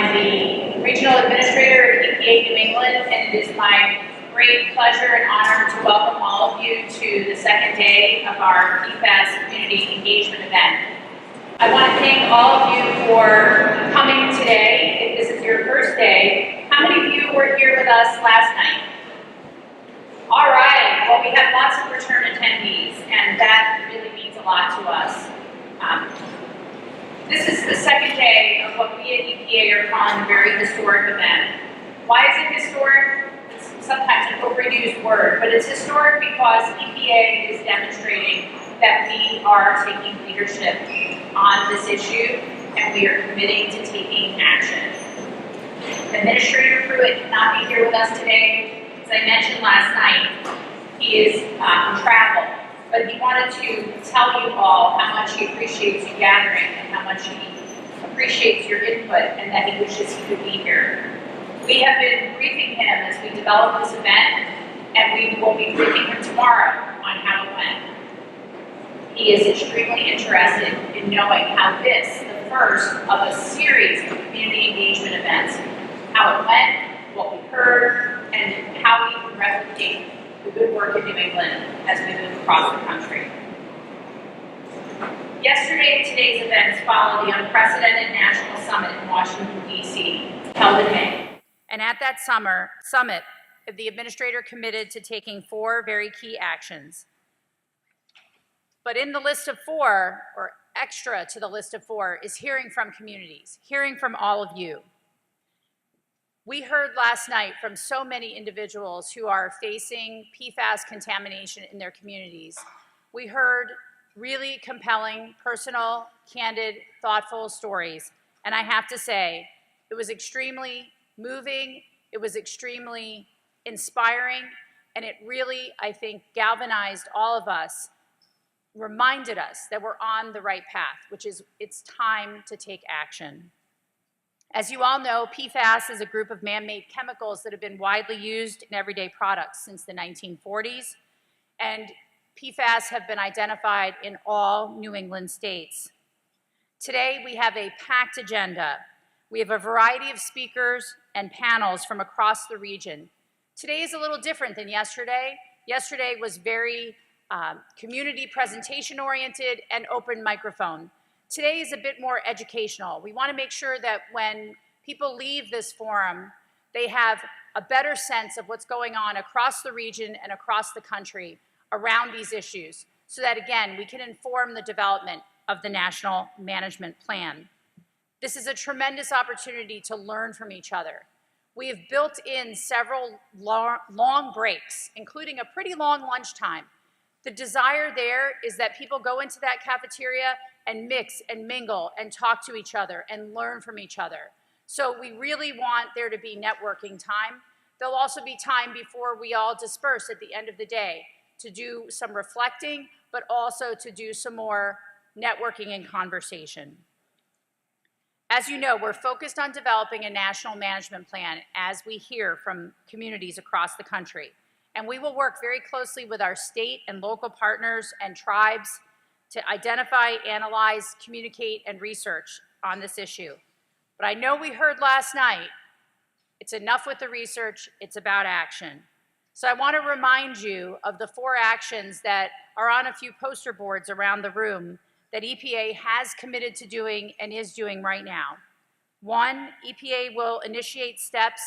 I'm the Regional Administrator of EPA New England, and it is my great pleasure and honor to welcome all of you to the second day of our PFAS Community Engagement event. I want to thank all of you for coming today. If this is your first day, how many of you were here with us last night? All right, well, we have lots of return attendees, and that really means a lot to us. This is the second day of what we at EPA are calling a very historic event. Why is it historic? It's sometimes an overused word, but it's historic because EPA is demonstrating that we are taking leadership on this issue, and we are committing to taking action. Administrator Pruitt cannot be here with us today. As I mentioned last night, he is on travel. But he wanted to tell you all how much he appreciates you gathering and how much he appreciates your input and that he wishes he could be here. We have been briefing him as we develop this event, and we will be briefing him tomorrow on how it went. He is extremely interested in knowing how this, the first of a series of community engagement events, how it went, what we heard, and how we can replicate the good work in New England as we move across the country. Yesterday and today's events follow the unprecedented national summit in Washington, D.C., held in May. And at that summit, the administrator committed to taking 4 very key actions. But in the list of 4, or extra to the list of 4, is hearing from communities, hearing from all of you. We heard last night from so many individuals who are facing PFAS contamination in their communities. We heard really compelling, personal, candid, thoughtful stories. And I have to say, it was extremely moving, it was extremely inspiring, and it really, I think, galvanized all of us, reminded us that we're on the right path, which is it's time to take action. As you all know, PFAS is a group of man-made chemicals that have been widely used in everyday products since the 1940s, and PFAS have been identified in all New England states. Today, we have a packed agenda. We have a variety of speakers and panels from across the region. Today is a little different than yesterday. Yesterday was very community presentation-oriented and open microphone. Today is a bit more educational. We want to make sure that when people leave this forum, they have a better sense of what's going on across the region and across the country around these issues, so that, again, we can inform the development of the National Management Plan. This is a tremendous opportunity to learn from each other. We have built in several long breaks, including a pretty long lunchtime. The desire there is that people go into that cafeteria and mix and mingle and talk to each other and learn from each other. So we really want there to be networking time. There'll also be time before we all disperse at the end of the day to do some reflecting, but also to do some more networking and conversation. As you know, we're focused on developing a national management plan as we hear from communities across the country. And we will work very closely with our state and local partners and tribes to identify, analyze, communicate, and research on this issue. But I know we heard last night, it's enough with the research, it's about action. So I want to remind you of the 4 actions that are on a few poster boards around the room that EPA has committed to doing and is doing right now. 1, EPA will initiate steps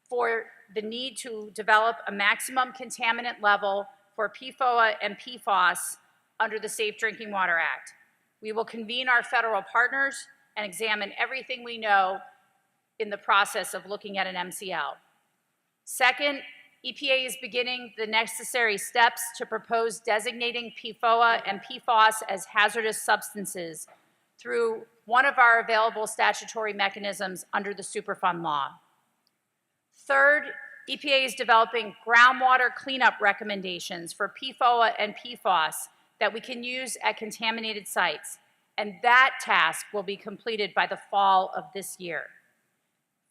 for the need to develop a maximum contaminant level for PFOA and PFAS under the Safe Drinking Water Act. We will convene our federal partners and examine everything we know in the process of looking at an MCL. 2nd, EPA is beginning the necessary steps to propose designating PFOA and PFAS as hazardous substances through one of our available statutory mechanisms under the Superfund law. 3rd, EPA is developing groundwater cleanup recommendations for PFOA and PFAS that we can use at contaminated sites, and that task will be completed by the fall of this year.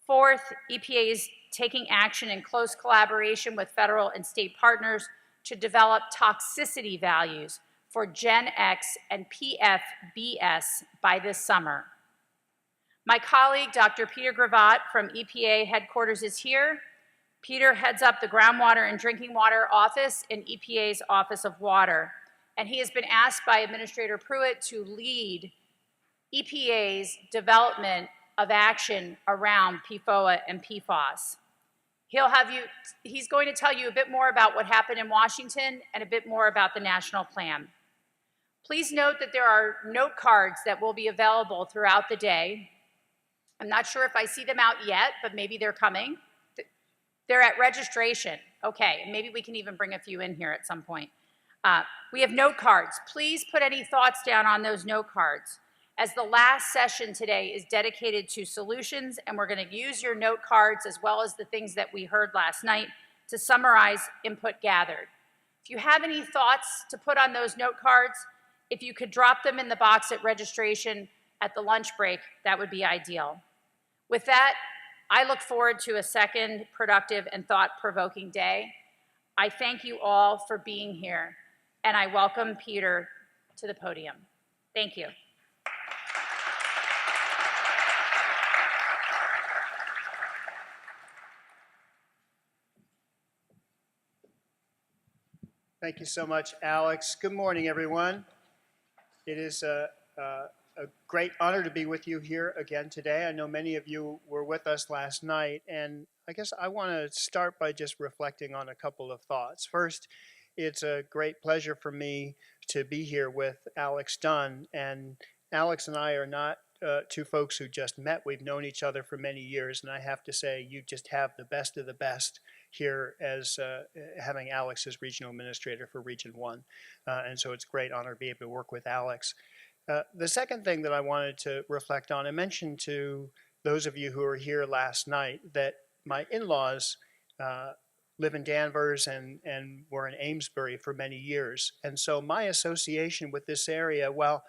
4th, EPA is taking action in close collaboration with federal and state partners to develop toxicity values for Gen X and PFBS by this summer. My colleague, Dr. Peter Grevalt from EPA headquarters is here. Peter heads up the Groundwater and Drinking Water Office in EPA's Office of Water, and he has been asked by Administrator Pruitt to lead EPA's development of action around PFOA and PFAS. He's going to tell you a bit more about what happened in Washington and a bit more about the national plan. Please note that there are note cards that will be available throughout the day. I'm not sure if I see them out yet, but maybe they're coming. They're at registration. Okay, and maybe we can even bring a few in here at some point. We have note cards. Please put any thoughts down on those note cards, as the last session today is dedicated to solutions, and we're going to use your note cards as well as the things that we heard last night to summarize input gathered. If you have any thoughts to put on those note cards, if you could drop them in the box at registration at the lunch break, that would be ideal. With that, I look forward to a second productive and thought-provoking day. I thank you all for being here, and I welcome Peter to the podium. Thank you. Thank you so much, Alex. Good morning, everyone. It is a great honor to be with you here again today. I know many of you were with us last night, and I guess I want to start by just reflecting on a couple of thoughts. First, it's a great pleasure for me to be here with Alex Dunn, and Alex and I are not two folks who just met. We've known each other for many years, and I have to say you just have the best of the best here as having Alex as regional administrator for Region 1. And so it's a great honor to be able to work with Alex. The second thing that I wanted to reflect on, I mentioned to those of you who were here last night that my in-laws live in Danvers and were in Amesbury for many years. And so my association with this area, while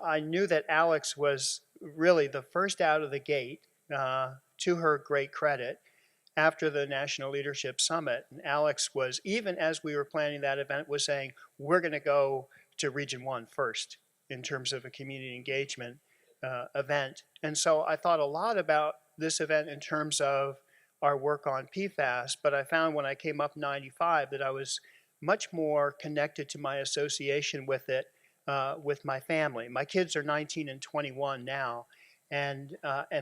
I knew that Alex was really the first out of the gate, to her great credit, after the National Leadership Summit, and Alex was, even as we were planning that event, was saying, we're going to go to Region 1 first in terms of a community engagement event. And so I thought a lot about this event in terms of our work on PFAS, but I found when I came up 95 that I was much more connected to my association with it with my family. My kids are 19 and 21 now, and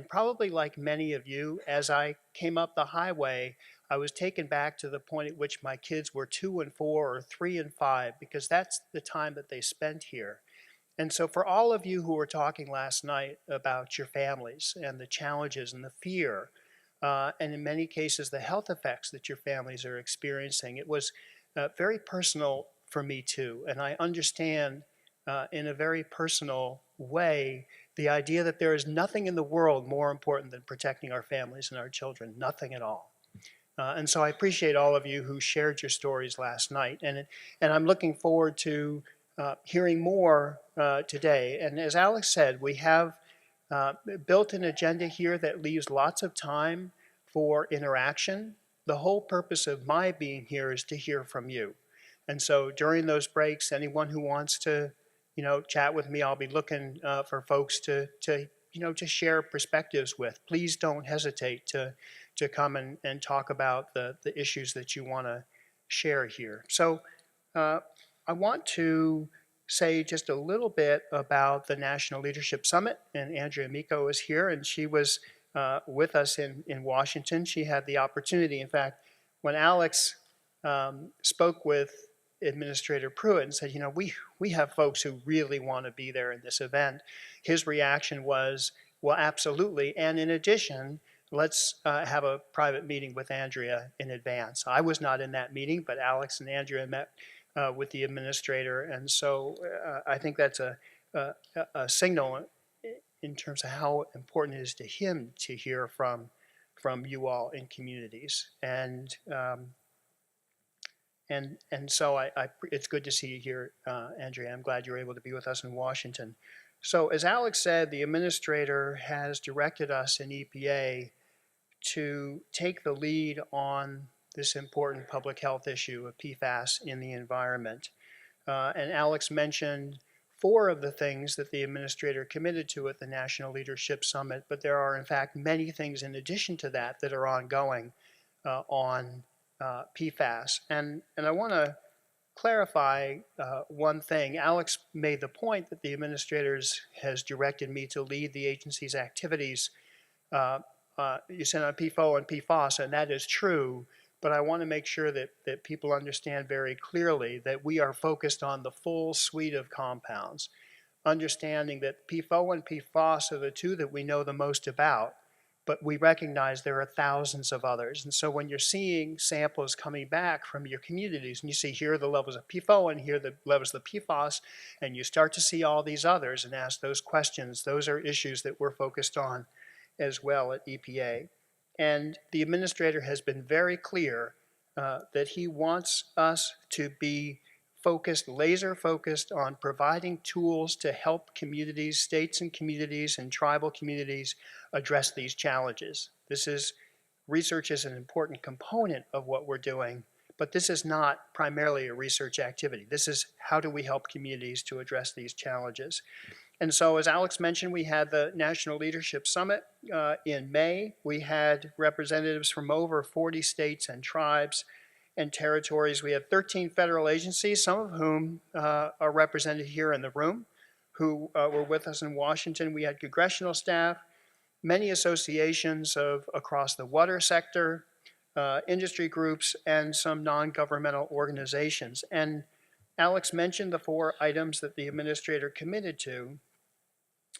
probably like many of you, as I came up the highway, I was taken back to the point at which my kids were 2 and 4 or 3 and 5, because that's the time that they spent here. And so for all of you who were talking last night about your families and the challenges and the fear, and in many cases the health effects that your families are experiencing, it was very personal for me too. And I understand in a very personal way the idea that there is nothing in the world more important than protecting our families and our children, nothing at all. And so I appreciate all of you who shared your stories last night. And I'm looking forward to hearing more today. And as Alex said, we have built an agenda here that leaves lots of time for interaction. The whole purpose of my being here is to hear from you. And so during those breaks, anyone who wants to chat with me, I'll be looking for folks to share perspectives with. Please don't hesitate to come and talk about the issues that you want to share here. So I want to say just a little bit about the National Leadership Summit, and Andrea Miko is here, and she was with us in Washington. She had the opportunity, in fact, when Alex spoke with Administrator Pruitt and said, we have folks who really want to be there in this event, his reaction was, well, absolutely. And in addition, let's have a private meeting with Andrea in advance. I was not in that meeting, but Alex and Andrea met with the administrator. And so I think that's a signal in terms of how important it is to him to hear from you all in communities. And so it's good to see you here, Andrea. I'm glad you're able to be with us in Washington. So as Alex said, the administrator has directed us in EPA to take the lead on this important public health issue of PFAS in the environment. And Alex mentioned four of the things that the administrator committed to at the National Leadership Summit, but there are in fact many things in addition to that that are ongoing on PFAS. And I want to clarify one thing. Alex made the point that the administrator has directed me to lead the agency's activities. You said on PFOA and PFAS, and that is true, but I want to make sure that people understand very clearly that we are focused on the full suite of compounds, understanding that PFOA and PFAS are the two that we know the most about, but we recognize there are thousands of others. And so when you're seeing samples coming back from your communities, and you see here are the levels of PFOA and here are the levels of PFAS, and you start to see all these others and ask those questions, those are issues that we're focused on as well at EPA. And the administrator has been very clear that he wants us to be focused, laser focused on providing tools to help communities, states and communities and tribal communities address these challenges. Research is an important component of what we're doing, but this is not primarily a research activity. This is how do we help communities to address these challenges. And so, as Alex mentioned, we had the National Leadership Summit in May. We had representatives from over 40 states and tribes and territories. We had 13 federal agencies, some of whom are represented here in the room, who were with us in Washington. We had congressional staff, many associations across the water sector, industry groups, and some non-governmental organizations. And Alex mentioned the four items that the administrator committed to.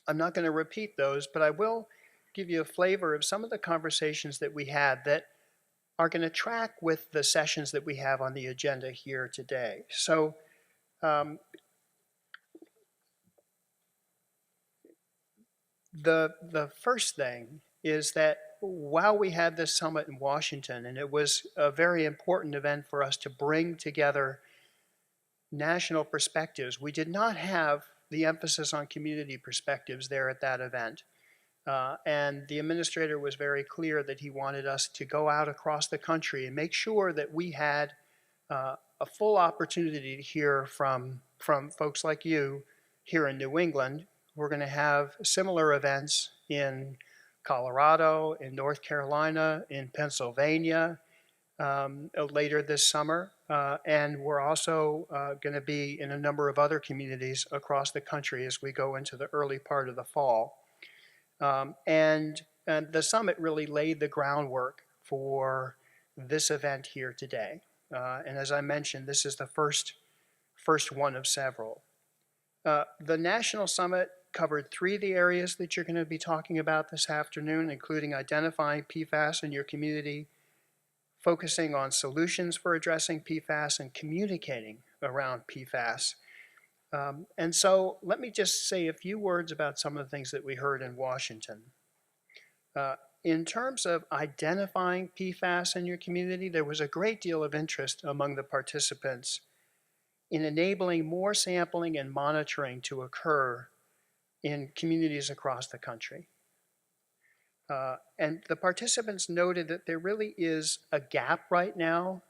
I'm not going to repeat those, but I will give you a flavor of some of the conversations that we had that are going to track with the sessions that we have on the agenda here today. So the first thing is that while we had this summit in Washington, and it was a very important event for us to bring together national perspectives, we did not have the emphasis on community perspectives there at that event. And the administrator was very clear that he wanted us to go out across the country and make sure that we had a full opportunity to hear from folks like you here in New England. We're going to have similar events in Colorado, in North Carolina, in Pennsylvania later this summer. And we're also going to be in a number of other communities across the country as we go into the early part of the fall. And the summit really laid the groundwork for this event here today. And as I mentioned, this is the first one of several. The National Summit covered three of the areas that you're going to be talking about this afternoon, including identifying PFAS in your community, focusing on solutions for addressing PFAS, and communicating around PFAS. And so let me just say a few words about some of the things that we heard in Washington. In terms of identifying PFAS in your community, there was a great deal of interest among the participants in enabling more sampling and monitoring to occur in communities across the country. And the participants noted that there really is a gap right now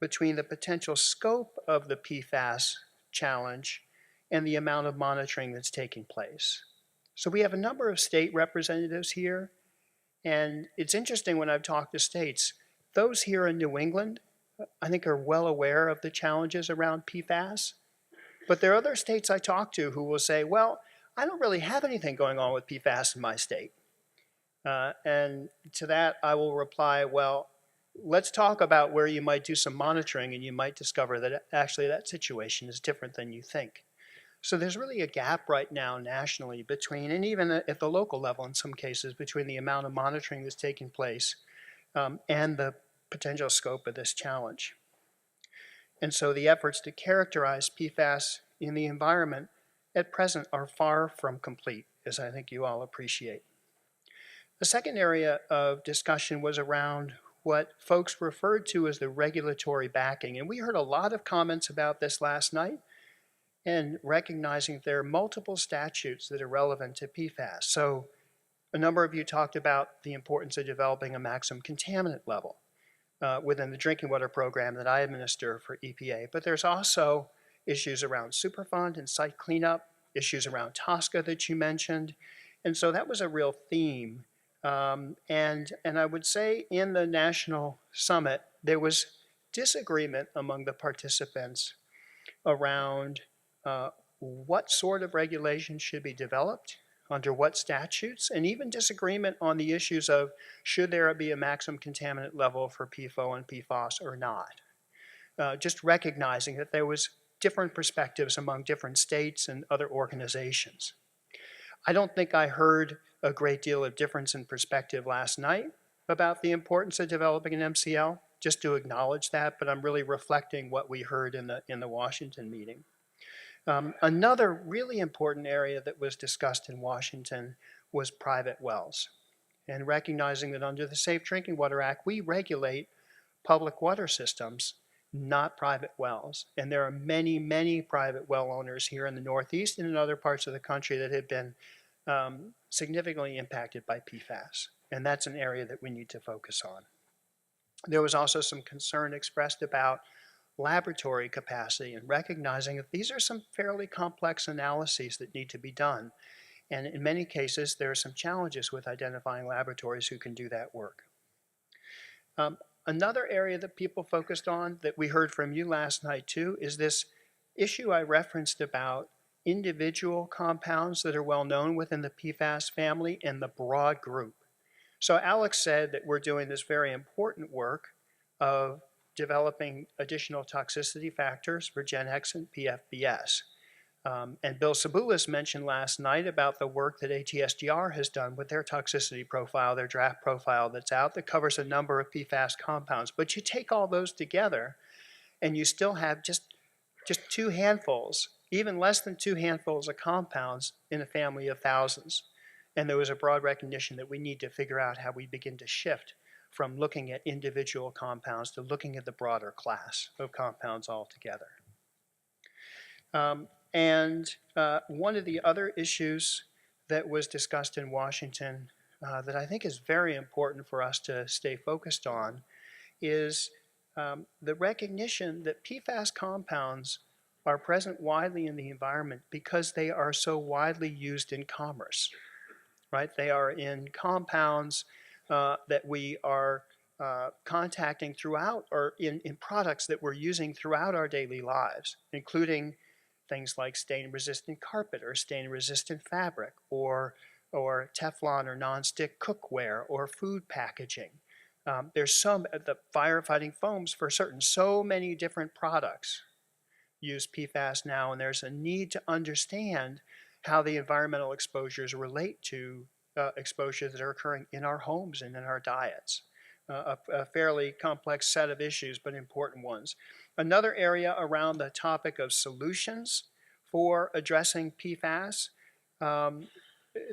between the potential scope of the PFAS challenge and the amount of monitoring that's taking place. So we have a number of state representatives here, and it's interesting when I've talked to states, those here in New England, I think are well aware of the challenges around PFAS, but there are other states I talk to who will say, well, I don't really have anything going on with PFAS in my state. And to that I will reply, well, let's talk about where you might do some monitoring and you might discover that actually that situation is different than you think. So there's really a gap right now nationally between, and even at the local level in some cases, between the amount of monitoring that's taking place and the potential scope of this challenge. And so the efforts to characterize PFAS in the environment at present are far from complete, as I think you all appreciate. The second area of discussion was around what folks referred to as the regulatory backing. And we heard a lot of comments about this last night, and recognizing that there are multiple statutes that are relevant to PFAS. So a number of you talked about the importance of developing a maximum contaminant level within the drinking water program that I administer for EPA. But there's also issues around Superfund and site cleanup, issues around TSCA that you mentioned. And so that was a real theme. And I would say in the National Summit, there was disagreement among the participants around what sort of regulations should be developed, under what statutes, and even disagreement on the issues of should there be a maximum contaminant level for PFOA and PFAS or not. Just recognizing that there was different perspectives among different states and other organizations. I don't think I heard a great deal of difference in perspective last night about the importance of developing an MCL, just to acknowledge that, but I'm really reflecting what we heard in the Washington meeting. Another really important area that was discussed in Washington was private wells, and recognizing that under the Safe Drinking Water Act, we regulate public water systems, not private wells. And there are many, many private well owners here in the Northeast and in other parts of the country that have been significantly impacted by PFAS. And that's an area that we need to focus on. There was also some concern expressed about laboratory capacity and recognizing that these are some fairly complex analyses that need to be done. And in many cases, there are some challenges with identifying laboratories who can do that work. Another area that people focused on that we heard from you last night too is this issue I referenced about individual compounds that are well known within the PFAS family and the broad group. So Alex said that we're doing this very important work of developing additional toxicity factors for Gen X and PFBS. And Bill Saboulis mentioned last night about the work that ATSGR has done with their toxicity profile, their draft profile that's out that covers a number of PFAS compounds. But you take all those together and you still have just 2 handfuls, even less than 2 handfuls of compounds in a family of thousands. And there was a broad recognition that we need to figure out how we begin to shift from looking at individual compounds to looking at the broader class of compounds altogether. One of the other issues that was discussed in Washington that I think is very important for us to stay focused on is the recognition that PFAS compounds are present widely in the environment because they are so widely used in commerce, right? They are in compounds that we are contacting throughout, or in products that we're using throughout our daily lives, including things like stain-resistant carpet or stain-resistant fabric or Teflon or non-stick cookware or food packaging. There's the firefighting foams for certain, so many different products use PFAS now, and there's a need to understand how the environmental exposures relate to exposures that are occurring in our homes and in our diets. A fairly complex set of issues, but important ones. Another area around the topic of solutions for addressing PFAS,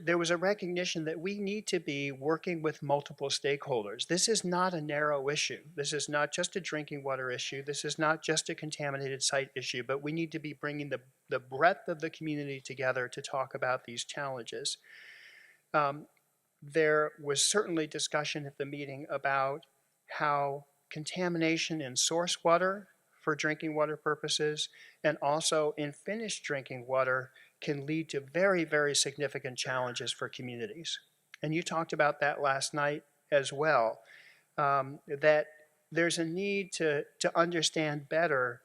there was a recognition that we need to be working with multiple stakeholders. This is not a narrow issue. This is not just a drinking water issue. This is not just a contaminated site issue, but we need to be bringing the breadth of the community together to talk about these challenges. There was certainly discussion at the meeting about how contamination in source water for drinking water purposes and also in finished drinking water can lead to very, very significant challenges for communities. And you talked about that last night as well, that there's a need to understand better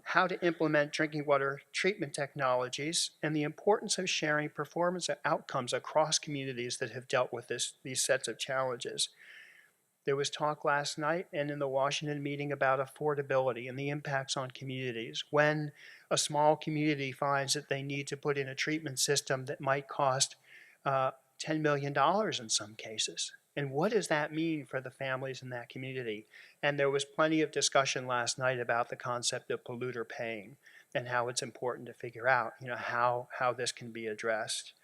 how to implement drinking water treatment technologies and the importance of sharing performance outcomes across communities that have dealt with these sets of challenges. There was talk last night and in the Washington meeting about affordability and the impacts on communities. When a small community finds that they need to put in a treatment system that might cost $10 million in some cases. And what does that mean for the families in that community? And there was plenty of discussion last night about the concept of polluter paying and how it's important to figure out, how this can be addressed.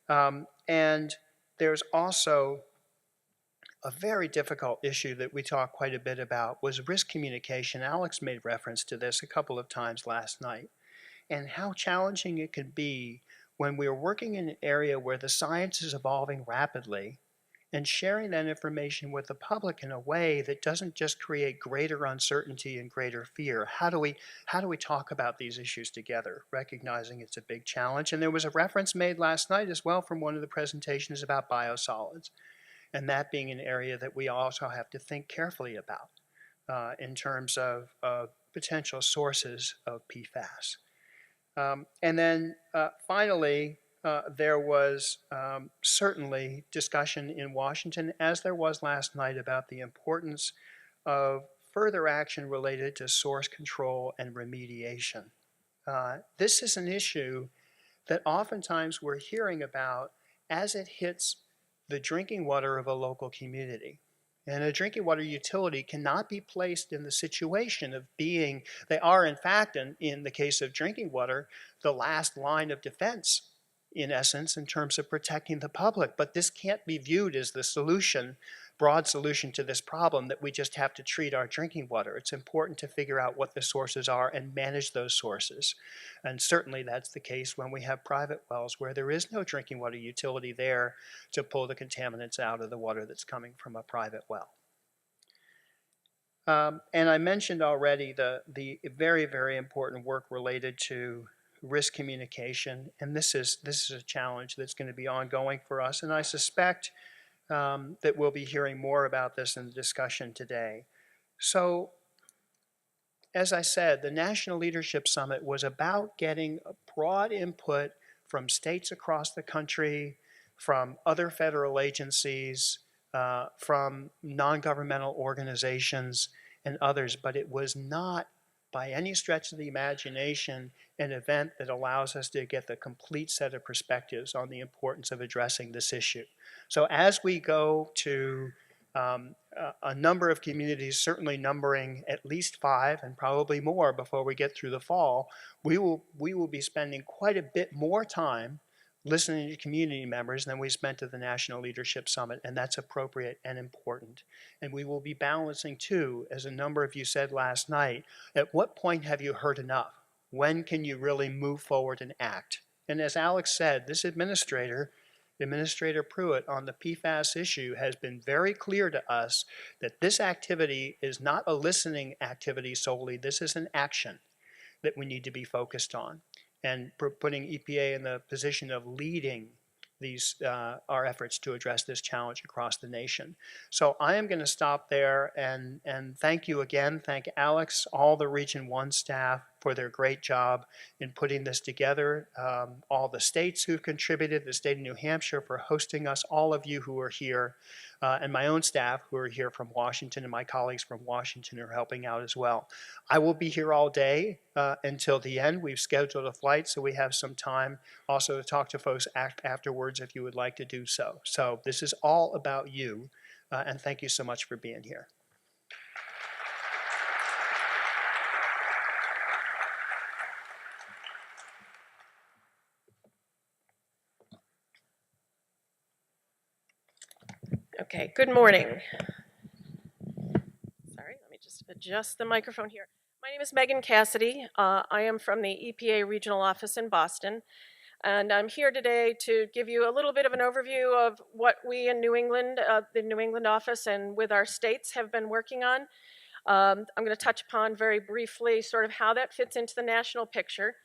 And there's also a very difficult issue that we talked quite a bit about was risk communication. Alex made reference to this a couple of times last night, and how challenging it can be when we're working in an area where the science is evolving rapidly and sharing that information with the public in a way that doesn't just create greater uncertainty and greater fear. How do we talk about these issues together, recognizing it's a big challenge? And there was a reference made last night as well from one of the presentations about biosolids, and that being an area that we also have to think carefully about in terms of potential sources of PFAS. And then finally, there was certainly discussion in Washington, as there was last night, about the importance of further action related to source control and remediation. This is an issue that oftentimes we're hearing about as it hits the drinking water of a local community. And a drinking water utility cannot be placed in the situation of being, they are in fact, in the case of drinking water, the last line of defense, in essence, in terms of protecting the public. But this can't be viewed as the solution, broad solution to this problem, that we just have to treat our drinking water. It's important to figure out what the sources are and manage those sources. And certainly that's the case when we have private wells where there is no drinking water utility there to pull the contaminants out of the water that's coming from a private well. And I mentioned already the very, very important work related to risk communication, and this is a challenge that's going to be ongoing for us, and I suspect that we'll be hearing more about this in the discussion today. So, as I said, the National Leadership Summit was about getting a broad input from states across the country, from other federal agencies, from non-governmental organizations and others, but it was not by any stretch of the imagination an event that allows us to get the complete set of perspectives on the importance of addressing this issue. So as we go to a number of communities, certainly numbering at least 5 and probably more before we get through the fall, we will be spending quite a bit more time listening to community members than we spent at the National Leadership Summit, and that's appropriate and important. And we will be balancing too, as a number of you said last night, at what point have you heard enough? When can you really move forward and act? And as Alex said, this Administrator Pruitt, on the PFAS issue, has been very clear to us that this activity is not a listening activity solely. This is an action that we need to be focused on, and putting EPA in the position of leading these our efforts to address this challenge across the nation. So I am going to stop there and thank you again. Thank Alex, all the Region 1 staff for their great job in putting this together, all the states who've contributed, the state of New Hampshire for hosting us, all of you who are here, and my own staff who are here from Washington, and my colleagues from Washington are helping out as well. I will be here all day until the end. We've scheduled a flight, so we have some time also to talk to folks afterwards if you would like to do so. So this is all about you, and thank you so much for being here. Okay, good morning. Sorry, let me just adjust the microphone here. My name is Megan Cassidy. I am from the EPA Regional Office in Boston, and I'm here today to give you a little bit of an overview of what we in New England, the New England office and with our states have been working on. I'm going to touch upon very briefly sort of how that fits into the national picture.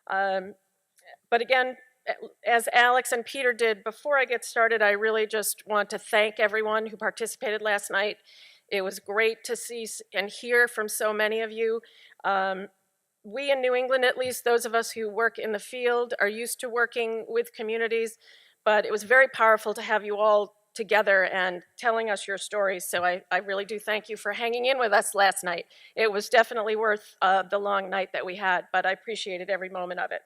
But again, as Alex and Peter did, before I get started, I really just want to thank everyone who participated last night. It was great to see and hear from so many of you. We in New England, at least those of us who work in the field, are used to working with communities, but it was very powerful to have you all together and telling us your stories. So I really do thank you for hanging in with us last night. It was definitely worth the long night that we had, but I appreciated every moment of it.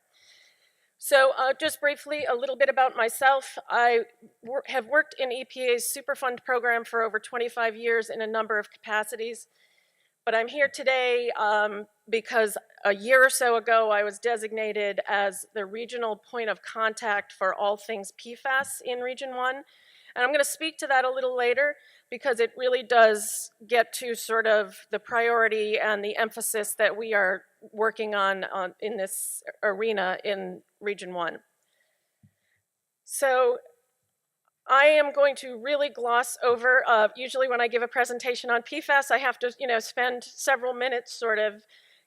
So just briefly, a little bit about myself. I have worked in EPA's Superfund program for over 25 years in a number of capacities, but I'm here today because a year or so ago I was designated as the regional point of contact for all things PFAS in Region 1. And I'm going to speak to that a little later because it really does get to sort of the priority and the emphasis that we are working on in this arena in Region 1. So I am going to really gloss over, usually when I give a presentation on PFAS, I have to, spend several minutes sort of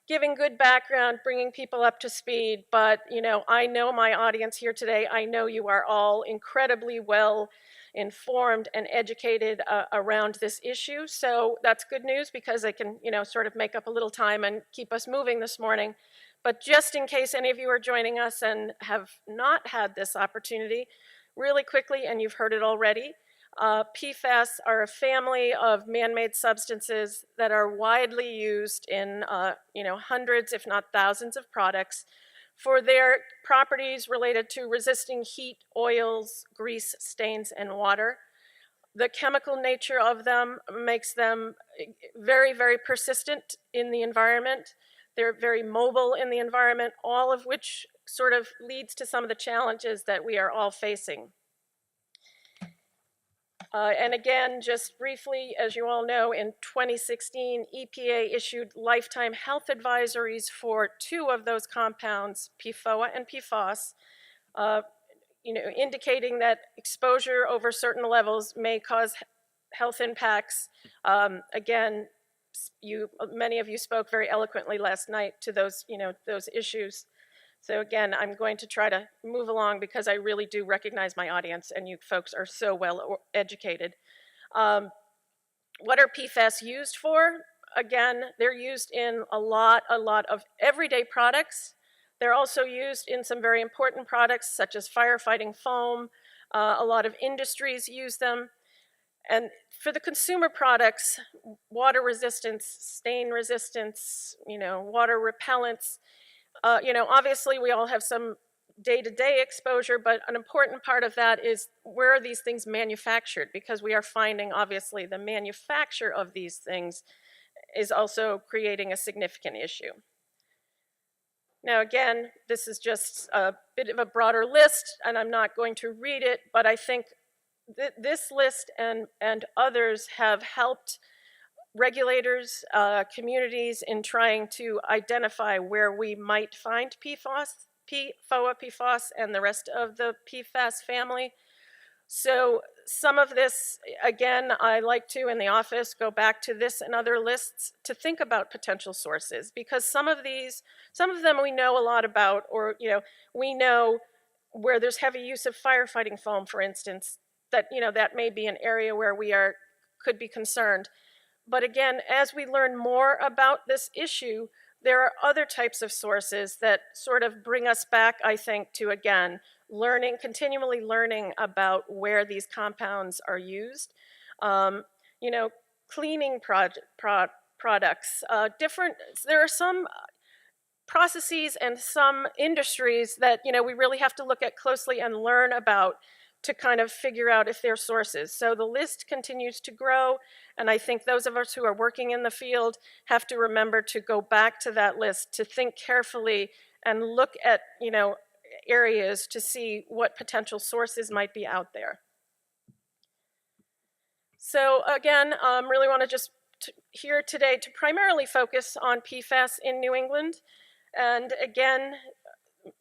giving good background, bringing people up to speed, but, I know my audience here today, I know you are all incredibly well informed and educated around this issue, so that's good news because I can, sort of make up a little time and keep us moving this morning. But just in case any of you are joining us and have not had this opportunity, really quickly, and you've heard it already, PFAS are a family of man-made substances that are widely used in hundreds, if not thousands of products for their properties related to resisting heat, oils, grease, stains, and water. The chemical nature of them makes them very, very persistent in the environment. They're very mobile in the environment, all of which sort of leads to some of the challenges that we are all facing. And again, just briefly, as you all know, in 2016, EPA issued lifetime health advisories for 2 of those compounds, PFOA and PFAS, indicating that exposure over certain levels may cause health impacts. Again, many of you spoke very eloquently last night to those, those issues. So again, I'm going to try to move along because I really do recognize my audience and you folks are so well educated. What are PFAS used for? Again, they're used in a lot of everyday products. They're also used in some very important products such as firefighting foam. A lot of industries use them. And for the consumer products, water resistance, stain resistance, water repellents, obviously we all have some day-to-day exposure, but an important part of that is where are these things manufactured? Because we are finding, obviously, the manufacture of these things is also creating a significant issue. Now, again, this is just a bit of a broader list, and I'm not going to read it, but I think this list and others have helped regulators, communities in trying to identify where we might find PFAS, PFOA, PFAS, and the rest of the PFAS family. So some of this, again, I like to, in the office, go back to this and other lists to think about potential sources, because some of them we know a lot about, or, we know where there's heavy use of firefighting foam, for instance, that, that may be an area where we could be concerned. But again, as we learn more about this issue, there are other types of sources that sort of bring us back, I think, to, again, continually learning about where these compounds are used. Cleaning products, there are some processes and some industries that, we really have to look at closely and learn about to kind of figure out if they're sources. So the list continues to grow, and I think those of us who are working in the field have to remember to go back to that list, to think carefully and look at, areas to see what potential sources might be out there. So again, really want to just here today to primarily focus on PFAS in New England. And again,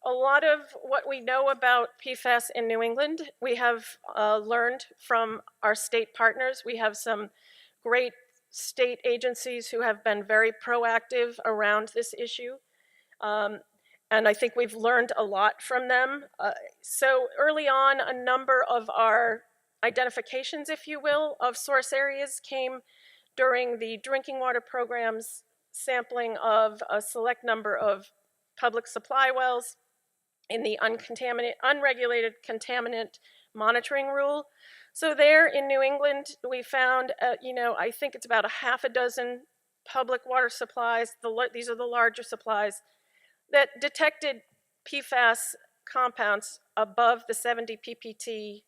a lot of what we know about PFAS in New England, we have learned from our state partners. We have some great state agencies who have been very proactive around this issue. And I think we've learned a lot from them. So early on, a number of our identifications, if you will, of source areas came during the drinking water program's sampling of a select number of public supply wells in the unregulated contaminant monitoring rule. So there in New England, we found, I think it's about a half a dozen public water supplies, these are the larger supplies, that detected PFAS compounds above the 70 ppt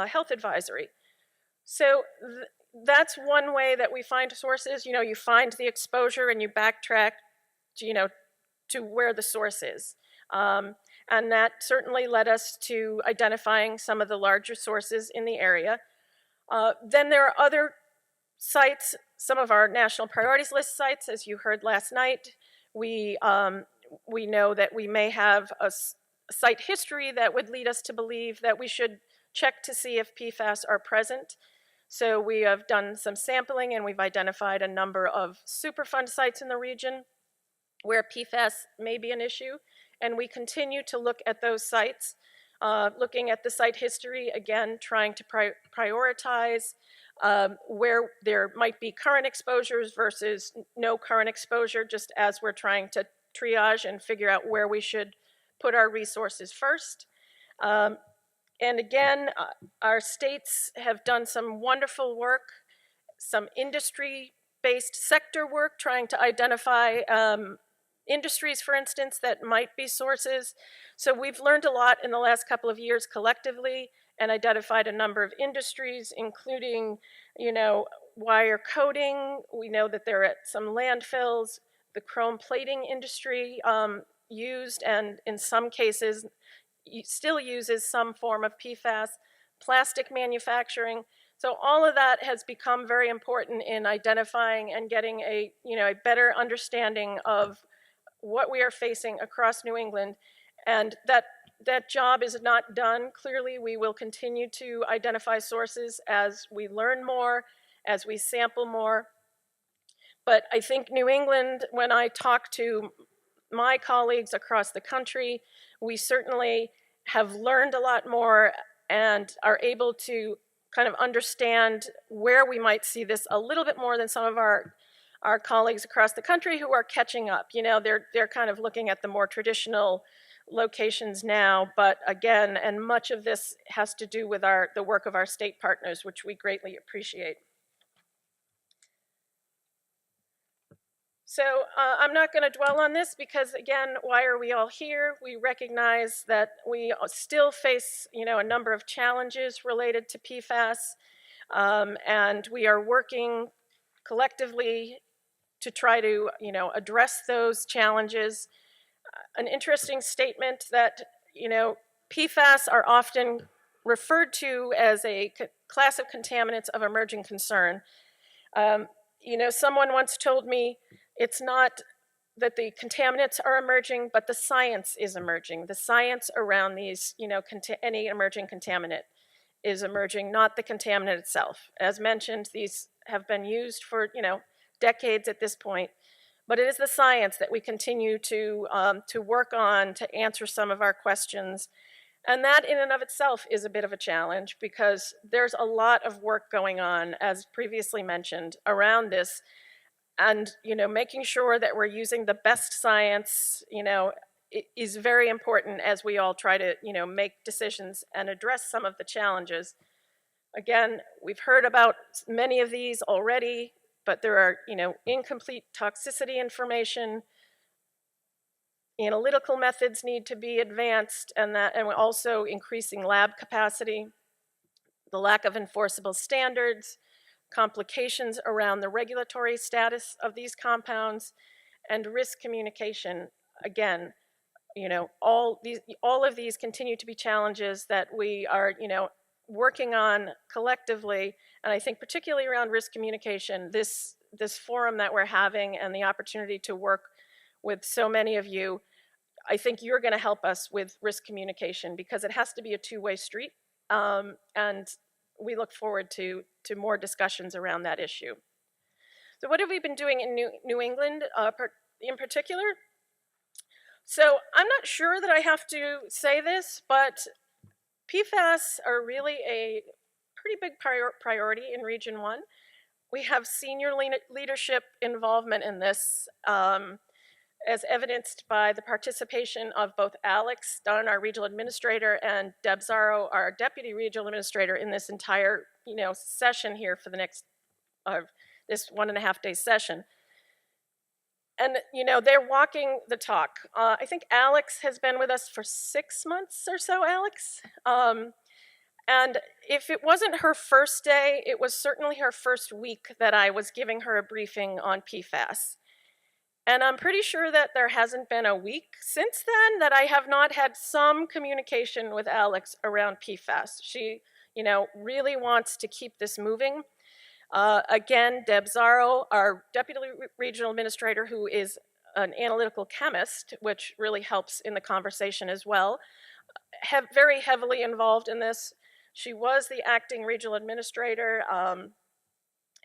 health advisory. So that's one way that we find sources. You find the exposure and you backtrack, to where the source is. And that certainly led us to identifying some of the larger sources in the area. Then there are other sites, some of our national priorities list sites, as you heard last night. We know that we may have a site history that would lead us to believe that we should check to see if PFAS are present. So we have done some sampling and we've identified a number of Superfund sites in the region where PFAS may be an issue, and we continue to look at those sites, looking at the site history, again, trying to prioritize where there might be current exposures versus no current exposure, just as we're trying to triage and figure out where we should put our resources first. And again, our states have done some wonderful work, some industry-based sector work, trying to identify industries, for instance, that might be sources. So we've learned a lot in the last couple of years collectively and identified a number of industries, including, wire coating. We know that there are at some landfills, the chrome plating industry used, and in some cases, still uses some form of PFAS, plastic manufacturing. So all of that has become very important in identifying and getting a better understanding of what we are facing across New England, and that job is not done. Clearly, we will continue to identify sources as we learn more, as we sample more. But I think New England, when I talk to my colleagues across the country, we certainly have learned a lot more and are able to kind of understand where we might see this a little bit more than some of our colleagues across the country who are catching up. They're kind of looking at the more traditional locations now, but again, and much of this has to do with the work of our state partners, which we greatly appreciate. So I'm not going to dwell on this because, again, why are we all here? We recognize that we still face, a number of challenges related to PFAS, and we are working collectively to try to, address those challenges. An interesting statement that, PFAS are often referred to as a class of contaminants of emerging concern. Someone once told me it's not that the contaminants are emerging, but the science is emerging. The science around these, any emerging contaminant is emerging, not the contaminant itself. As mentioned, these have been used for, decades at this point, but it is the science that we continue to work on to answer some of our questions. And that in and of itself is a bit of a challenge because there's a lot of work going on, as previously mentioned, around this. And, making sure that we're using the best science, is very important as we all try to, make decisions and address some of the challenges. Again, we've heard about many of these already, but there are, incomplete toxicity information. Analytical methods need to be advanced, and we're also increasing lab capacity, the lack of enforceable standards, complications around the regulatory status of these compounds, and risk communication. Again, all of these continue to be challenges that we are, working on collectively, and I think particularly around risk communication, this forum that we're having and the opportunity to work with so many of you, I think you're going to help us with risk communication because it has to be a two-way street, and we look forward to more discussions around that issue. So what have we been doing in New England in particular? So I'm not sure that I have to say this, but PFAS are really a pretty big priority in Region 1. We have senior leadership involvement in this, as evidenced by the participation of both Alex Dunn, our regional administrator, and Deb Zarro, our deputy regional administrator, in this entire session here for the next this 1.5 day session. And they're walking the talk. I think Alex has been with us for 6 months or so, Alex. And if it wasn't her first day, it was certainly her first week that I was giving her a briefing on PFAS. And I'm pretty sure that there hasn't been a week since then that I have not had some communication with Alex around PFAS. She, really wants to keep this moving. Again, Deb Zarro, our deputy regional administrator, who is an analytical chemist, which really helps in the conversation as well, very heavily involved in this. She was the acting regional administrator,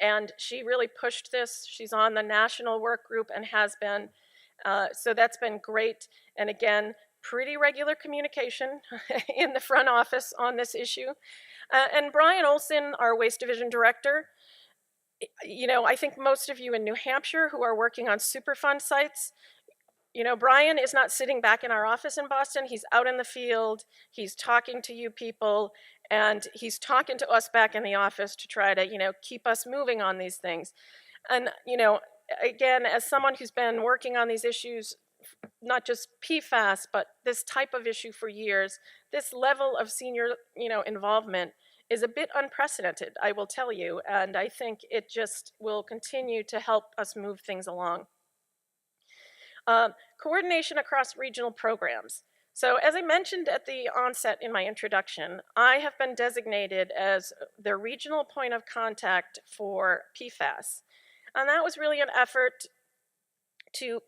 and she really pushed this. She's on the national work group and has been, so that's been great. And again, pretty regular communication in the front office on this issue. And Brian Olson, our Waste Division Director, you know, I think most of you in New Hampshire who are working on Superfund sites, you know, Brian is not sitting back in our office in Boston. He's out in the field. He's talking to you people, and he's talking to us back in the office to try to, you know, keep us moving on these things. And, you know, again, as someone who's been working on these issues, not just PFAS, but this type of issue for years, this level of senior, you know, involvement is a bit unprecedented, I will tell you, and I think it just will continue to help us move things along. Coordination across regional programs. So as I mentioned at the onset in my introduction, I have been designated as the regional point of contact for PFAS. And that was really an effort to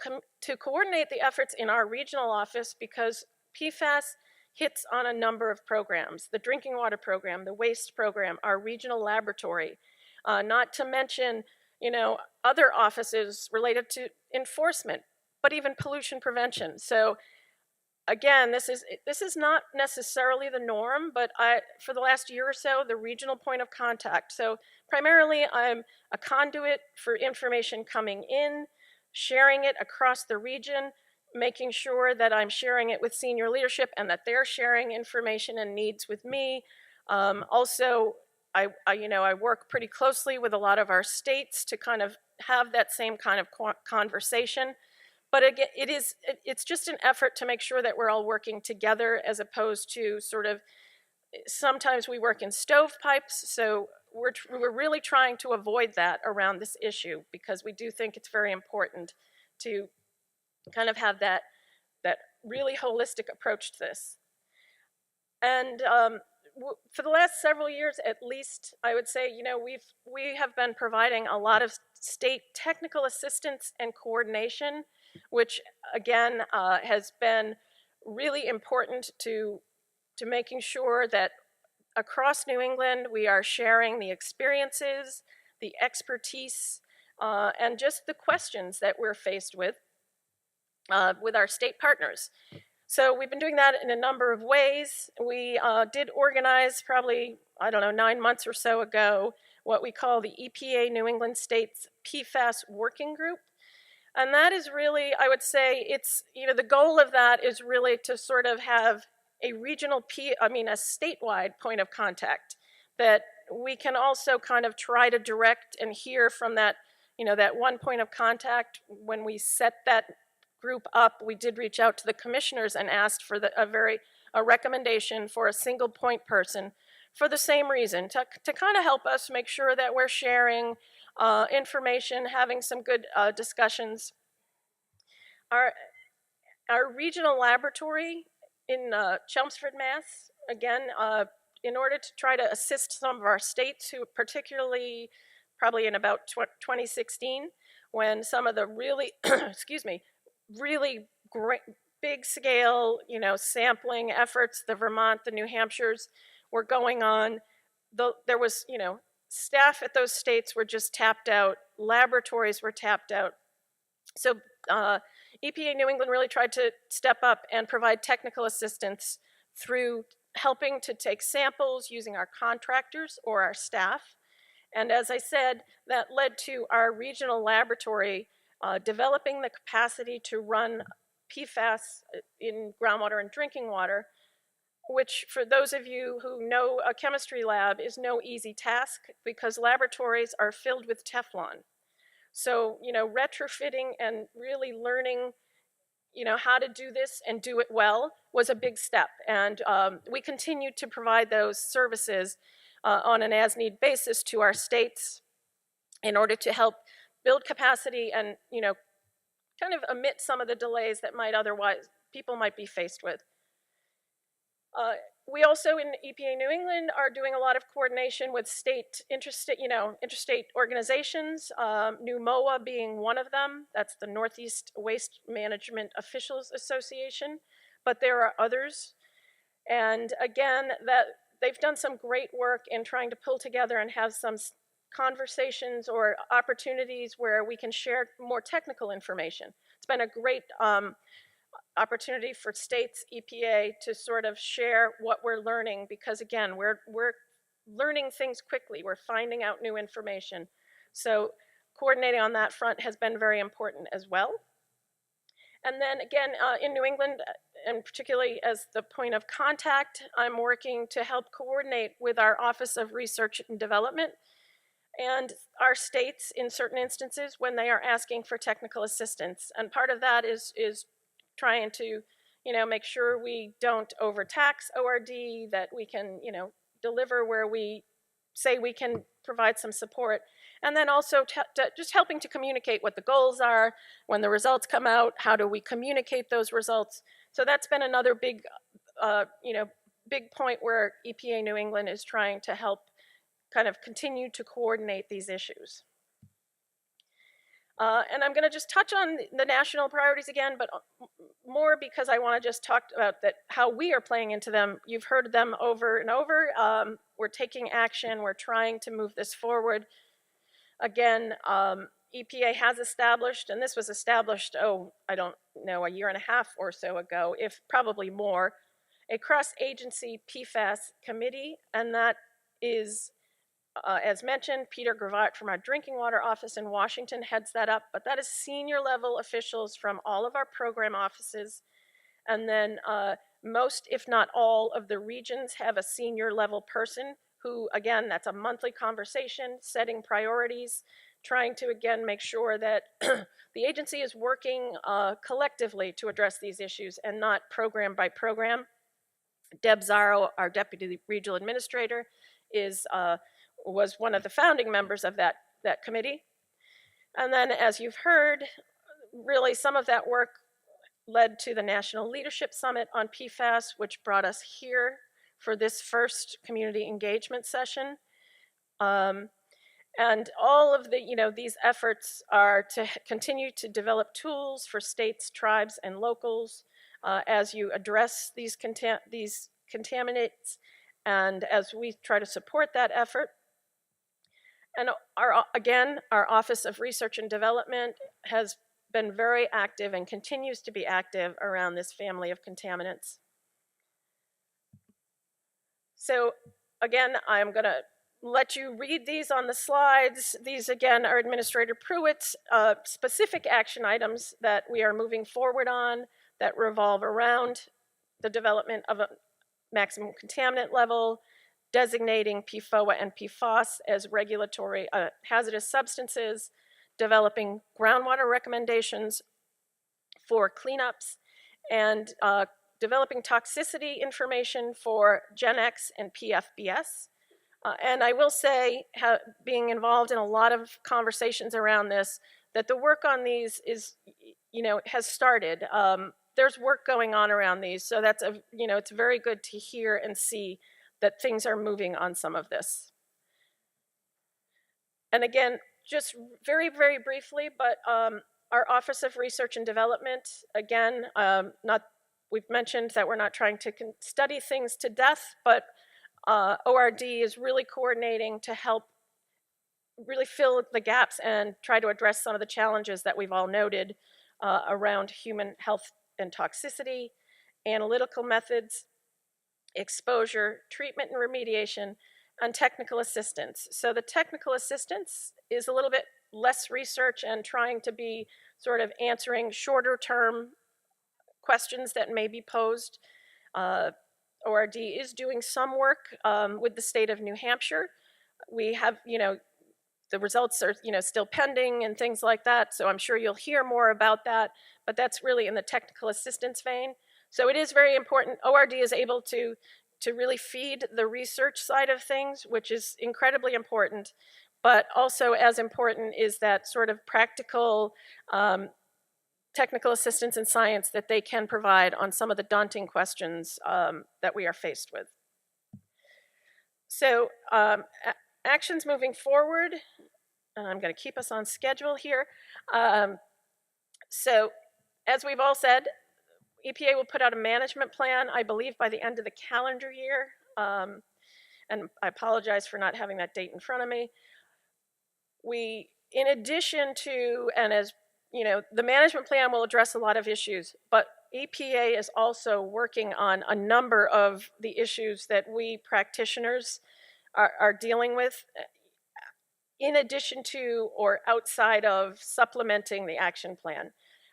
coordinate the efforts in our regional office, because PFAS hits on a number of programs: the drinking water program, the waste program, our regional laboratory, not to mention, you know, other offices related to enforcement, but even pollution prevention. So again, this is not necessarily the norm, but for the last year or so, the regional point of contact. So primarily, I'm a conduit for information coming in, sharing it across the region, making sure that I'm sharing it with senior leadership and that they're sharing information and needs with me. Also, I work pretty closely with a lot of our states to kind of have that same kind of conversation. But again, it's just an effort to make sure that we're all working together, as opposed to sort of, sometimes we work in stovepipes. So we're really trying to avoid that around this issue, because we do think it's very important to kind of have that really holistic approach to this. And for the last several years, at least, I would say, you know, we have been providing a lot of state technical assistance and coordination, which again has been really important to making sure that across New England we are sharing the experiences, the expertise, and just the questions that we're faced with our state partners. So we've been doing that in a number of ways. We did organize probably, I don't know, 9 months or so ago, what we call the EPA New England States PFAS Working Group. And that is really, I would say, it's, you know, the goal of that is really to sort of have a regional, a statewide point of contact that we can also kind of try to direct and hear from that, you know, that one point of contact. When we set that group up, we did reach out to the commissioners and asked for a recommendation for a single point person, for the same reason, to kind of help us make sure that we're sharing information, having some good discussions. Our regional laboratory in Chelmsford, Mass, again, in order to try to assist some of our states, who particularly probably in about 2016, when some of the really, really great big scale, you know, sampling efforts, the Vermont, the New Hampshires were going on. There was, you know, staff at those states were just tapped out, laboratories were tapped out. So EPA New England really tried to step up and provide technical assistance through helping to take samples using our contractors or our staff. And as I said, that led to our regional laboratory developing the capacity to run PFAS in groundwater and drinking water, which, for those of you who know a chemistry lab, is no easy task, because laboratories are filled with Teflon. So, you know, retrofitting and really learning, you know, how to do this and do it well was a big step. And we continue to provide those services on an as-need basis to our states in order to help build capacity and, you know, kind of omit some of the delays that people might be faced with. We also in EPA New England are doing a lot of coordination with interstate organizations, New MOA being one of them. That's the Northeast Waste Management Officials Association, but there are others. And again, they've done some great work in trying to pull together and have some conversations or opportunities where we can share more technical information. It's been a great opportunity for states, EPA, to sort of share what we're learning, because again, we're learning things quickly. We're finding out new information. So coordinating on that front has been very important as well. And then again, in New England, and particularly as the point of contact, I'm working to help coordinate with our Office of Research and Development and our states in certain instances when they are asking for technical assistance. And part of that is trying to, make sure we don't overtax ORD, that we can, deliver where we say we can provide some support. And then also just helping to communicate what the goals are, when the results come out, how do we communicate those results? So that's been another big, big point where EPA New England is trying to help kind of continue to coordinate these issues. And I'm going to just touch on the national priorities again, but more because I want to just talk about how we are playing into them. You've heard them over and over. We're taking action. We're trying to move this forward. Again, EPA has established, and this was established, I don't know, a year and a half or so ago, if probably more, a cross-agency PFAS committee, and that is, as mentioned, Peter Grevalt from our drinking water office in Washington heads that up, but that is senior level officials from all of our program offices. And then most, if not all, of the regions have a senior level person who, again, that's a monthly conversation, setting priorities, trying to, again, make sure that the agency is working collectively to address these issues and not program by program. Deb Zaro, our deputy regional administrator, was one of the founding members of that committee. And then, as you've heard, really some of that work led to the National Leadership Summit on PFAS, which brought us here for this first community engagement session. And all of the, these efforts are to continue to develop tools for states, tribes, and locals as you address these contaminants, and as we try to support that effort. And again, our Office of Research and Development has been very active and continues to be active around this family of contaminants. So again, I'm going to let you read these on the slides. These, again, are Administrator Pruitt's specific action items that we are moving forward on that revolve around the development of a maximum contaminant level, designating PFOA and PFAS as regulatory hazardous substances, developing groundwater recommendations for cleanups, and developing toxicity information for Gen X and PFBS. And I will say, being involved in a lot of conversations around this, that the work on these is, has started. There's work going on around these, so that's it's very good to hear and see that things are moving on some of this. And again, just very, very briefly, but our Office of Research and Development, again, we've mentioned that we're not trying to study things to death, but ORD is really coordinating to help really fill the gaps and try to address some of the challenges that we've all noted around human health and toxicity, analytical methods, exposure, treatment and remediation, and technical assistance. So the technical assistance is a little bit less research and trying to be sort of answering shorter term questions that may be posed. ORD is doing some work with the state of New Hampshire. We have, the results are, still pending and things like that, so I'm sure you'll hear more about that, but that's really in the technical assistance vein. So it is very important. ORD is able to really feed the research side of things, which is incredibly important, but also as important is that sort of practical technical assistance in science that they can provide on some of the daunting questions that we are faced with. So actions moving forward, I'm going to keep us on schedule here. So as we've all said, EPA will put out a management plan, I believe, by the end of the calendar year. and I apologize for not having that date in front of me. We, in addition to, and as you know, the management plan will address a lot of issues, but EPA is also working on a number of the issues that we practitioners are dealing with, in addition to or outside of supplementing the action plan.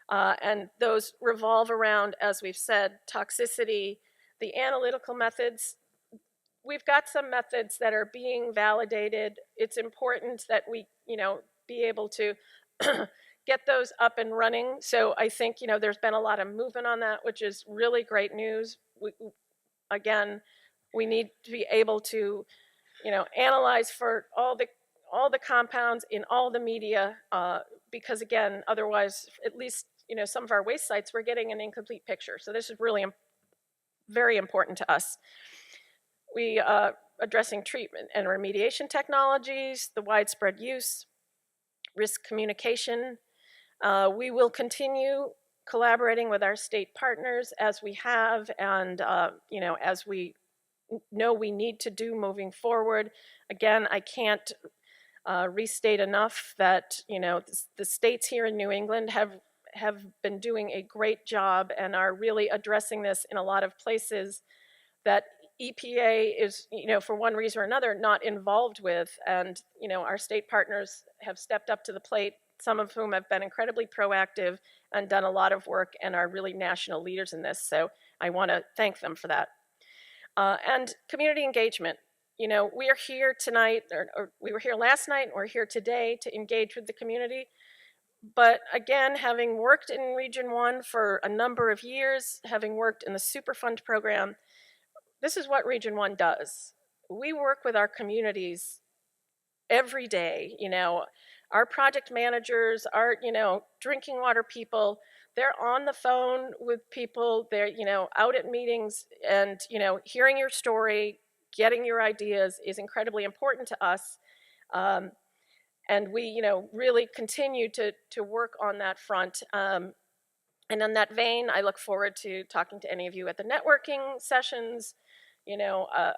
And those revolve around, as we've said, toxicity, the analytical methods. We've got some methods that are being validated. It's important that we, be able to get those up and running. So I think, there's been a lot of movement on that, which is really great news. Again, we need to be able to, analyze for all the compounds in all the media, because again, otherwise, at least, some of our waste sites, we're getting an incomplete picture. So this is really very important to us. We addressing treatment and remediation technologies, the widespread use, risk communication. We will continue collaborating with our state partners as we have, and as we know we need to do moving forward. Again, I can't restate enough that the states here in New England have been doing a great job and are really addressing this in a lot of places that EPA is, for one reason or another, not involved with. And, our state partners have stepped up to the plate, some of whom have been incredibly proactive and done a lot of work and are really national leaders in this. So I want to thank them for that. And community engagement. We are here tonight, or we were here last night, and we're here today to engage with the community. But again, having worked in Region 1 for a number of years, having worked in the Superfund program, this is what Region 1 does. We work with our communities every day. Our project managers, our, drinking water people, they're on the phone with people, they're, out at meetings, and, hearing your story, getting your ideas is incredibly important to us. And we, really continue to work on that front. And in that vein, I look forward to talking to any of you at the networking sessions.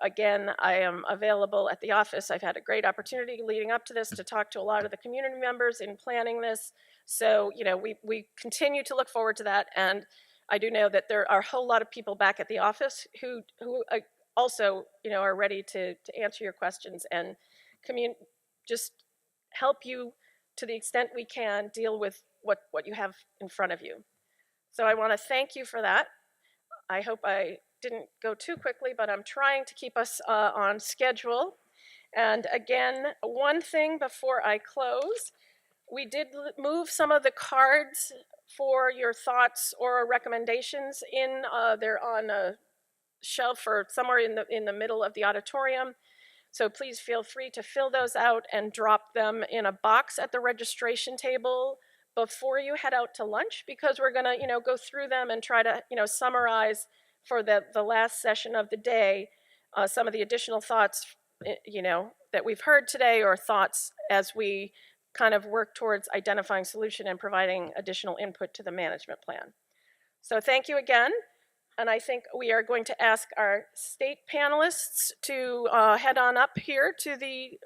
Again, I am available at the office. I've had a great opportunity leading up to this to talk to a lot of the community members in planning this. So, we continue to look forward to that. And I do know that there are a whole lot of people back at the office who also, are ready to answer your questions and just help you to the extent we can deal with what you have in front of you. So I want to thank you for that. I hope I didn't go too quickly, but I'm trying to keep us on schedule. And again, one thing before I close, we did move some of the cards for your thoughts or recommendations in. They're on a shelf or somewhere in the middle of the auditorium. So please feel free to fill those out and drop them in a box at the registration table before you head out to lunch, because we're gonna, go through them and try to, summarize for the last session of the day, some of the additional thoughts, that we've heard today, or thoughts as we kind of work towards identifying solution and providing additional input to the management plan. So thank you again. And I think we are going to ask our state panelists to head on up here to the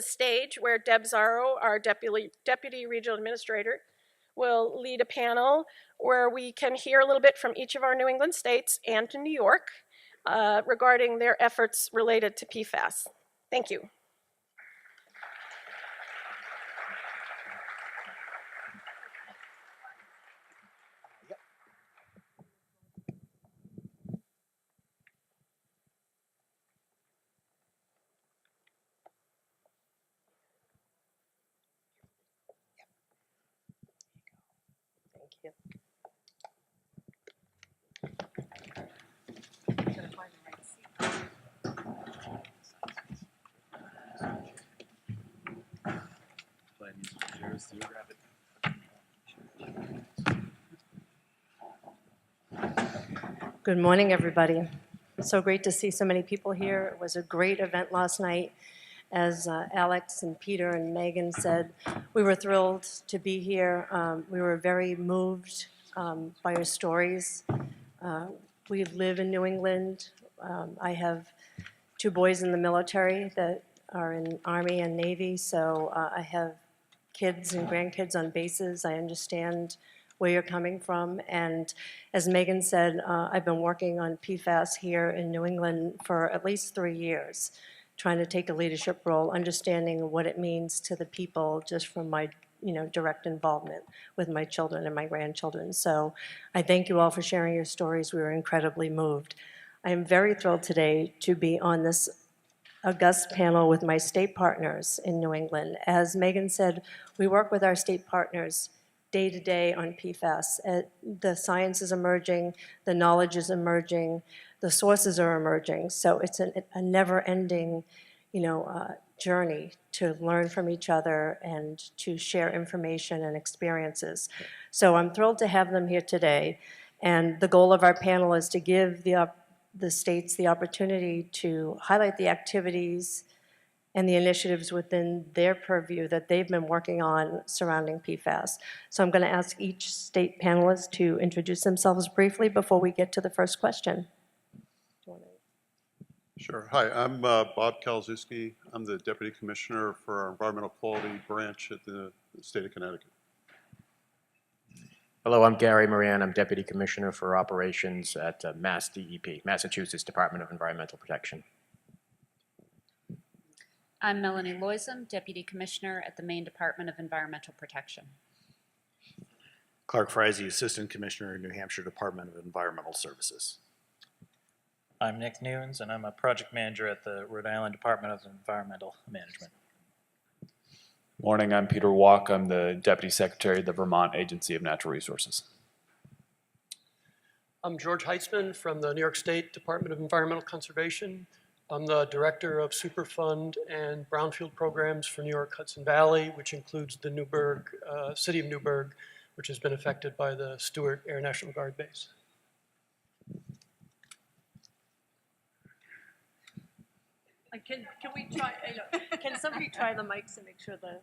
stage, where Deb Zarro, our Deputy Regional Administrator, will lead a panel where we can hear a little bit from each of our New England states and to New York regarding their efforts related to PFAS. Thank you. Thank you. Good morning, everybody. So great to see so many people here. It was a great event last night. As Alex and Peter and Megan said, we were thrilled to be here. We were very moved by your stories. We live in New England. I have two boys in the military that are in Army and Navy, so I have kids and grandkids on bases. I understand where you're coming from. And as Megan said, I've been working on PFAS here in New England for at least 3 years, trying to take a leadership role, understanding what it means to the people just from my direct involvement with my children and my grandchildren. So I thank you all for sharing your stories. We were incredibly moved. I am very thrilled today to be on this august panel with my state partners in New England. As Megan said, we work with our state partners day to day on PFAS. The science is emerging, the knowledge is emerging, the sources are emerging. So it's a never-ending, journey to learn from each other and to share information and experiences. So I'm thrilled to have them here today. And the goal of our panel is to give the states the opportunity to highlight the activities and the initiatives within their purview that they've been working on surrounding PFAS. So I'm going to ask each state panelist to introduce themselves briefly before we get to the first question. Sure. Hi, I'm Bob Kaliszewski. I'm the Deputy Commissioner for our Environmental Quality Branch at the state of Connecticut. Hello, I'm Gary Moran. I'm Deputy Commissioner for Operations at Mass DEP, Massachusetts Department of Environmental Protection. I'm Melanie Loisum, Deputy Commissioner at the Maine Department of Environmental Protection. Clark Frizey, Assistant Commissioner in New Hampshire Department of Environmental Services. I'm Nick Nunes, and I'm a project manager at the Rhode Island Department of Environmental Management. Morning, I'm Peter Walk. I'm the Deputy Secretary of the Vermont Agency of Natural Resources. I'm George Heitzman from the New York State Department of Environmental Conservation. I'm the Director of Superfund and Brownfield Programs for New York Hudson Valley, which includes the Newburgh, city of Newburgh, which has been affected by the Stewart Air National Guard base. Can we try, can somebody try the mics and make sure the...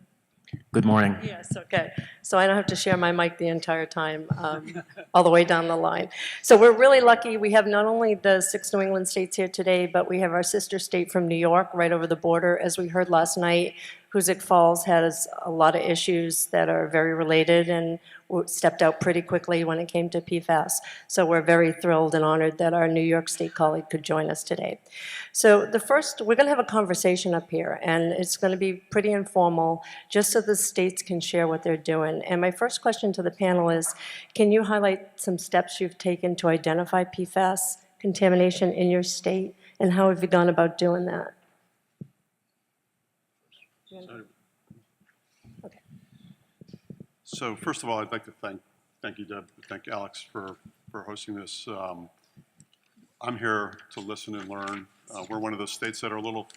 Good morning. Yes, okay. So I don't have to share my mic the entire time, all the way down the line. So we're really lucky. We have not only the 6 New England states here today, but we have our sister state from New York right over the border. As we heard last night, Hoosick Falls has a lot of issues that are very related and stepped out pretty quickly when it came to PFAS. So we're very thrilled and honored that our New York State colleague could join us today. So we're going to have a conversation up here, and it's going to be pretty informal, just so the states can share what they're doing. And my first question to the panel is, can you highlight some steps you've taken to identify PFAS contamination in your state, and how have you gone about doing that? Okay. So first of all, I'd like to thank you, Deb, thank Alex for hosting this. I'm here to listen and learn. We're one of those states that are a little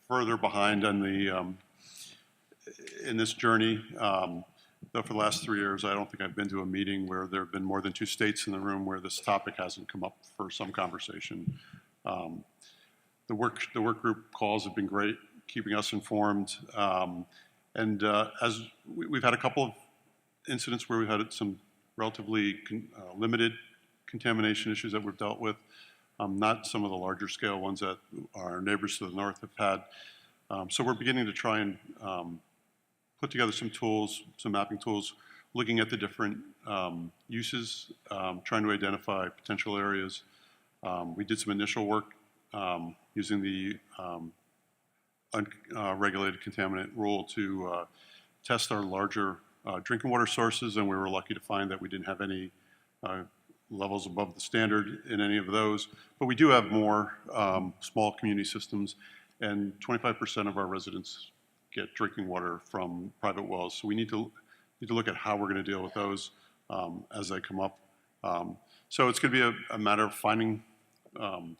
further behind on the in this journey. Though for the last 3 years, I don't think I've been to a meeting where there have been more than 2 states in the room where this topic hasn't come up for some conversation. The work group calls have been great, keeping us informed. As we've had a couple of incidents where we've had some relatively limited contamination issues that we've dealt with, not some of the larger scale ones that our neighbors to the north have had. So we're beginning to try and put together some tools, some mapping tools, looking at the different uses, trying to identify potential areas. We did some initial work using the unregulated contaminant rule to test our larger drinking water sources, and we were lucky to find that we didn't have any levels above the standard in any of those. But we do have more small community systems, and 25% of our residents get drinking water from private wells. So we need to look at how we're going to deal with those as they come up. So it's going to be a matter of finding an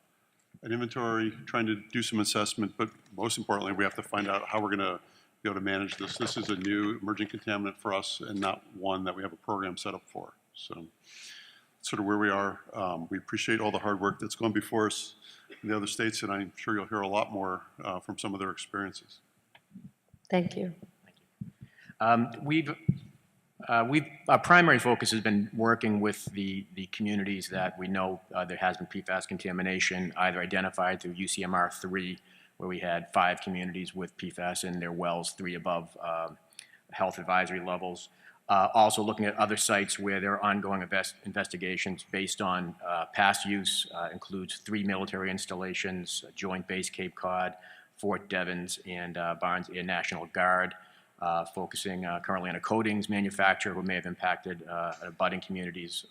inventory, trying to do some assessment, but most importantly, we have to find out how we're going to be able to manage this. This is a new emerging contaminant for us and not one that we have a program set up for. So that's sort of where we are. We appreciate all the hard work that's gone before us in the other states, and I'm sure you'll hear a lot more from some of their experiences. Thank you. Our primary focus has been working with the communities that we know there has been PFAS contamination, either identified through UCMR 3, where we had 5 communities with PFAS in their wells, 3 above health advisory levels. Also looking at other sites where there are ongoing investigations based on past use, includes 3 military installations, Joint Base Cape Cod, Fort Devens, and Barnes Air National Guard. Focusing currently on a coatings manufacturer who may have impacted abutting communities,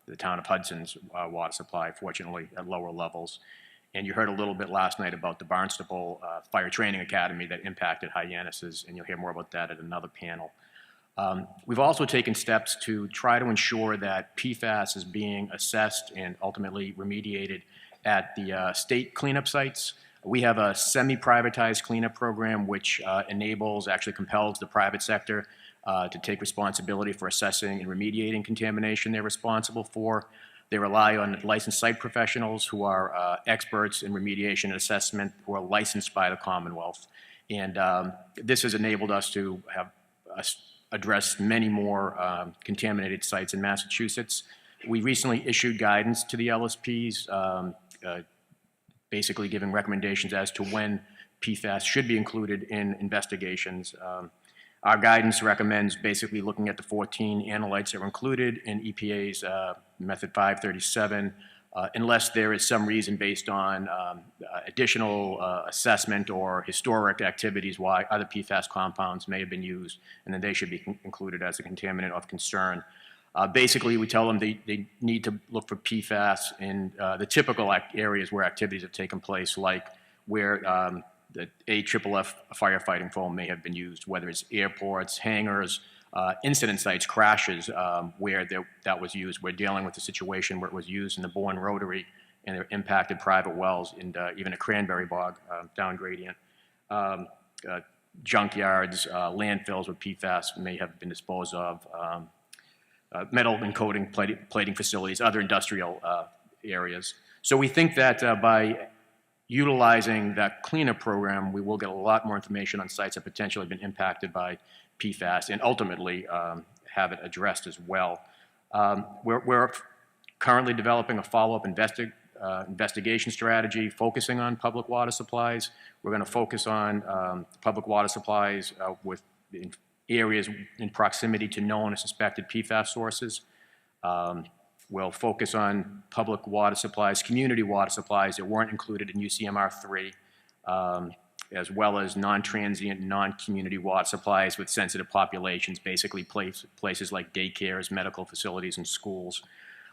the town of Hudson's water supply, fortunately at lower levels. And you heard a little bit last night about the Barnstable Fire Training Academy that impacted Hyannis's, and you'll hear more about that at another panel. We've also taken steps to try to ensure that PFAS is being assessed and ultimately remediated at the state cleanup sites. We have a semi-privatized cleanup program which enables, actually compels the private sector to take responsibility for assessing and remediating contamination they're responsible for. They rely on licensed site professionals who are experts in remediation and assessment who are licensed by the Commonwealth. And this has enabled us to have addressed many more contaminated sites in Massachusetts. We recently issued guidance to the LSPs basically giving recommendations as to when PFAS should be included in investigations. Our guidance recommends basically looking at the 14 analytes that were included in EPA's Method 537, unless there is some reason based on additional assessment or historic activities why other PFAS compounds may have been used, and then they should be included as a contaminant of concern. Basically, we tell them they need to look for PFAS in the typical areas where activities have taken place, like where the AFFF firefighting foam may have been used, whether it's airports, hangars, incident sites, crashes where that was used. We're dealing with a situation where it was used in the Bourne Rotary and there impacted private wells and even a cranberry bog down gradient. Junkyards, landfills with PFAS may have been disposed of. Metal and coating plating facilities, other industrial areas. So we think that by utilizing that cleanup program, we will get a lot more information on sites that potentially have been impacted by PFAS and ultimately have it addressed as well. We're currently developing a follow-up investigation strategy focusing on public water supplies. We're going to focus on public water supplies with areas in proximity to known or suspected PFAS sources. We'll focus on public water supplies, community water supplies that weren't included in UCMR 3, as well as non-transient, non-community water supplies with sensitive populations, basically places like daycares, medical facilities, and schools.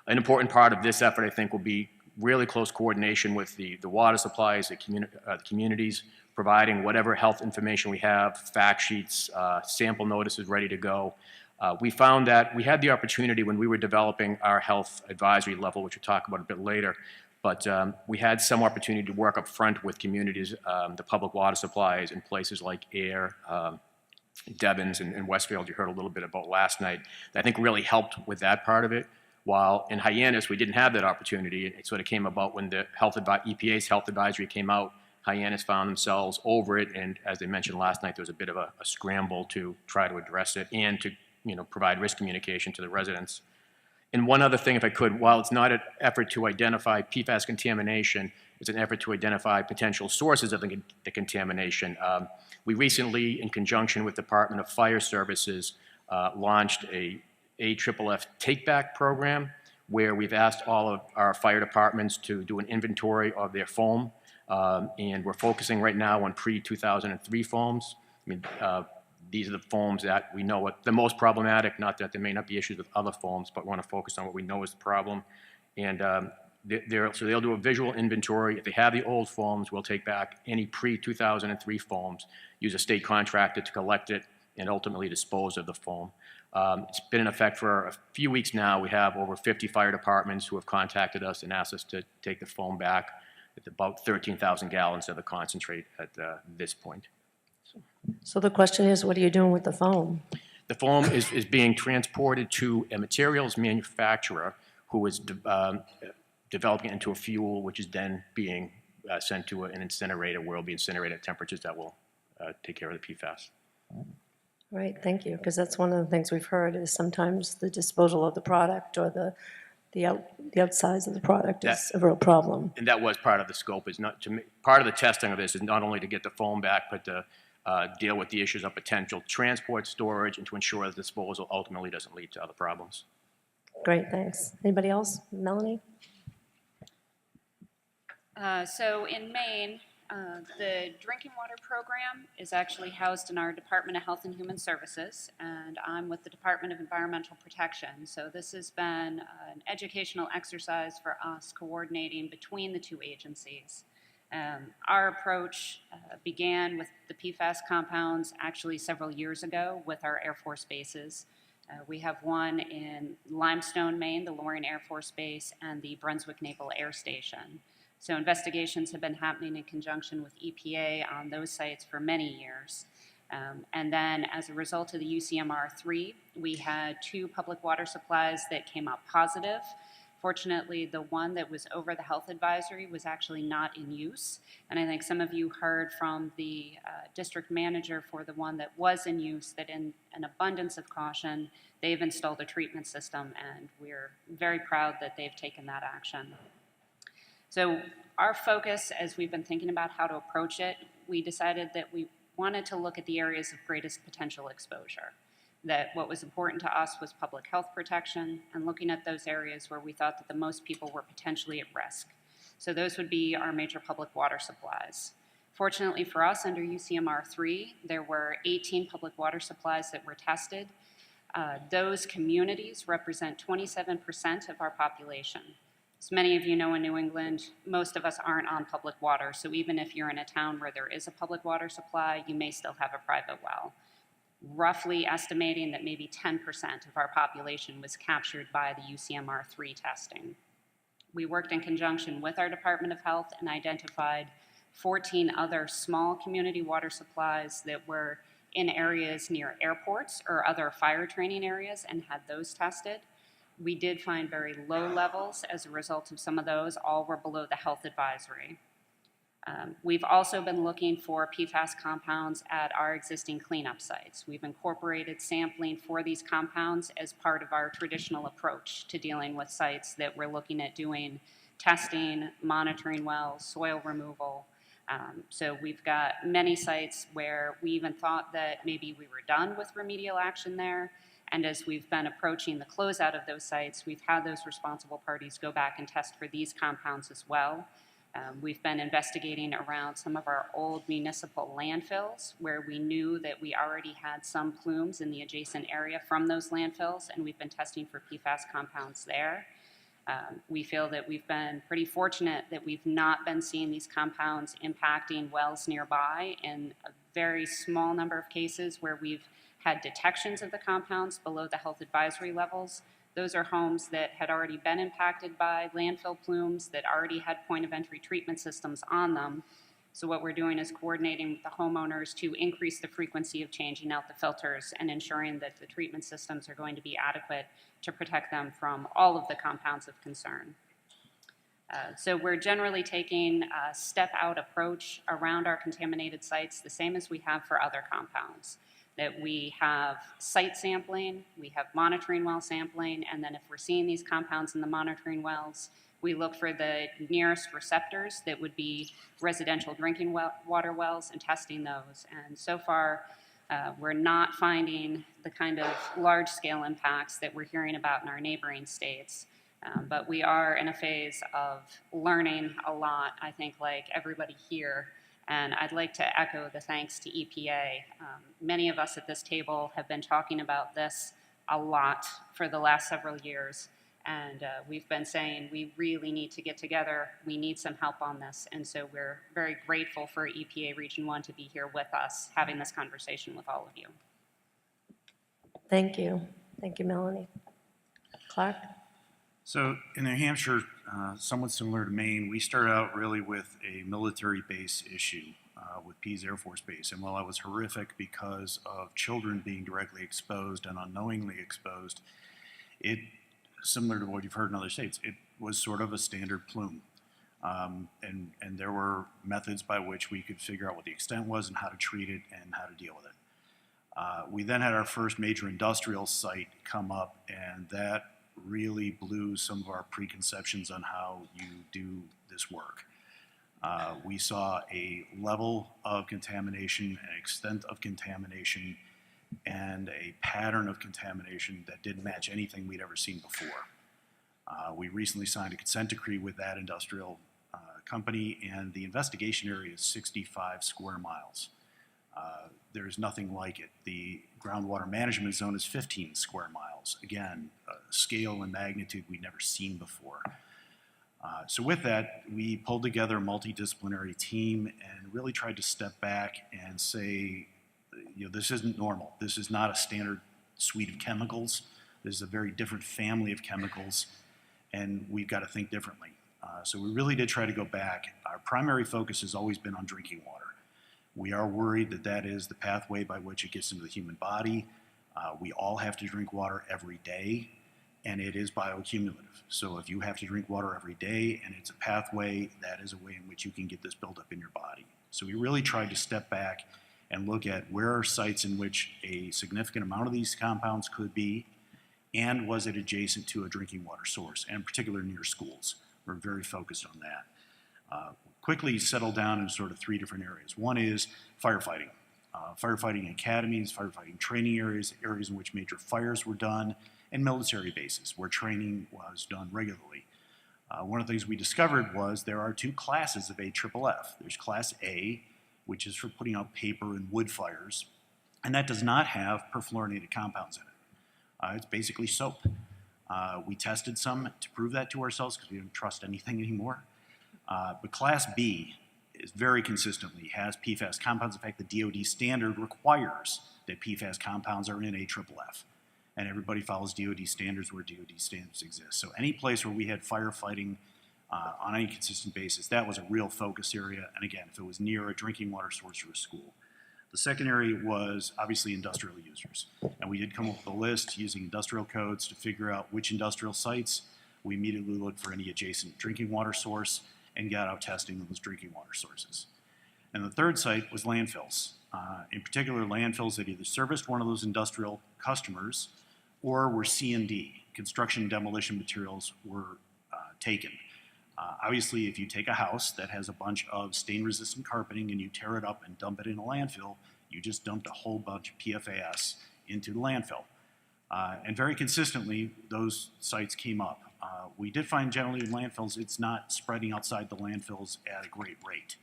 An important part of this effort, I think, will be really close coordination with the water supplies, the communities, providing whatever health information we have, fact sheets, sample notices ready to go. We found that we had the opportunity when we were developing our health advisory level, which we'll talk about a bit later, but we had some opportunity to work up front with communities, the public water supplies in places like Air, Devens, and Westfield you heard a little bit about last night. I think really helped with that part of it. While in Hyannis, we didn't have that opportunity. It sort of came about when the EPA's health advisory came out. Hyannis found themselves over it, and as they mentioned last night, there was a bit of a scramble to try to address it and to provide risk communication to the residents. And one other thing, if I could, while it's not an effort to identify PFAS contamination, it's an effort to identify potential sources of the contamination. We recently, in conjunction with the Department of Fire Services, launched a AFFF take-back program where we've asked all of our fire departments to do an inventory of their foam. And we're focusing right now on pre-2003 foams. I mean, these are the foams that we know are the most problematic, not that there may not be issues with other foams, but we want to focus on what we know is the problem. And so they'll do a visual inventory. If they have the old foams, we'll take back any pre-2003 foams, use a state contractor to collect it, and ultimately dispose of the foam. It's been in effect for a few weeks now. We have over 50 fire departments who have contacted us and asked us to take the foam back. It's about 13,000 gallons of the concentrate at this point. So the question is, what are you doing with the foam? The foam is being transported to a materials manufacturer who is developing it into a fuel, which is then being sent to an incinerator where it will be incinerated at temperatures that will take care of the PFAS. Right, thank you, because that's one of the things we've heard is sometimes the disposal of the product or the outsides of the product is a real problem. And that was part of the scope, is not to, part of the testing of this is not only to get the foam back, but to deal with the issues of potential transport, storage, and to ensure that disposal ultimately doesn't lead to other problems. Great, thanks. Anybody else? Melanie? So in Maine, the drinking water program is actually housed in our Department of Health and Human Services, and I'm with the Department of Environmental Protection. So this has been an educational exercise for us coordinating between the two agencies. Our approach began with the PFAS compounds actually several years ago with our Air Force bases. We have one in Limestone, Maine, the Loring Air Force Base, and the Brunswick Naval Air Station. So investigations have been happening in conjunction with EPA on those sites for many years. And then as a result of the UCMR3, we had 2 public water supplies that came up positive. Fortunately, the one that was over the health advisory was actually not in use. And I think some of you heard from the district manager for the one that was in use that in an abundance of caution, they've installed a treatment system, and we're very proud that they've taken that action. So our focus, as we've been thinking about how to approach it, we decided that we wanted to look at the areas of greatest potential exposure. That what was important to us was public health protection and looking at those areas where we thought that the most people were potentially at risk. So those would be our major public water supplies. Fortunately for us, under UCMR3, there were 18 public water supplies that were tested. Those communities represent 27% of our population. As many of you know, in New England, most of us aren't on public water, so even if you're in a town where there is a public water supply, you may still have a private well. Roughly estimating that maybe 10% of our population was captured by the UCMR3 testing. We worked in conjunction with our Department of Health and identified 14 other small community water supplies that were in areas near airports or other fire training areas and had those tested. We did find very low levels as a result of some of those. All were below the health advisory. We've also been looking for PFAS compounds at our existing cleanup sites. We've incorporated sampling for these compounds as part of our traditional approach to dealing with sites that we're looking at doing testing, monitoring wells, soil removal. So we've got many sites where we even thought that maybe we were done with remedial action there. And as we've been approaching the closeout of those sites, we've had those responsible parties go back and test for these compounds as well. We've been investigating around some of our old municipal landfills where we knew that we already had some plumes in the adjacent area from those landfills, and we've been testing for PFAS compounds there. We feel that we've been pretty fortunate that we've not been seeing these compounds impacting wells nearby in a very small number of cases where we've had detections of the compounds below the health advisory levels. Those are homes that had already been impacted by landfill plumes that already had point of entry treatment systems on them. So what we're doing is coordinating with the homeowners to increase the frequency of changing out the filters and ensuring that the treatment systems are going to be adequate to protect them from all of the compounds of concern. So we're generally taking a step-out approach around our contaminated sites, the same as we have for other compounds. That we have site sampling, we have monitoring well sampling, and then if we're seeing these compounds in the monitoring wells, we look for the nearest receptors that would be residential drinking water wells and testing those. And so far, we're not finding the kind of large-scale impacts that we're hearing about in our neighboring states. But we are in a phase of learning a lot, I think, like everybody here. And I'd like to echo the thanks to EPA. Many of us at this table have been talking about this a lot for the last several years. And we've been saying we really need to get together. We need some help on this. And so we're very grateful for EPA Region 1 to be here with us, having this conversation with all of you. Thank you. Thank you, Melanie. Clark? So in New Hampshire, somewhat similar to Maine, we started out really with a military base issue with Pease Air Force Base. And while that was horrific because of children being directly exposed and unknowingly exposed, it, similar to what you've heard in other states, it was sort of a standard plume. And there were methods by which we could figure out what the extent was and how to treat it and how to deal with it. We then had our first major industrial site come up, and that really blew some of our preconceptions on how you do this work. We saw a level of contamination, an extent of contamination, and a pattern of contamination that didn't match anything we'd ever seen before. We recently signed a consent decree with that industrial company, and the investigation area is 65 square miles. There's nothing like it. The groundwater management zone is 15 square miles. Again, a scale and magnitude we'd never seen before. So with that, we pulled together a multidisciplinary team and really tried to step back and say, this isn't normal. This is not a standard suite of chemicals. This is a very different family of chemicals, and we've got to think differently. So we really did try to go back. Our primary focus has always been on drinking water. We are worried that that is the pathway by which it gets into the human body. We all have to drink water every day, and it is bioaccumulative. So if you have to drink water every day and it's a pathway, that is a way in which you can get this buildup in your body. So we really tried to step back and look at where are sites in which a significant amount of these compounds could be, and was it adjacent to a drinking water source, and in particular near schools. We're very focused on that. Quickly settled down in sort of three different areas. One is firefighting. Firefighting academies, firefighting training areas, areas in which major fires were done, and military bases where training was done regularly. One of the things we discovered was there are two classes of AFFF. There's Class A, which is for putting out paper and wood fires, and that does not have perfluorinated compounds in it. It's basically soap. We tested some to prove that to ourselves because we don't trust anything anymore. But Class B is very consistently has PFAS compounds. In fact, the DoD standard requires that PFAS compounds are in AFFF. And everybody follows DoD standards where DoD standards exist. So any place where we had firefighting on any consistent basis, that was a real focus area. And again, if it was near a drinking water source or a school. The second area was obviously industrial users. And we did come up with a list using industrial codes to figure out which industrial sites. We immediately looked for any adjacent drinking water source and got out testing those drinking water sources. And the third site was landfills. In particular, landfills that either serviced one of those industrial customers or were C&D, construction and demolition materials were taken. Obviously, if you take a house that has a bunch of stain-resistant carpeting and you tear it up and dump it in a landfill, you just dumped a whole bunch of PFAS into the landfill. And very consistently, those sites came up. We did find generally in landfills, it's not spreading outside the landfills at a great rate.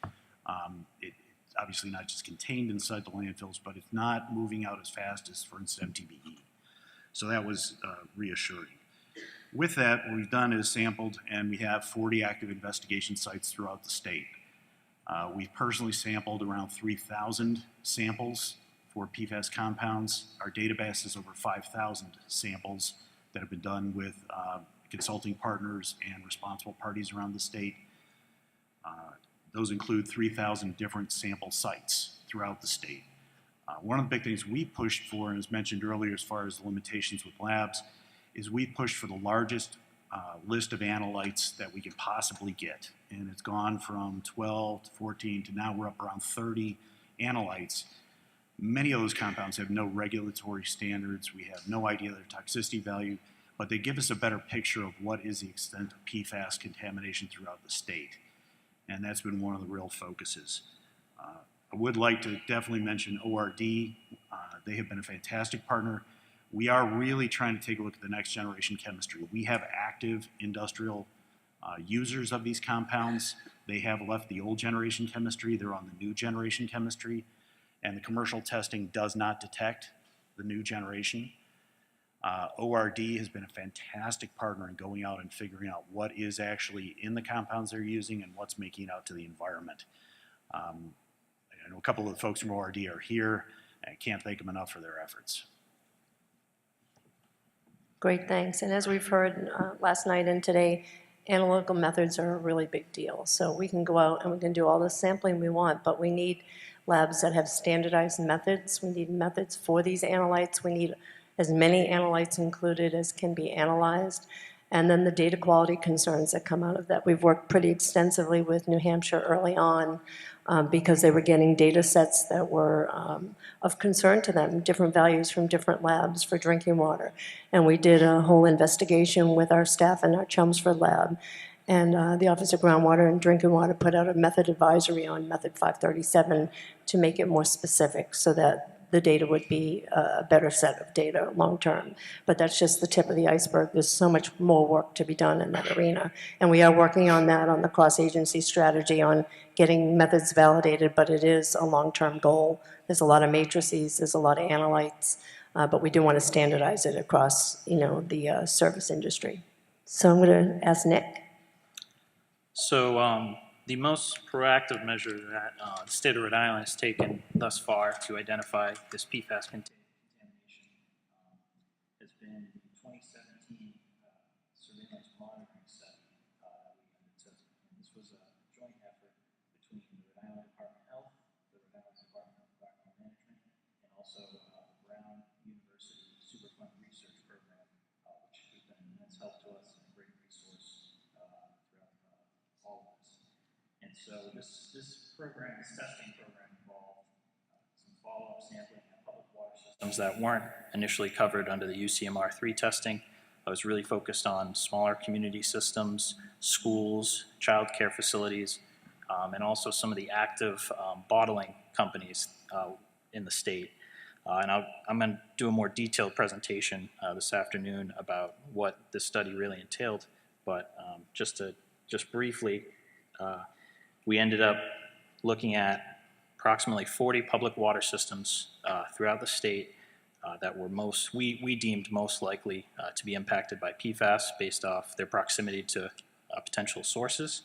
It's obviously not just contained inside the landfills, but it's not moving out as fast as, for instance, MTBE. So that was reassuring. With that, what we've done is sampled, and we have 40 active investigation sites throughout the state. We've personally sampled around 3,000 samples for PFAS compounds. Our database is over 5,000 samples that have been done with consulting partners and responsible parties around the state. Those include 3,000 different sample sites throughout the state. One of the big things we pushed for, and as mentioned earlier as far as the limitations with labs, is we pushed for the largest list of analytes that we can possibly get. And it's gone from 12 to 14 to now we're up around 30 analytes. Many of those compounds have no regulatory standards. We have no idea their toxicity value, but they give us a better picture of what is the extent of PFAS contamination throughout the state. And that's been one of the real focuses. I would like to definitely mention ORD. They have been a fantastic partner. We are really trying to take a look at the next generation chemistry. We have active industrial users of these compounds. They have left the old generation chemistry. They're on the new generation chemistry. And the commercial testing does not detect the new generation. ORD has been a fantastic partner in going out and figuring out what is actually in the compounds they're using and what's making it out to the environment. I know a couple of the folks from ORD are here, and I can't thank them enough for their efforts. Great, thanks. And as we've heard last night and today, analytical methods are a really big deal. So we can go out and we can do all the sampling we want, but we need labs that have standardized methods. We need methods for these analytes. We need as many analytes included as can be analyzed. And then the data quality concerns that come out of that. We've worked pretty extensively with New Hampshire early on because they were getting data sets that were of concern to them, different values from different labs for drinking water. And we did a whole investigation with our staff in our Chelmsford lab. And the Office of Groundwater and Drinking Water put out a method advisory on Method 537 to make it more specific so that the data would be a better set of data long-term. But that's just the tip of the iceberg. There's so much more work to be done in that arena. And we are working on that, on the cross-agency strategy, on getting methods validated, but it is a long-term goal. There's a lot of matrices, there's a lot of analytes, but we do want to standardize it across, the service industry. So I'm going to ask Nick. So the most proactive measure that the state of Rhode Island has taken thus far to identify this PFAS contamination has been the 2017 surveillance monitoring study that we undertook. And this was a joint effort between the Rhode Island Department of Health, the Rhode Island Department of Environmental Management, and also Brown University Superfund Research Program, which has been an immense help to us and a great resource throughout all of this. And so this program, this testing program, involved some follow-up sampling of public water systems that weren't initially covered under the UCMR 3 testing. I was really focused on smaller community systems, schools, child care facilities, and also some of the active bottling companies in the state. And I'm going to do a more detailed presentation this afternoon about what this study really entailed. But just briefly, we ended up looking at approximately 40 public water systems throughout the state that were we deemed most likely to be impacted by PFAS based off their proximity to potential sources.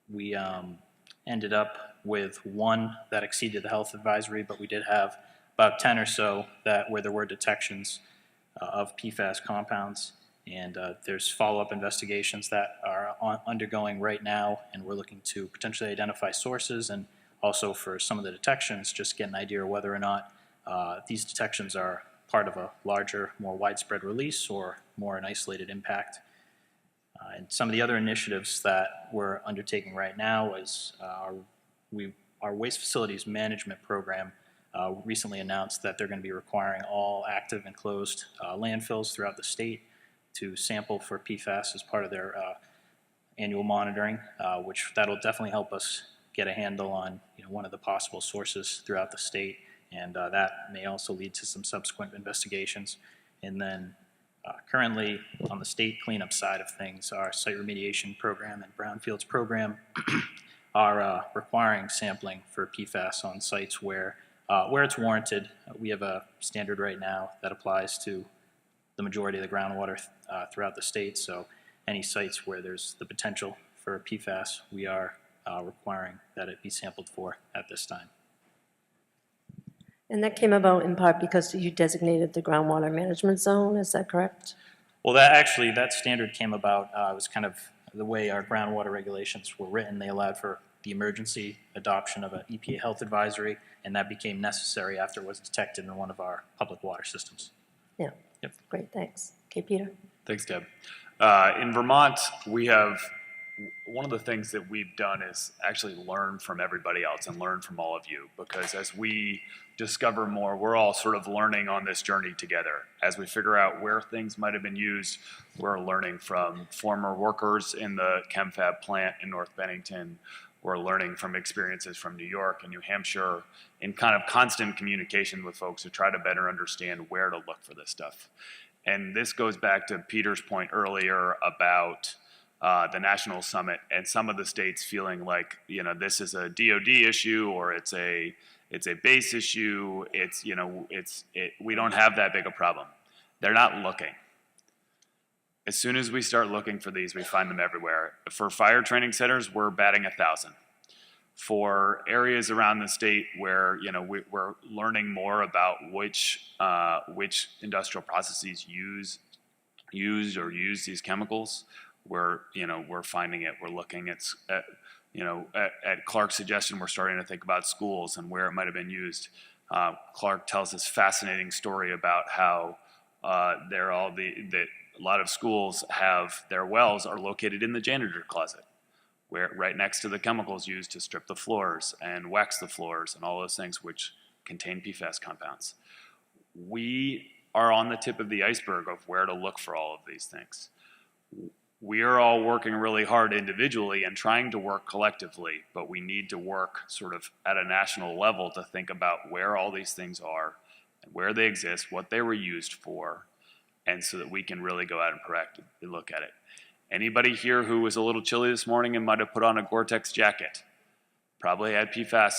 We ended up with one that exceeded the health advisory, but we did have about 10 or so where there were detections of PFAS compounds. And there's follow-up investigations that are undergoing right now, and we're looking to potentially identify sources and also for some of the detections, just get an idea of whether or not these detections are part of a larger, more widespread release or more an isolated impact. And some of the other initiatives that we're undertaking right now is our waste facilities management program recently announced that they're going to be requiring all active and closed landfills throughout the state to sample for PFAS as part of their annual monitoring, which that'll definitely help us get a handle on one of the possible sources throughout the state, and that may also lead to some subsequent investigations. And then currently on the state cleanup side of things, our site remediation program and brownfields program are requiring sampling for PFAS on sites where it's warranted. We have a standard right now that applies to the majority of the groundwater throughout the state. So any sites where there's the potential for PFAS, we are requiring that it be sampled for at this time. And that came about in part because you designated the groundwater management zone, is that correct? Well, that standard came about, it was kind of the way our groundwater regulations were written. They allowed for the emergency adoption of an EPA health advisory, and that became necessary after it was detected in one of our public water systems. Yeah. Yep. Great, thanks. Okay, Peter. Thanks, Deb. In Vermont, we have one of the things that we've done is actually learn from everybody else and learn from all of you, because as we discover more, we're all sort of learning on this journey together. As we figure out where things might have been used, we're learning from former workers in the ChemFab plant in North Bennington. We're learning from experiences from New York and New Hampshire, in kind of constant communication with folks to try to better understand where to look for this stuff. And this goes back to Peter's point earlier about the national summit and some of the states feeling like, this is a DOD issue or it's a base issue. We don't have that big a problem. They're not looking. As soon as we start looking for these, we find them everywhere. For fire training centers, we're batting 1,000. For areas around the state where we're learning more about which industrial processes use these chemicals, we're finding it. We're looking at Clark's suggestion. We're starting to think about schools and where it might have been used. Clark tells this fascinating story about how a lot of schools have their wells are located in the janitor closet, where right next to the chemicals used to strip the floors and wax the floors and all those things which contain PFAS compounds. We are on the tip of the iceberg of where to look for all of these things. We are all working really hard individually and trying to work collectively, but we need to work sort of at a national level to think about where all these things are, and where they exist, what they were used for, and so that we can really go out and proactively look at it. Anybody here who was a little chilly this morning and might have put on a Gore-Tex jacket probably had PFAS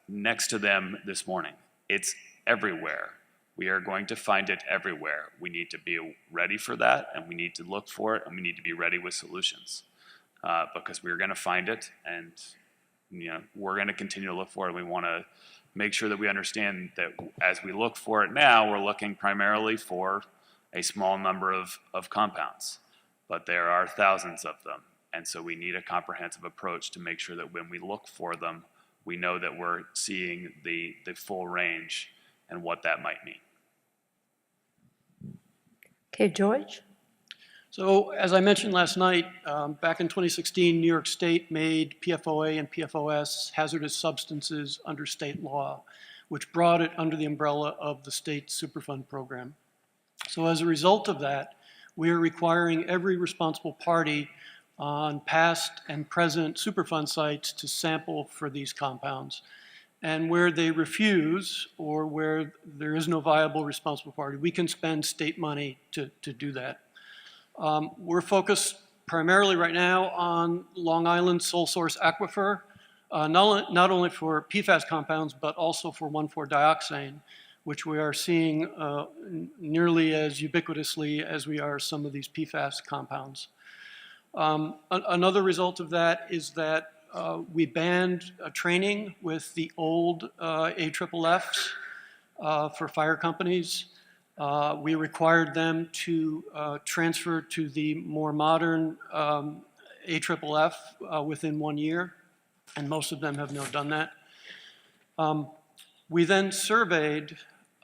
next to them this morning. It's everywhere. We are going to find it everywhere. We need to be ready for that, and we need to look for it, and we need to be ready with solutions because we're going to find it, and we're going to continue to look for it. We want to make sure that we understand that as we look for it now, we're looking primarily for a small number of compounds, but there are thousands of them, and so we need a comprehensive approach to make sure that when we look for them, we know that we're seeing the full range and what that might mean. Okay, George? So as I mentioned last night, back in 2016, New York State made PFOA and PFOS hazardous substances under state law, which brought it under the umbrella of the state Superfund program. So as a result of that, we are requiring every responsible party on past and present Superfund sites to sample for these compounds. And where they refuse, or where there is no viable responsible party, we can spend state money to do that. We're focused primarily right now on Long Island sole source aquifer, not only for PFAS compounds, but also for 1,4-dioxane, which we are seeing nearly as ubiquitously as we are some of these PFAS compounds. Another result of that is that we banned training with the old AFFFs for fire companies. We required them to transfer to the more modern AFFF within 1 year, and most of them have now done that. We then surveyed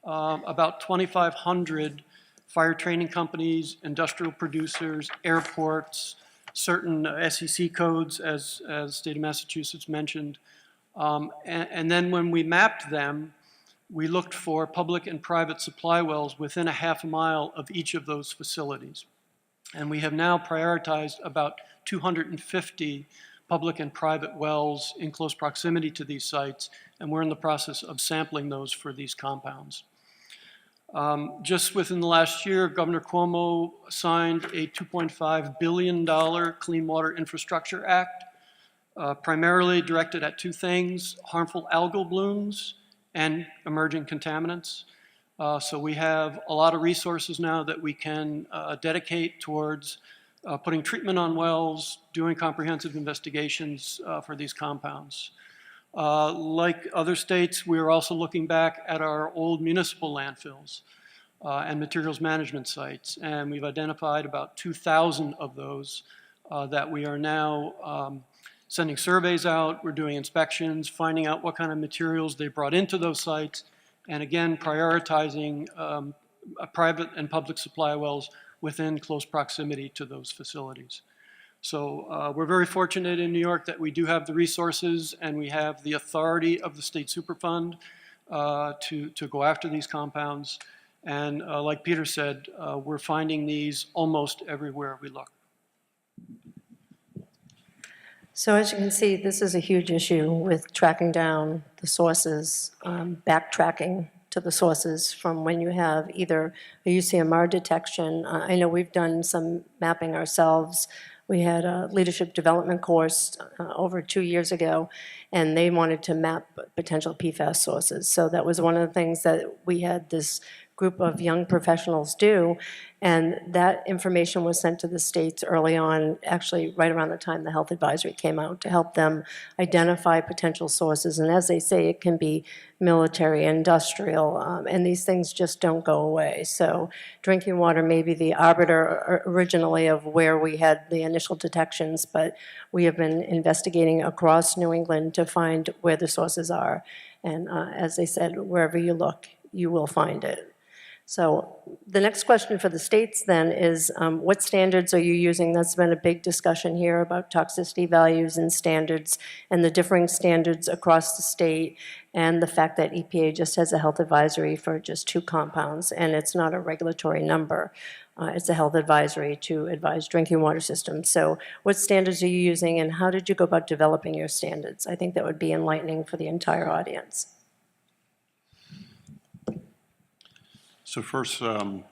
about 2,500 fire training companies, industrial producers, airports, certain SEC codes, as the state of Massachusetts mentioned. And then when we mapped them, we looked for public and private supply wells within a half a mile of each of those facilities. And we have now prioritized about 250 public and private wells in close proximity to these sites, and we're in the process of sampling those for these compounds. Just within the last year, Governor Cuomo signed a $2.5 billion Clean Water Infrastructure Act, primarily directed at two things: harmful algal blooms and emerging contaminants. So we have a lot of resources now that we can dedicate towards putting treatment on wells, doing comprehensive investigations for these compounds. Like other states, we are also looking back at our old municipal landfills and materials management sites, and we've identified about 2,000 of those that we are now sending surveys out. We're doing inspections, finding out what kind of materials they brought into those sites, and again, prioritizing private and public supply wells within close proximity to those facilities. So we're very fortunate in New York that we do have the resources and we have the authority of the state Superfund to go after these compounds. And like Peter said, we're finding these almost everywhere we look. So as you can see, this is a huge issue with tracking down the sources, backtracking to the sources from when you have either a UCMR detection. I know we've done some mapping ourselves. We had a leadership development course over 2 years ago, and they wanted to map potential PFAS sources. So that was one of the things that we had this group of young professionals do, and that information was sent to the states early on, actually right around the time the health advisory came out, to help them identify potential sources. And as they say, it can be military, industrial, and these things just don't go away. So drinking water may be the arbiter originally of where we had the initial detections, but we have been investigating across New England to find where the sources are. And as they said, wherever you look, you will find it. So the next question for the states then is, what standards are you using? That's been a big discussion here about toxicity values and standards and the differing standards across the state, and the fact that EPA just has a health advisory for just 2 compounds, and it's not a regulatory number. It's a health advisory to advise drinking water systems. So what standards are you using, and how did you go about developing your standards? I think that would be enlightening for the entire audience. So first, I'm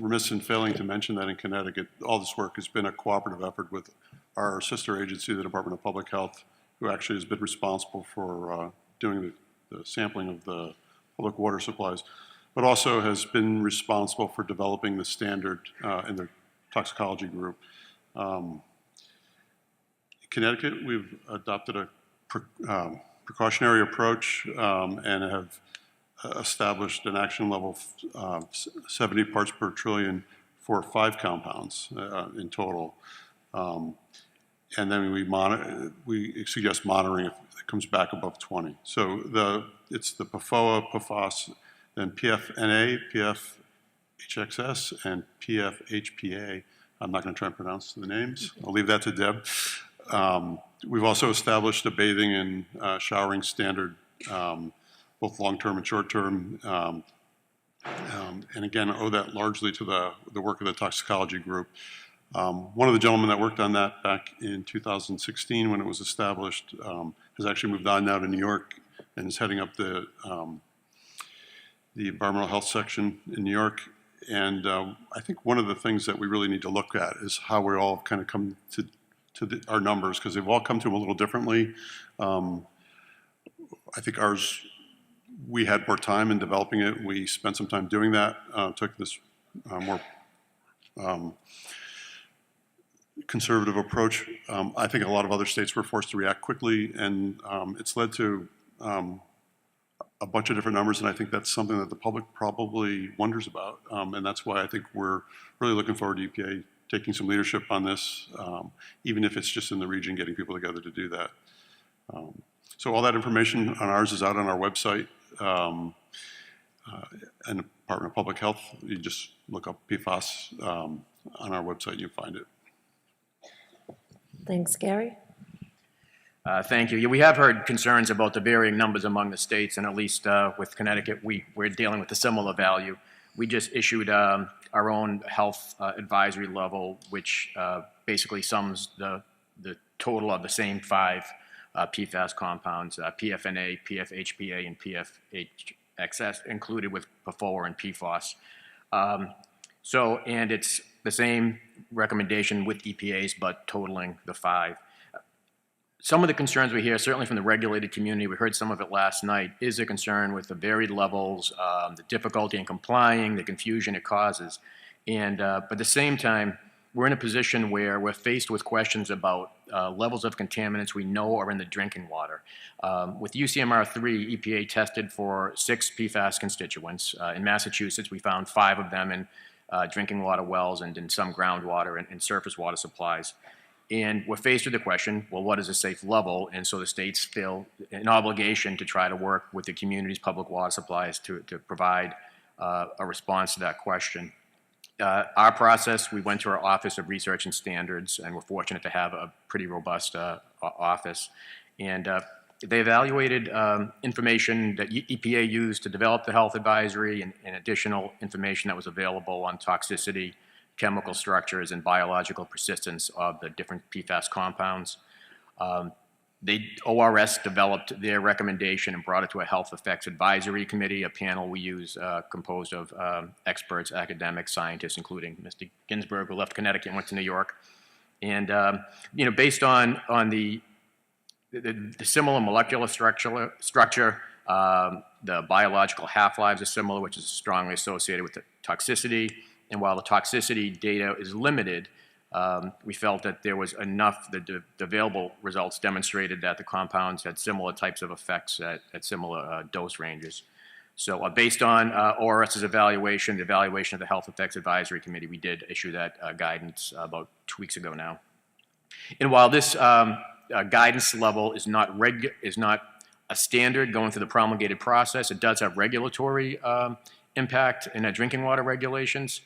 remiss in failing to mention that in Connecticut, all this work has been a cooperative effort with our sister agency, the Department of Public Health, who actually has been responsible for doing the sampling of the public water supplies, but also has been responsible for developing the standard in the toxicology group. In Connecticut, we've adopted a precautionary approach and have established an action level of 70 parts per trillion for 5 compounds in total. And then we suggest monitoring if it comes back above 20. So it's the PFOA, PFAS, then PFNA, PFHXS, and PFHPA. I'm not going to try and pronounce the names. I'll leave that to Deb. We've also established a bathing and showering standard, both long-term and short-term, and again, owe that largely to the work of the toxicology group. One of the gentlemen that worked on that back in 2016 when it was established has actually moved on now to New York and is heading up the environmental health section in New York. And I think one of the things that we really need to look at is how we all kind of come to our numbers, because they've all come to them a little differently. I think ours, we had more time in developing it. We spent some time doing that, took this more conservative approach. I think a lot of other states were forced to react quickly, and it's led to a bunch of different numbers, and I think that's something that the public probably wonders about, and that's why I think we're really looking forward to EPA taking some leadership on this, even if it's just in the region, getting people together to do that. So all that information on ours is out on our website, and the Department of Public Health. You just look up PFAS on our website and you'll find it. Thanks, Gary. Thank you. Yeah, we have heard concerns about the varying numbers among the states, and at least with Connecticut, we're dealing with a similar value. We just issued our own health advisory level, which basically sums the total of the same 5 PFAS compounds, PFNA, PFHPA, and PFHXS, included with PFOA and PFOS. And it's the same recommendation with EPA's, but totaling the 5. Some of the concerns we hear, certainly from the regulated community, we heard some of it last night, is a concern with the varied levels, the difficulty in complying, the confusion it causes. And but at the same time, we're in a position where we're faced with questions about levels of contaminants we know are in the drinking water. With UCMR3, EPA tested for 6 PFAS constituents. In Massachusetts, we found 5 of them in drinking water wells and in some groundwater and surface water supplies. And we're faced with the question, well, what is a safe level? And so the states feel an obligation to try to work with the community's public water supplies to provide a response to that question. Our process, we went to our Office of Research and Standards, and we're fortunate to have a pretty robust office. And they evaluated information that EPA used to develop the health advisory and additional information that was available on toxicity, chemical structures, and biological persistence of the different PFAS compounds. ORS developed their recommendation and brought it to a Health Effects Advisory Committee, a panel we use composed of experts, academics, scientists, including Mr. Ginsburg, who left Connecticut and went to New York. And based on the similar molecular structure, the biological half-lives are similar, which is strongly associated with the toxicity. And while the toxicity data is limited, we felt that there was enough, the available results demonstrated that the compounds had similar types of effects at similar dose ranges. So based on ORS's evaluation, the evaluation of the Health Effects Advisory Committee, we did issue that guidance about 2 weeks ago now. And while this guidance level is not a standard going through the promulgated process, it does have regulatory impact in the drinking water regulations.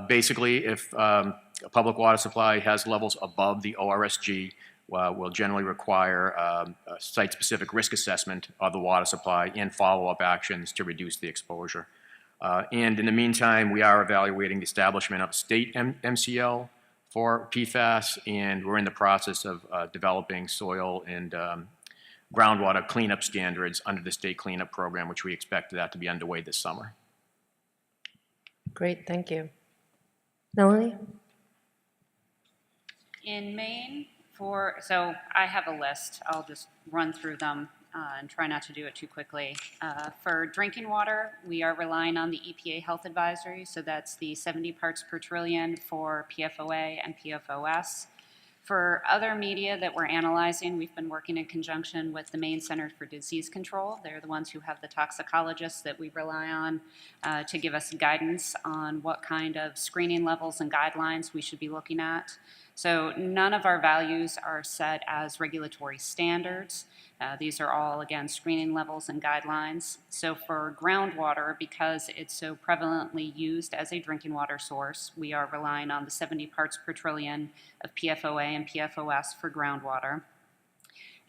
Basically, if a public water supply has levels above the ORSG, will generally require a site-specific risk assessment of the water supply and follow-up actions to reduce the exposure. And in the meantime, we are evaluating the establishment of a state MCL for PFAS, and we're in the process of developing soil and groundwater cleanup standards under the state cleanup program, which we expect that to be underway this summer. Great, thank you. Melanie? In Maine, so I have a list. I'll just run through them and try not to do it too quickly. For drinking water, we are relying on the EPA health advisory, so that's the 70 parts per trillion for PFOA and PFOS. For other media that we're analyzing, we've been working in conjunction with the Maine Center for Disease Control. They're the ones who have the toxicologists that we rely on to give us guidance on what kind of screening levels and guidelines we should be looking at. So none of our values are set as regulatory standards. These are all, again, screening levels and guidelines. So for groundwater, because it's so prevalently used as a drinking water source, we are relying on the 70 parts per trillion of PFOA and PFOS for groundwater.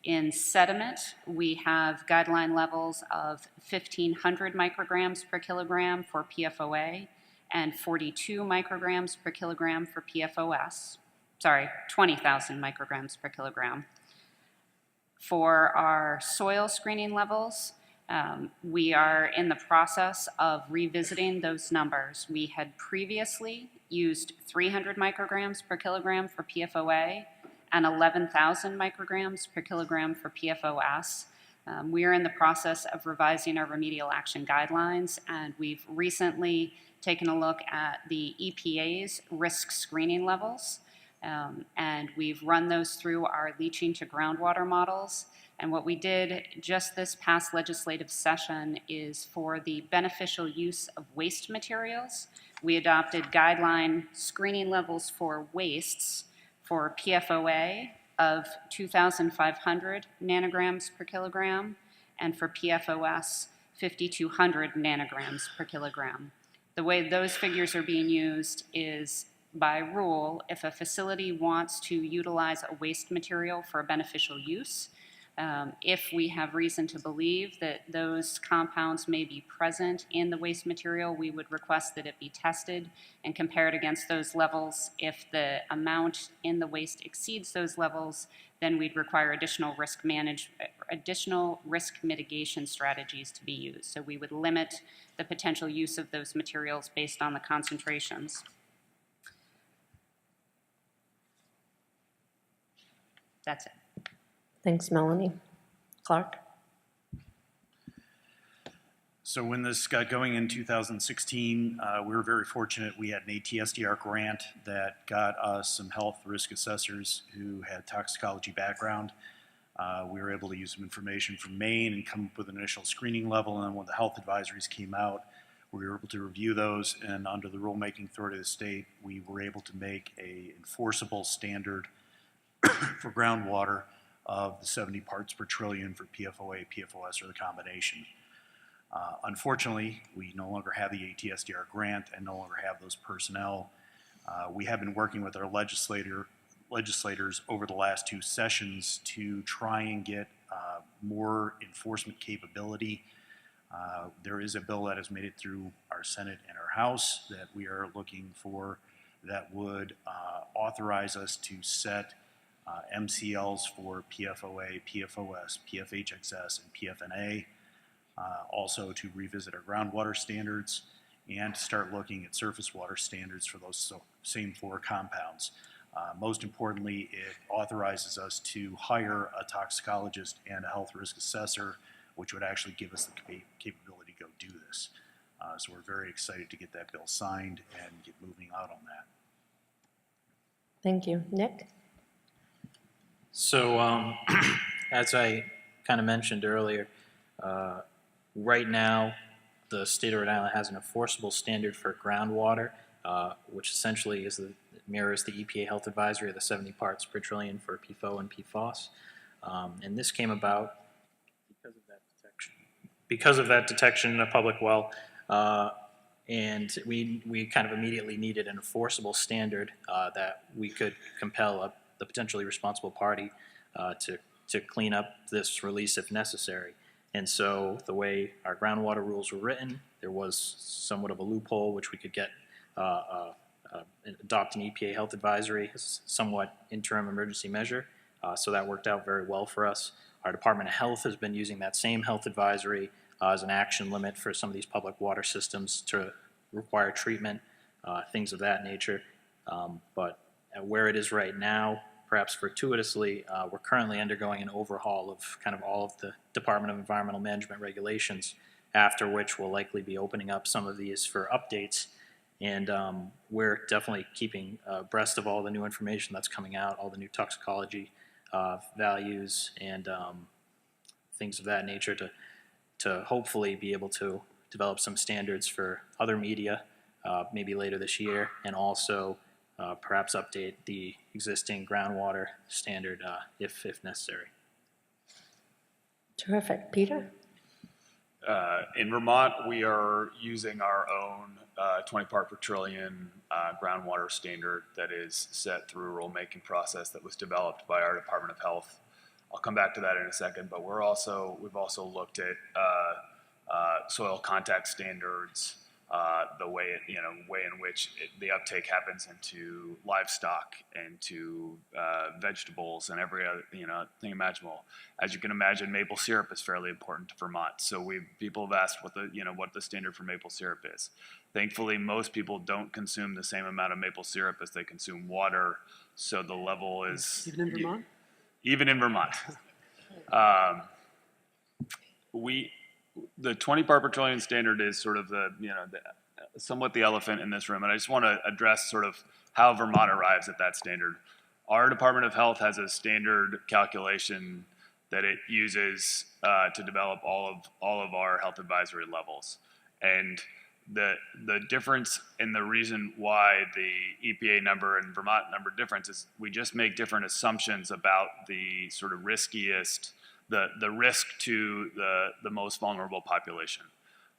In sediment, we have guideline levels of 1,500 micrograms per kilogram for PFOA and 42 micrograms per kilogram for PFOS. Sorry, 20,000 micrograms per kilogram. For our soil screening levels, we are in the process of revisiting those numbers. We had previously used 300 micrograms per kilogram for PFOA and 11,000 micrograms per kilogram for PFOS. We are in the process of revising our remedial action guidelines, and we've recently taken a look at the EPA's risk screening levels. And we've run those through our leaching to groundwater models. And what we did just this past legislative session is for the beneficial use of waste materials, we adopted guideline screening levels for wastes for PFOA of 2,500 nanograms per kilogram, and for PFOS, 5,200 nanograms per kilogram. The way those figures are being used is by rule, if a facility wants to utilize a waste material for a beneficial use, if we have reason to believe that those compounds may be present in the waste material, we would request that it be tested and compared against those levels. If the amount in the waste exceeds those levels, then we'd require additional risk mitigation strategies to be used. So we would limit the potential use of those materials based on the concentrations. That's it. Thanks, Melanie. Clark? So when this got going in 2016, we were very fortunate. We had an ATSDR grant that got us some health risk assessors who had toxicology background. We were able to use some information from Maine and come up with an initial screening level, and then when the health advisories came out, we were able to review those, and under the rulemaking authority of the state, we were able to make an enforceable standard for groundwater of the 70 parts per trillion for PFOA, PFOS, or the combination. Unfortunately, we no longer have the ATSDR grant and no longer have those personnel. We have been working with our legislators over the last two sessions to try and get more enforcement capability. There is a bill that has made it through our Senate and our House that we are looking for that would authorize us to set MCLs for PFOA, PFOS, PFHXS, and PFNA. Also to revisit our groundwater standards and start looking at surface water standards for those same four compounds. Most importantly, it authorizes us to hire a toxicologist and a health risk assessor, which would actually give us the capability to go do this. So we're very excited to get that bill signed and get moving out on that. Thank you. Nick? So as I kind of mentioned earlier, right now the state of Rhode Island has an enforceable standard for groundwater, which essentially mirrors the EPA health advisory of the 70 parts per trillion for PFOA and PFOS. And this came about because of that detection of public well. And we kind of immediately needed an enforceable standard that we could compel the potentially responsible party to clean up this release if necessary. And so the way our groundwater rules were written, there was somewhat of a loophole which we could get adopt an EPA health advisory as somewhat interim emergency measure. So that worked out very well for us. Our Department of Health has been using that same health advisory as an action limit for some of these public water systems to require treatment, things of that nature. But where it is right now, perhaps fortuitously, we're currently undergoing an overhaul of kind of all of the Department of Environmental Management regulations, after which we'll likely be opening up some of these for updates. And we're definitely keeping abreast of all the new information that's coming out, all the new toxicology values and things of that nature to hopefully be able to develop some standards for other media maybe later this year, and also perhaps update the existing groundwater standard if necessary. Terrific. Peter? In Vermont, we are using our own 20 part per trillion groundwater standard that is set through a rulemaking process that was developed by our Department of Health. I'll come back to that in a second, but we've also looked at soil contact standards, the way in which the uptake happens into livestock, into vegetables, and every other thing imaginable. As you can imagine, maple syrup is fairly important to Vermont. So people have asked what the standard for maple syrup is. Thankfully, most people don't consume the same amount of maple syrup as they consume water, so the level is Even in Vermont? Even in Vermont. The 20 part per trillion standard is sort of somewhat the elephant in this room, and I just want to address sort of how Vermont arrives at that standard. Our Department of Health has a standard calculation that it uses to develop all of our health advisory levels, and the difference and the reason why the EPA number and Vermont number difference is we just make different assumptions about the sort of riskiest, the risk to the most vulnerable population.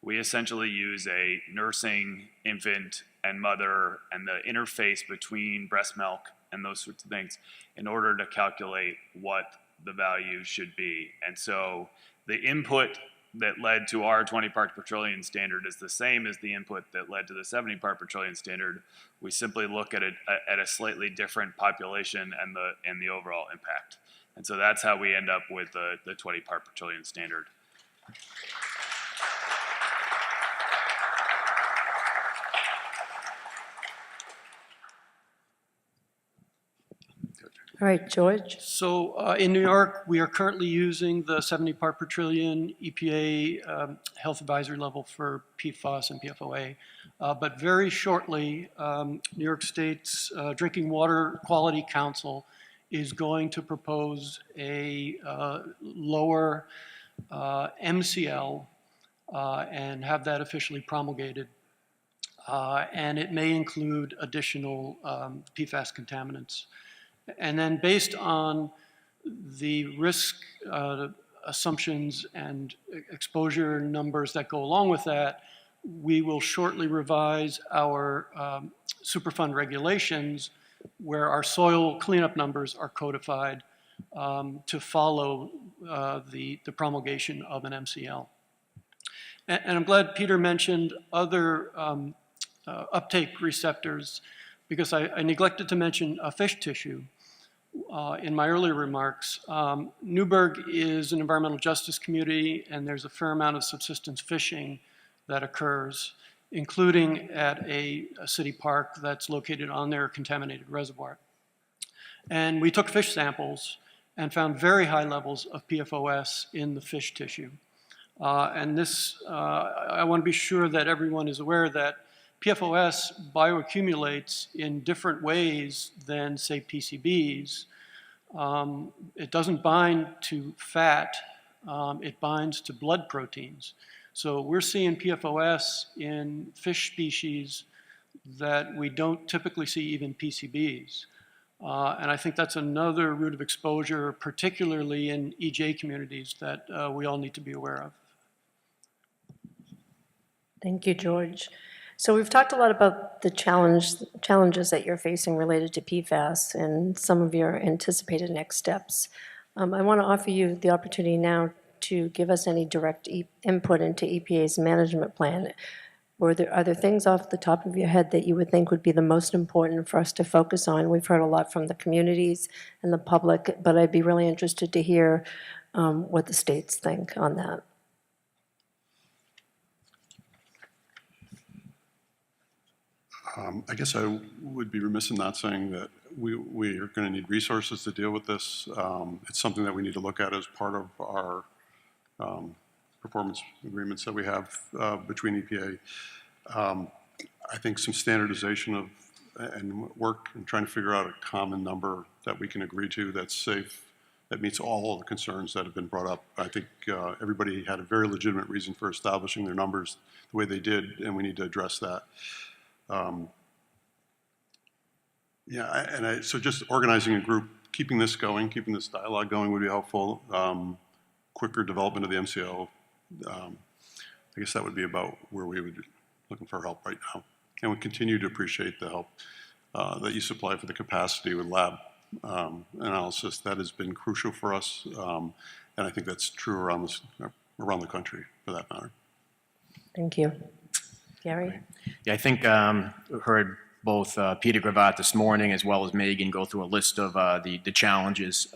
We essentially use a nursing, infant, and mother and the interface between breast milk and those sorts of things in order to calculate what the value should be. And so the input that led to our 20 parts per trillion standard is the same as the input that led to the 70 part per trillion standard. We simply look at a slightly different population and the overall impact. And so that's how we end up with the 20 part per trillion standard. All right, George. So in New York, we are currently using the 70 part per trillion EPA health advisory level for PFAS and PFOA. But very shortly, New York State's Drinking Water Quality Council is going to propose a lower MCL and have that officially promulgated. And it may include additional PFAS contaminants. And then based on the risk assumptions and exposure numbers that go along with that, we will shortly revise our Superfund regulations where our soil cleanup numbers are codified to follow the promulgation of an MCL. And I'm glad Peter mentioned other uptake receptors, because I neglected to mention fish tissue in my earlier remarks. Newburgh is an environmental justice community, and there's a fair amount of subsistence fishing that occurs, including at a city park that's located on their contaminated reservoir. And we took fish samples and found very high levels of PFOS in the fish tissue. And this, I want to be sure that everyone is aware that PFOS bioaccumulates in different ways than, say, PCBs. It doesn't bind to fat, it binds to blood proteins. So we're seeing PFOS in fish species that we don't typically see even PCBs. And I think that's another route of exposure, particularly in EJ communities, that we all need to be aware of. Thank you, George. So we've talked a lot about the challenges that you're facing related to PFAS and some of your anticipated next steps. I want to offer you the opportunity now to give us any direct input into EPA's management plan. Are there things off the top of your head that you would think would be the most important for us to focus on? We've heard a lot from the communities and the public, but I'd be really interested to hear what the states think on that. I guess I would be remiss in not saying that we are going to need resources to deal with this. It's something that we need to look at as part of our performance agreements that we have between EPA. I think some standardization of and work and trying to figure out a common number that we can agree to that's safe, that meets all of the concerns that have been brought up. I think everybody had a very legitimate reason for establishing their numbers the way they did, and we need to address that. So just organizing a group, keeping this going, keeping this dialogue going would be helpful. Quicker development of the MCO. I guess that would be about where we would be looking for help right now. And we continue to appreciate the help that you supply for the capacity with lab analysis. That has been crucial for us, and I think that's true around the country, for that matter. Thank you. Gary? Yeah, I think heard both Peter Grevalt this morning as well as Megan go through a list of the challenges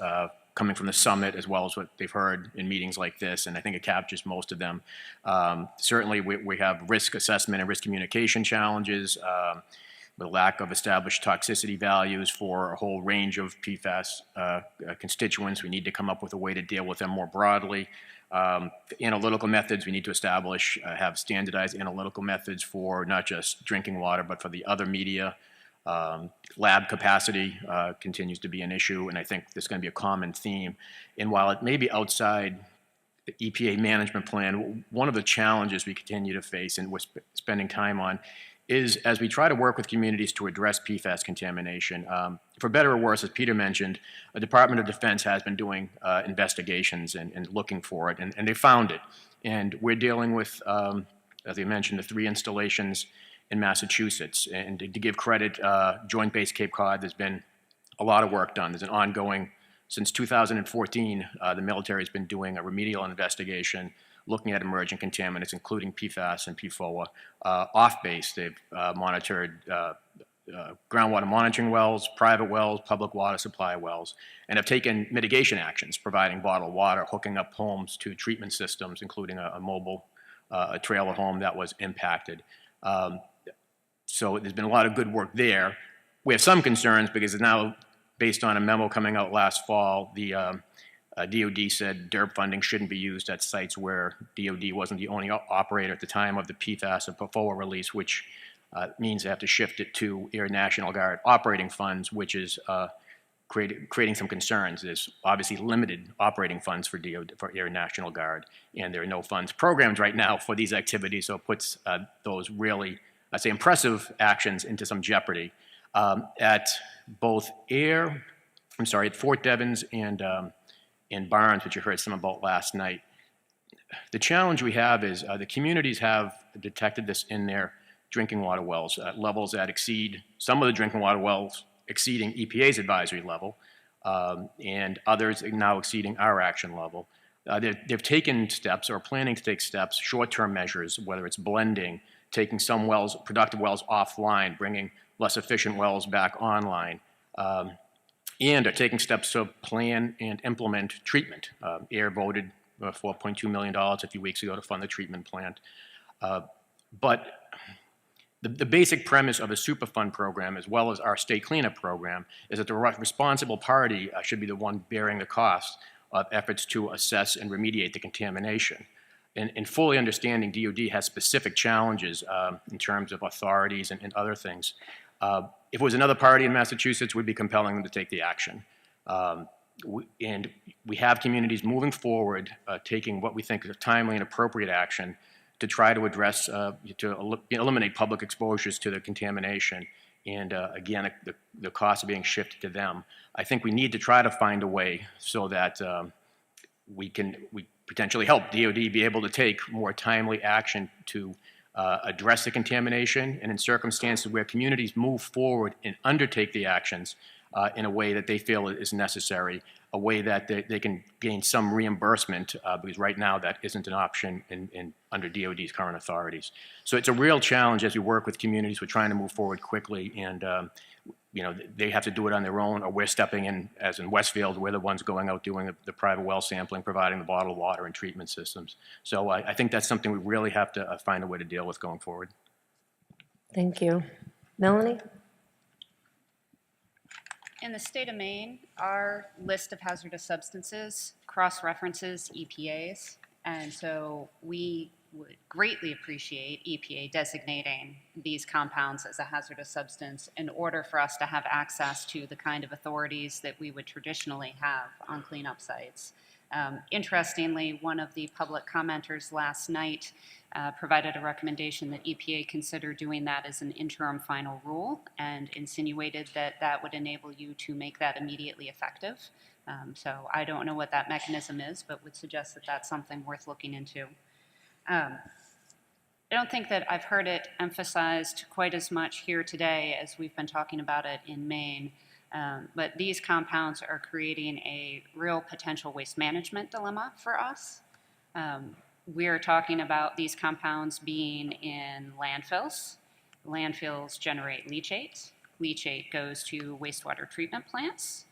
coming from the summit, as well as what they've heard in meetings like this, and I think it captures most of them. Certainly, we have risk assessment and risk communication challenges, the lack of established toxicity values for a whole range of PFAS constituents. We need to come up with a way to deal with them more broadly. Analytical methods, we need to establish, have standardized analytical methods for not just drinking water, but for the other media. Lab capacity continues to be an issue, and I think there's going to be a common theme. And while it may be outside the EPA management plan, one of the challenges we continue to face and we're spending time on is as we try to work with communities to address PFAS contamination. For better or worse, as Peter mentioned, the Department of Defense has been doing investigations and looking for it, and they found it. And we're dealing with, as I mentioned, the 3 installations in Massachusetts. And to give credit, Joint Base Cape Cod, there's been a lot of work done. There's an ongoing, since 2014, the military has been doing a remedial investigation looking at emerging contaminants, including PFAS and PFOA. Off base, they've monitored groundwater monitoring wells, private wells, public water supply wells, and have taken mitigation actions, providing bottled water, hooking up homes to treatment systems, including a mobile trailer home that was impacted. So there's been a lot of good work there. We have some concerns because it's now, based on a memo coming out last fall, the DOD said DERP funding shouldn't be used at sites where DOD wasn't the only operator at the time of the PFAS and PFOA release, which means they have to shift it to Air National Guard operating funds, which is creating some concerns. There's obviously limited operating funds for DOD, for Air National Guard, and there are no funds programs right now for these activities, so it puts those really, I'd say, impressive actions into some jeopardy. At both at Fort Devens and Barnes, which you heard some about last night, the challenge we have is the communities have detected this in their drinking water wells at levels that exceed, some of the drinking water wells exceeding EPA's advisory level, and others now exceeding our action level. They've taken steps or are planning to take steps, short-term measures, whether it's blending, taking some wells, productive wells offline, bringing less efficient wells back online, and are taking steps to plan and implement treatment. AIR voted $4.2 million a few weeks ago to fund the treatment plant. But the basic premise of a Superfund program, as well as our state cleanup program, is that the responsible party should be the one bearing the cost of efforts to assess and remediate the contamination. And fully understanding DOD has specific challenges in terms of authorities and other things. If it was another party in Massachusetts, we'd be compelling them to take the action. And we have communities moving forward, taking what we think is a timely and appropriate action to try to address, to eliminate public exposures to the contamination. And again, the costs are being shifted to them. I think we need to try to find a way so that we potentially help DOD be able to take more timely action to address the contamination, and in circumstances where communities move forward and undertake the actions in a way that they feel is necessary, a way that they can gain some reimbursement, because right now that isn't an option under DOD's current authorities. So it's a real challenge as we work with communities. We're trying to move forward quickly, and you know, they have to do it on their own, or we're stepping in, as in Westfield, we're the ones going out doing the private well sampling, providing the bottled water and treatment systems. So I think that's something we really have to find a way to deal with going forward. Thank you. Melanie? In the state of Maine, our list of hazardous substances cross-references EPA's, and so we would greatly appreciate EPA designating these compounds as a hazardous substance in order for us to have access to the kind of authorities that we would traditionally have on cleanup sites. Interestingly, one of the public commenters last night provided a recommendation that EPA consider doing that as an interim final rule, and insinuated that that would enable you to make that immediately effective. So I don't know what that mechanism is, but would suggest that that's something worth looking into. I don't think that I've heard it emphasized quite as much here today as we've been talking about it in Maine. But these compounds are creating a real potential waste management dilemma for us. We're talking about these compounds being in landfills. Landfills generate leachate. Leachate goes to wastewater treatment plants.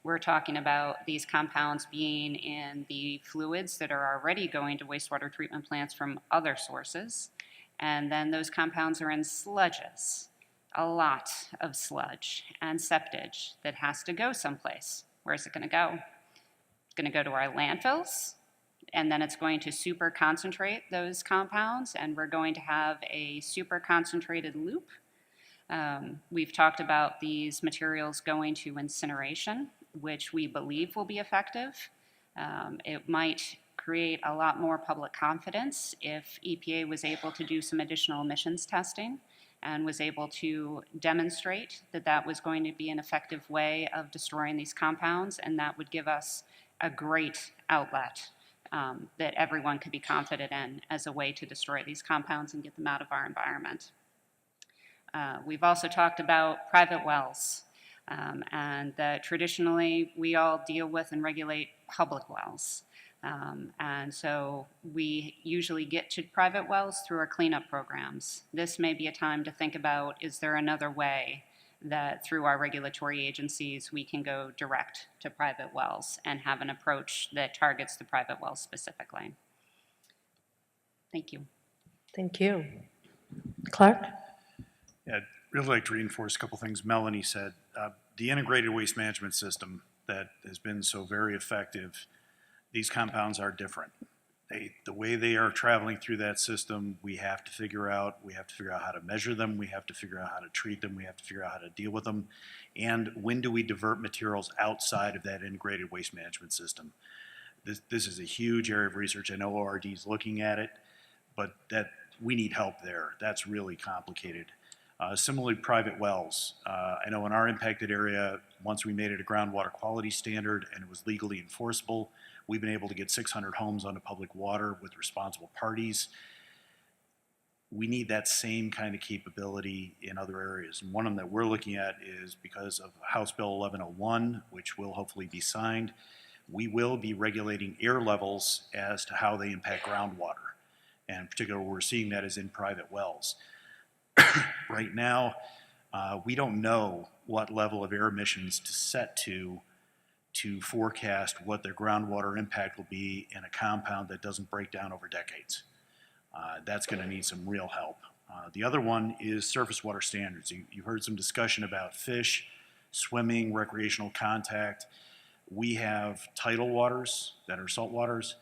We're talking about these compounds being in the fluids that are already going to wastewater treatment plants from other sources. And then those compounds are in sludges. A lot of sludge and septage that has to go someplace. Where's it going to go? It's going to go to our landfills, and then it's going to super concentrate those compounds, and we're going to have a super concentrated loop. We've talked about these materials going to incineration, which we believe will be effective. It might create a lot more public confidence if EPA was able to do some additional emissions testing and was able to demonstrate that that was going to be an effective way of destroying these compounds, and that would give us a great outlet that everyone could be confident in as a way to destroy these compounds and get them out of our environment. We've also talked about private wells, and that traditionally we all deal with and regulate public wells. And so we usually get to private wells through our cleanup programs. This may be a time to think about, is there another way that through our regulatory agencies we can go direct to private wells and have an approach that targets the private wells specifically? Thank you. Thank you. Clark? Yeah, I'd really like to reinforce a couple things Melanie said. The integrated waste management system that has been so very effective, these compounds are different. The way they are traveling through that system, we have to figure out how to measure them, we have to figure out how to treat them, we have to figure out how to deal with them, and when do we divert materials outside of that integrated waste management system. This is a huge area of research. I know ORD is looking at it, but that we need help there. That's really complicated. Similarly, private wells. I know in our impacted area, once we made it a groundwater quality standard and it was legally enforceable, we've been able to get 600 homes onto public water with responsible parties. We need that same kind of capability in other areas. And one of them that we're looking at is because of House Bill 1101, which will hopefully be signed, we will be regulating air levels as to how they impact groundwater. And in particular, we're seeing that is in private wells. Right now, we don't know what level of air emissions to set to forecast what their groundwater impact will be in a compound that doesn't break down over decades. That's going to need some real help. The other one is surface water standards. You heard some discussion about fish, swimming, recreational contact. We have tidal waters that are salt waters.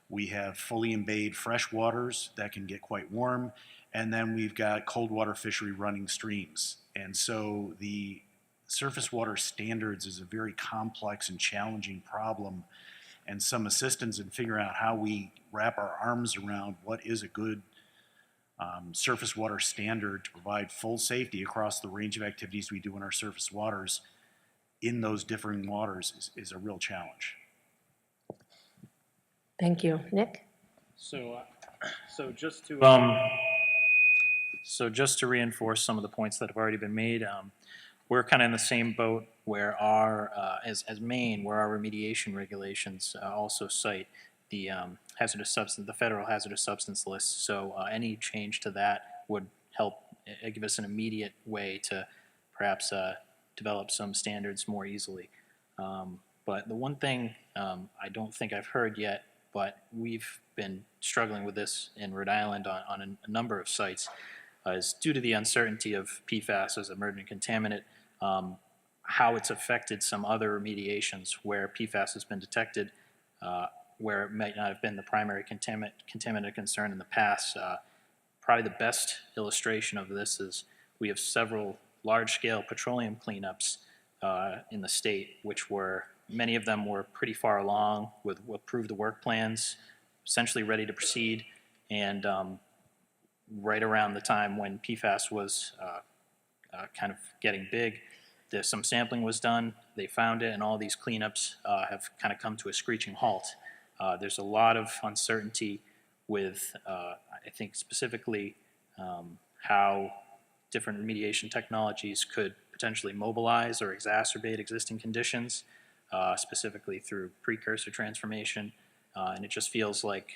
We have fully embayed fresh waters that can get quite warm. And then we've got cold water fishery running streams. And so the surface water standards is a very complex and challenging problem, and some assistance in figuring out how we wrap our arms around what is a good surface water standard to provide full safety across the range of activities we do in our surface waters in those differing waters is a real challenge. Thank you. Nick? So just to So just to reinforce some of the points that have already been made, we're kind of in the same boat where as Maine, where our remediation regulations also cite the hazardous substance, the federal hazardous substance list. So any change to that would help give us an immediate way to perhaps develop some standards more easily. But the one thing I don't think I've heard yet, but we've been struggling with this in Rhode Island on a number of sites, is due to the uncertainty of PFAS as emergent contaminant, how it's affected some other remediations where PFAS has been detected, where it might not have been the primary contaminant concern in the past. Probably the best illustration of this is we have several large-scale petroleum cleanups in the state, which many of them were pretty far along with approved work plans, essentially ready to proceed, and right around the time when PFAS was kind of getting big, some sampling was done, they found it, and all these cleanups have kind of come to a screeching halt. There's a lot of uncertainty with, I think specifically, how different remediation technologies could potentially mobilize or exacerbate existing conditions, specifically through precursor transformation. And it just feels like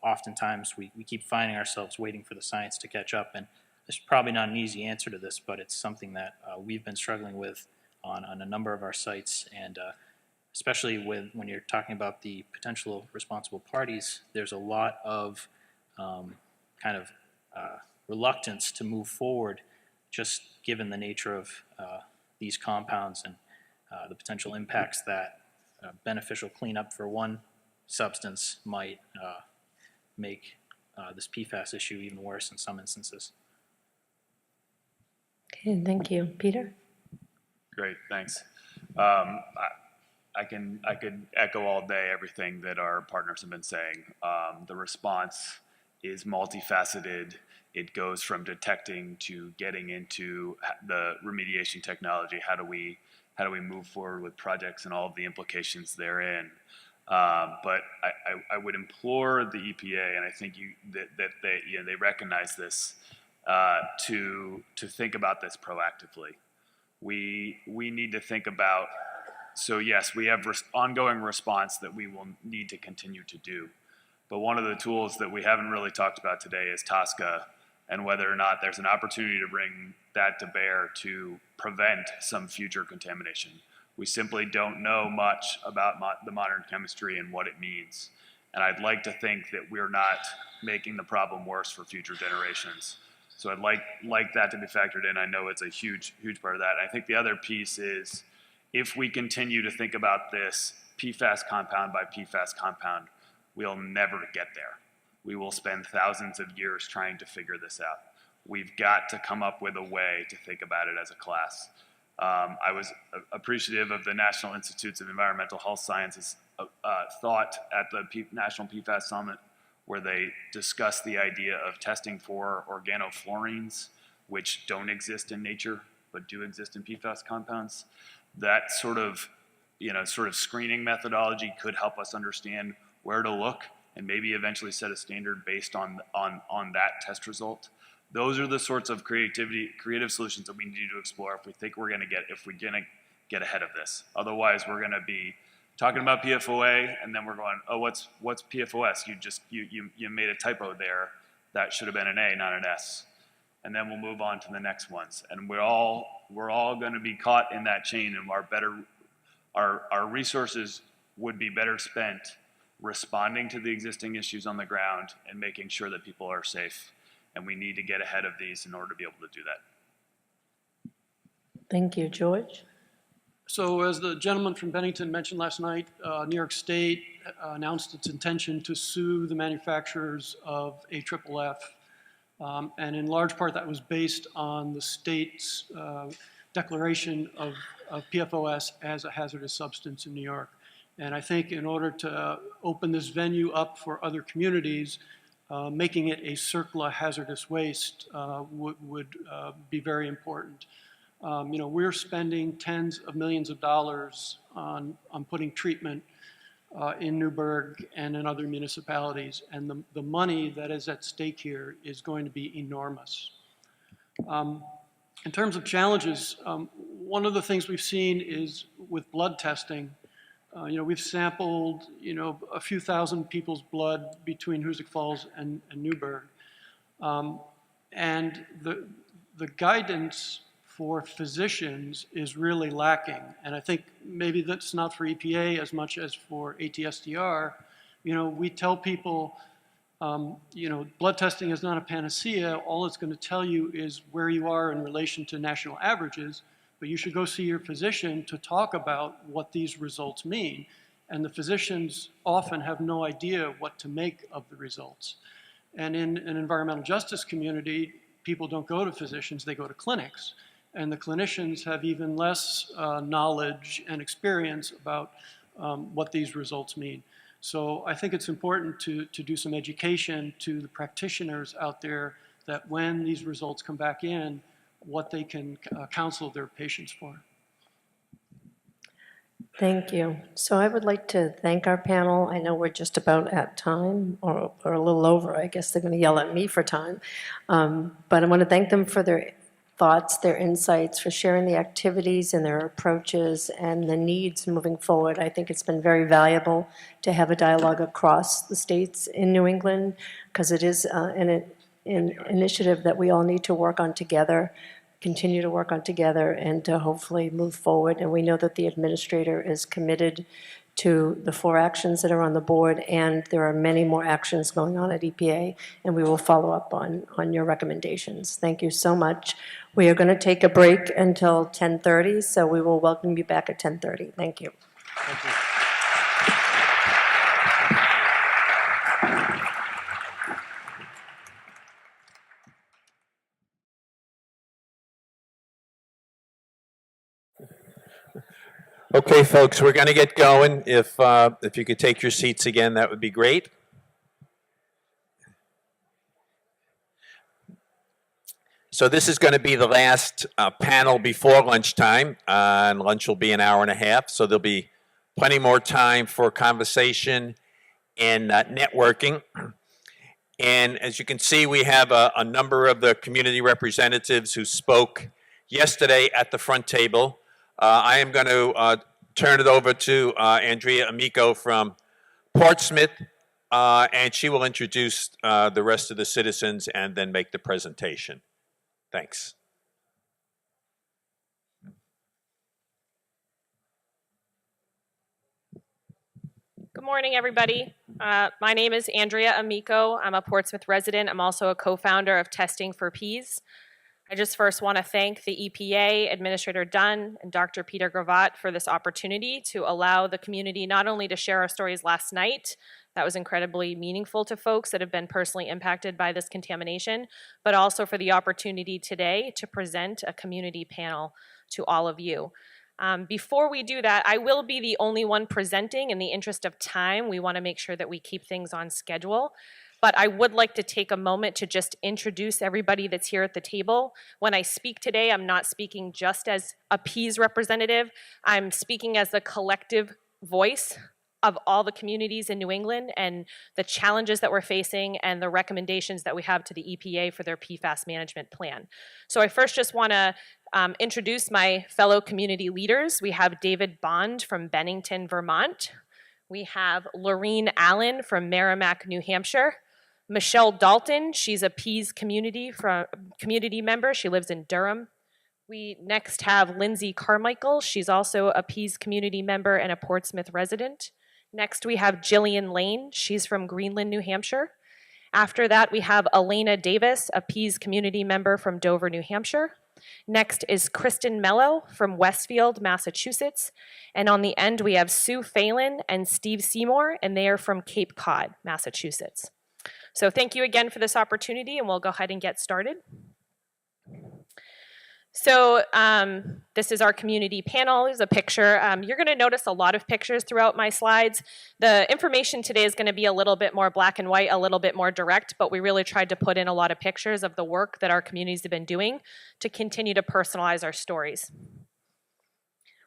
oftentimes we keep finding ourselves waiting for the science to catch up. And there's probably not an easy answer to this, but it's something that we've been struggling with on a number of our sites. And especially when you're talking about the potential responsible parties, there's a lot of kind of reluctance to move forward, just given the nature of these compounds and the potential impacts that beneficial cleanup for one substance might make this PFAS issue even worse in some instances. Okay, thank you. Peter? Great, thanks. I could echo all day everything that our partners have been saying. The response is multifaceted. It goes from detecting to getting into the remediation technology. How do we move forward with projects and all of the implications therein? But I would implore the EPA, and I think that they recognize this, to think about this proactively. We need to think about. So yes, we have ongoing response that we will need to continue to do. But one of the tools that we haven't really talked about today is TSCA, and whether or not there's an opportunity to bring that to bear to prevent some future contamination. We simply don't know much about the modern chemistry and what it means. And I'd like to think that we're not making the problem worse for future generations. So I'd like that to be factored in. I know it's a huge part of that. I think the other piece is, if we continue to think about this PFAS compound by PFAS compound, we'll never get there. We will spend thousands of years trying to figure this out. We've got to come up with a way to think about it as a class. I was appreciative of the National Institutes of Environmental Health Sciences thought at the National PFAS Summit, where they discussed the idea of testing for organofluorines, which don't exist in nature, but do exist in PFAS compounds. That sort of screening methodology could help us understand where to look and maybe eventually set a standard based on that test result. Those are the sorts of creative solutions that we need to explore if we're gonna get ahead of this. Otherwise, we're gonna be talking about PFOA, and then we're going, oh, what's PFOS? You made a typo there. That should have been an A, not an S. And then we'll move on to the next ones. And we're all going to be caught in that chain, and our resources would be better spent responding to the existing issues on the ground and making sure that people are safe. And we need to get ahead of these in order to be able to do that. Thank you. George? So as the gentleman from Bennington mentioned last night, New York State announced its intention to sue the manufacturers of AFFF. And in large part, that was based on the state's declaration of PFOS as a hazardous substance in New York. And I think in order to open this venue up for other communities, making it a CERCLA hazardous waste would be very important. We're spending tens of millions of dollars on putting treatment in Newburgh and in other municipalities, and the money that is at stake here is going to be enormous. In terms of challenges, one of the things we've seen is with blood testing. We've sampled, a few thousand people's blood between Hoosick Falls and Newburgh. And the guidance for physicians is really lacking. And I think maybe that's not for EPA as much as for ATSDR. We tell people, blood testing is not a panacea. All it's going to tell you is where you are in relation to national averages, but you should go see your physician to talk about what these results mean. And the physicians often have no idea what to make of the results. And in an environmental justice community, people don't go to physicians, they go to clinics. And the clinicians have even less knowledge and experience about what these results mean. So I think it's important to do some education to the practitioners out there that when these results come back in, what they can counsel their patients for. Thank you. So I would like to thank our panel. I know we're just about at time, or a little over. I guess they're going to yell at me for time. But I want to thank them for their thoughts, their insights, for sharing the activities and their approaches and the needs moving forward. I think it's been very valuable to have a dialogue across the states in New England, because it is an initiative that we all need to work on together, continue to work on together, and to hopefully move forward. And we know that the administrator is committed to the 4 actions that are on the board, and there are many more actions going on at EPA, and we will follow up on your recommendations. Thank you so much. We are going to take a break until 10:30, so we will welcome you back at 10:30. Thank you. Thank you. Okay, folks, we're going to get going. If you could take your seats again, that would be great. So this is going to be the last panel before lunchtime, and lunch will be an hour and a half, so there'll be plenty more time for conversation and networking. And as you can see, we have a number of the community representatives who spoke yesterday at the front table. I am going to turn it over to Andrea Amico from Portsmouth, and she will introduce the rest of the citizens and then make the presentation. Thanks. Good morning, everybody. My name is Andrea Amico. I'm a Portsmouth resident. I'm also a co-founder of Testing for Peas. I just first want to thank the EPA, Administrator Dunn, and Dr. Peter Grevalt for this opportunity to allow the community not only to share our stories last night, that was incredibly meaningful to folks that have been personally impacted by this contamination, but also for the opportunity today to present a community panel to all of you. Before we do that, I will be the only one presenting. In the interest of time, we want to make sure that we keep things on schedule. But I would like to take a moment to just introduce everybody that's here at the table. When I speak today, I'm not speaking just as a PEAS representative. I'm speaking as the collective voice of all the communities in New England and the challenges that we're facing and the recommendations that we have to the EPA for their PFAS management plan. So I first just want to introduce my fellow community leaders. We have David Bond from Bennington, Vermont. We have Laureen Allen from Merrimack, New Hampshire. Michelle Dalton, she's a PEAS community member. She lives in Durham. We next have Lindsay Carmichael. She's also a PEAS community member and a Portsmouth resident. Next, we have Jillian Lane. She's from Greenland, New Hampshire. After that, we have Elena Davis, a PEAS community member from Dover, New Hampshire. Next is Kristen Mello from Westfield, Massachusetts. And on the end, we have Sue Phelan and Steve Seymour, and they are from Cape Cod, Massachusetts. So thank you again for this opportunity, and we'll go ahead and get started. So this is our community panel. There's a picture. You're going to notice a lot of pictures throughout my slides. The information today is going to be a little bit more black and white, a little bit more direct, but we really tried to put in a lot of pictures of the work that our communities have been doing to continue to personalize our stories.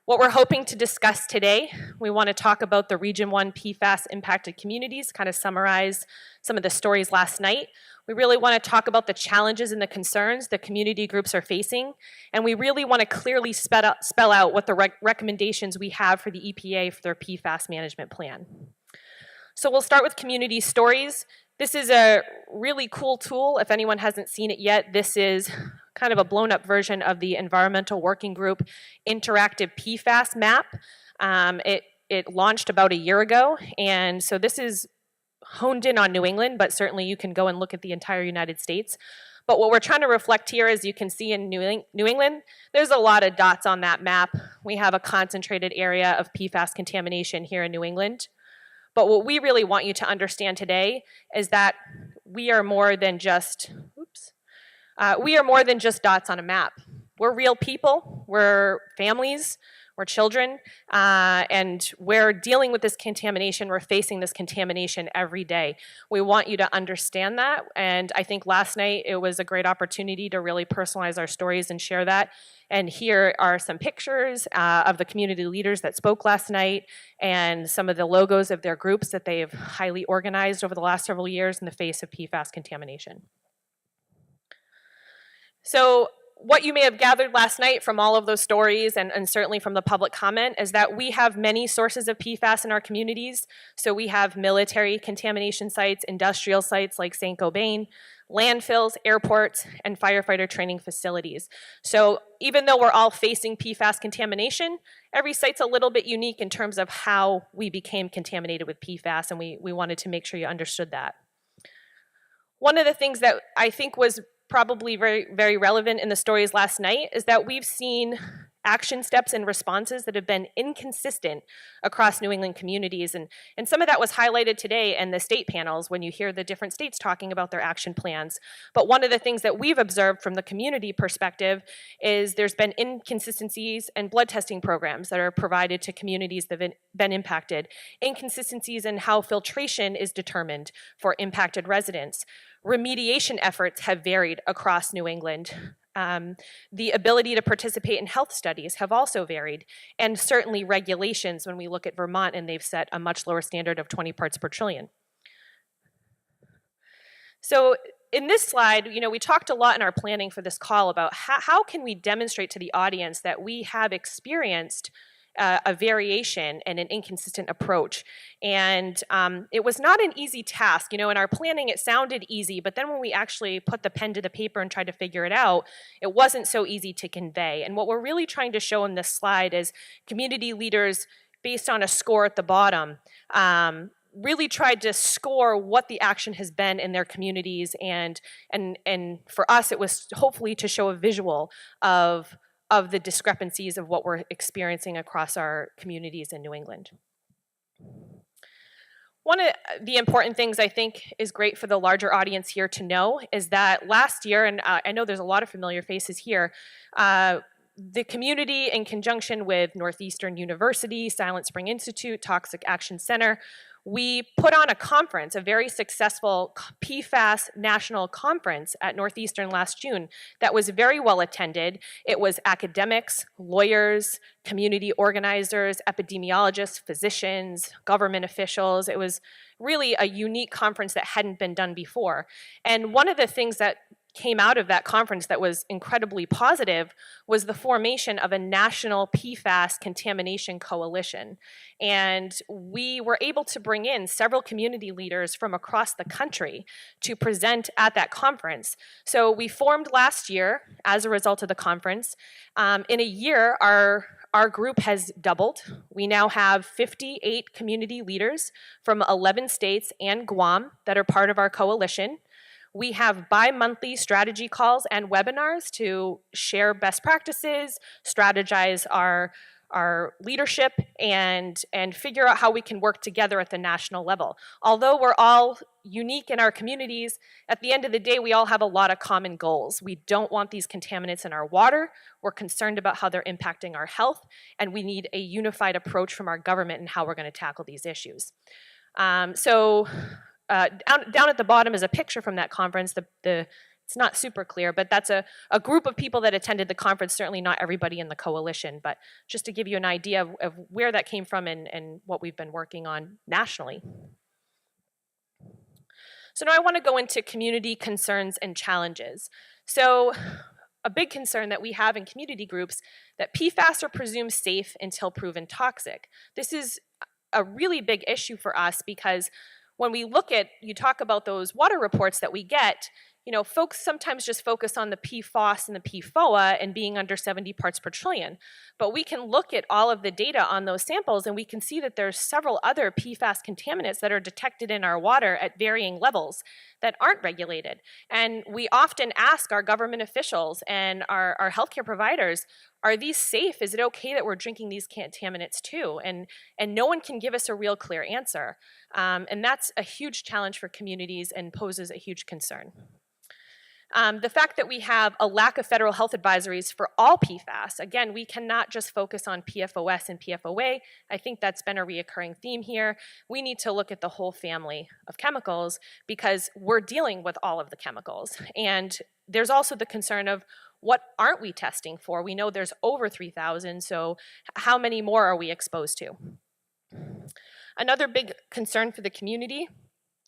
What we're hoping to discuss today, we want to talk about the Region 1 PFAS impacted communities, kind of summarize some of the stories last night. We really want to talk about the challenges and the concerns the community groups are facing, and we really want to clearly spell out what the recommendations we have for the EPA for their PFAS management plan. So we'll start with community stories. This is a really cool tool. If anyone hasn't seen it yet, this is kind of a blown up version of the Environmental Working Group Interactive PFAS map. It launched about a year ago, and so this is honed in on New England, but certainly you can go and look at the entire United States. But what we're trying to reflect here, as you can see in New England, there's a lot of dots on that map. We have a concentrated area of PFAS contamination here in New England. But what we really want you to understand today is that we are more than just, dots on a map. We're real people, we're families, we're children, and we're dealing with this contamination, we're facing this contamination every day. We want you to understand that, and I think last night it was a great opportunity to really personalize our stories and share that. And here are some pictures of the community leaders that spoke last night and some of the logos of their groups that they've highly organized over the last several years in the face of PFAS contamination. So what you may have gathered last night from all of those stories and certainly from the public comment is that we have many sources of PFAS in our communities. So we have military contamination sites, industrial sites like St. Gobain, landfills, airports, and firefighter training facilities. So even though we're all facing PFAS contamination, every site's a little bit unique in terms of how we became contaminated with PFAS, and we wanted to make sure you understood that. One of the things that I think was probably very, very relevant in the stories last night is that we've seen action steps and responses that have been inconsistent across New England communities. And some of that was highlighted today in the state panels when you hear the different states talking about their action plans. But one of the things that we've observed from the community perspective is there's been inconsistencies in blood testing programs that are provided to communities that have been impacted, inconsistencies in how filtration is determined for impacted residents. Remediation efforts have varied across New England. The ability to participate in health studies have also varied, and certainly regulations when we look at Vermont, and they've set a much lower standard of 20 parts per trillion. So in this slide, we talked a lot in our planning for this call about how can we demonstrate to the audience that we have experienced a variation and an inconsistent approach. And it was not an easy task. In our planning, it sounded easy, but then when we actually put the pen to the paper and tried to figure it out, it wasn't so easy to convey. And what we're really trying to show in this slide is community leaders, based on a score at the bottom, really tried to score what the action has been in their communities. And for us, it was hopefully to show a visual of the discrepancies of what we're experiencing across our communities in New England. One of the important things I think is great for the larger audience here to know is that last year, and I know there's a lot of familiar faces here, the community, in conjunction with Northeastern University, Silent Spring Institute, Toxic Action Center, we put on a conference, a very successful PFAS national conference at Northeastern last June that was very well attended. It was academics, lawyers, community organizers, epidemiologists, physicians, government officials. It was really a unique conference that hadn't been done before. And one of the things that came out of that conference that was incredibly positive was the formation of a national PFAS contamination coalition. And we were able to bring in several community leaders from across the country to present at that conference. So we formed last year as a result of the conference. In a year, our group has doubled. We now have 58 community leaders from 11 states and Guam that are part of our coalition. We have bi-monthly strategy calls and webinars to share best practices, strategize our leadership, and figure out how we can work together at the national level. Although we're all unique in our communities, at the end of the day, we all have a lot of common goals. We don't want these contaminants in our water. We're concerned about how they're impacting our health, and we need a unified approach from our government in how we're going to tackle these issues. Down at the bottom is a picture from that conference. The it's not super clear, but that's a group of people that attended the conference, certainly not everybody in the coalition, but just to give you an idea of where that came from and what we've been working on nationally. So now I want to go into community concerns and challenges. So a big concern that we have in community groups that PFAS are presumed safe until proven toxic. This is a really big issue for us because when we look at, you talk about those water reports that we get, you know, folks sometimes just focus on the PFAS and the PFOA and being under 70 parts per trillion. But we can look at all of the data on those samples and we can see that there's several other PFAS contaminants that are detected in our water at varying levels that aren't regulated. And we often ask our government officials and our healthcare providers, are these safe? Is it okay that we're drinking these contaminants too? And no one can give us a real clear answer. And that's a huge challenge for communities and poses a huge concern. The fact that we have a lack of federal health advisories for all PFAS, again, we cannot just focus on PFOS and PFOA. I think that's been a reoccurring theme here. We need to look at the whole family of chemicals because we're dealing with all of the chemicals. And there's also the concern of what aren't we testing for? We know there's over 3,000, so how many more are we exposed to? Another big concern for the community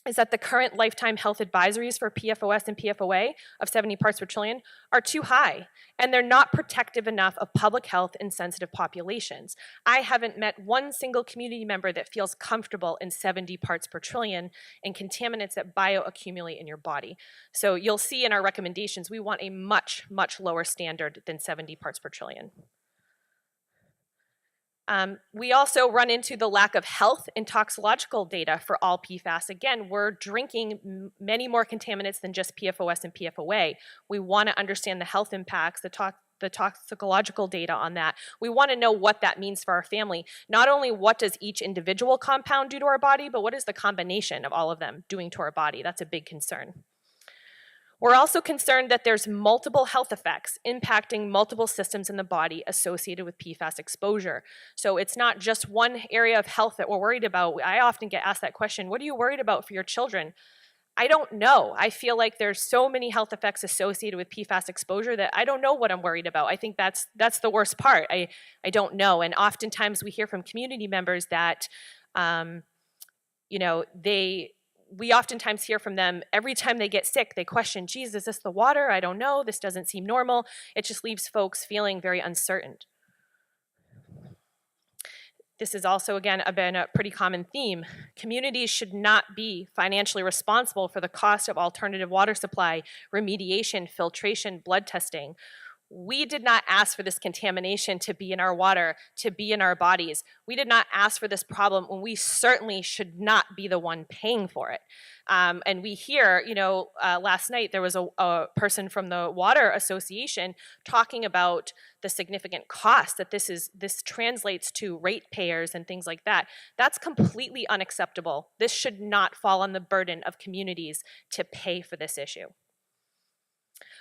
is that the current lifetime health advisories for PFOS and PFOA of 70 parts per trillion are too high, and they're not protective enough of public health in sensitive populations. I haven't met one single community member that feels comfortable in 70 parts per trillion and contaminants that bioaccumulate in your body. So you'll see in our recommendations, we want a much, much lower standard than 70 parts per trillion. We also run into the lack of health and toxicological data for all PFAS. Again, we're drinking many more contaminants than just PFOS and PFOA. We want to understand the health impacts, the toxicological data on that. We want to know what that means for our family. Not only what does each individual compound do to our body, but what is the combination of all of them doing to our body? That's a big concern. We're also concerned that there's multiple health effects impacting multiple systems in the body associated with PFAS exposure. So it's not just one area of health that we're worried about. I often get asked that question, what are you worried about for your children? I don't know. I feel like there's so many health effects associated with PFAS exposure that I don't know what I'm worried about. I think that's the worst part. I don't know. And oftentimes we hear from community members that, you know, we oftentimes hear from them every time they get sick, they question, geez, is this the water? I don't know. This doesn't seem normal. It just leaves folks feeling very uncertain. This has also, again, been a pretty common theme. Communities should not be financially responsible for the cost of alternative water supply, remediation, filtration, blood testing. We did not ask for this contamination to be in our water, to be in our bodies. We did not ask for this problem, and we certainly should not be the one paying for it. And we hear, you know, last night there was a person from the Water Association talking about the significant cost that this translates to ratepayers and things like that. That's completely unacceptable. This should not fall on the burden of communities to pay for this issue.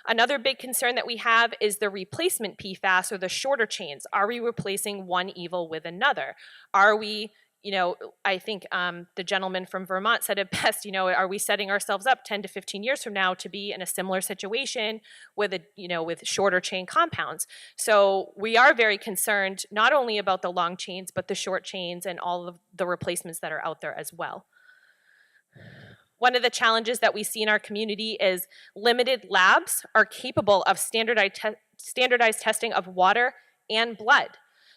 Another big concern that we have is the replacement PFAS or the shorter chains. Are we replacing one evil with another? Are we, you know, I think the gentleman from Vermont said it best, you know, are we setting ourselves up 10 to 15 years from now to be in a similar situation with with shorter chain compounds? So we are very concerned not only about the long chains, but the short chains and all of the replacements that are out there as well. One of the challenges that we see in our community is limited labs are capable of standardized testing of water and blood.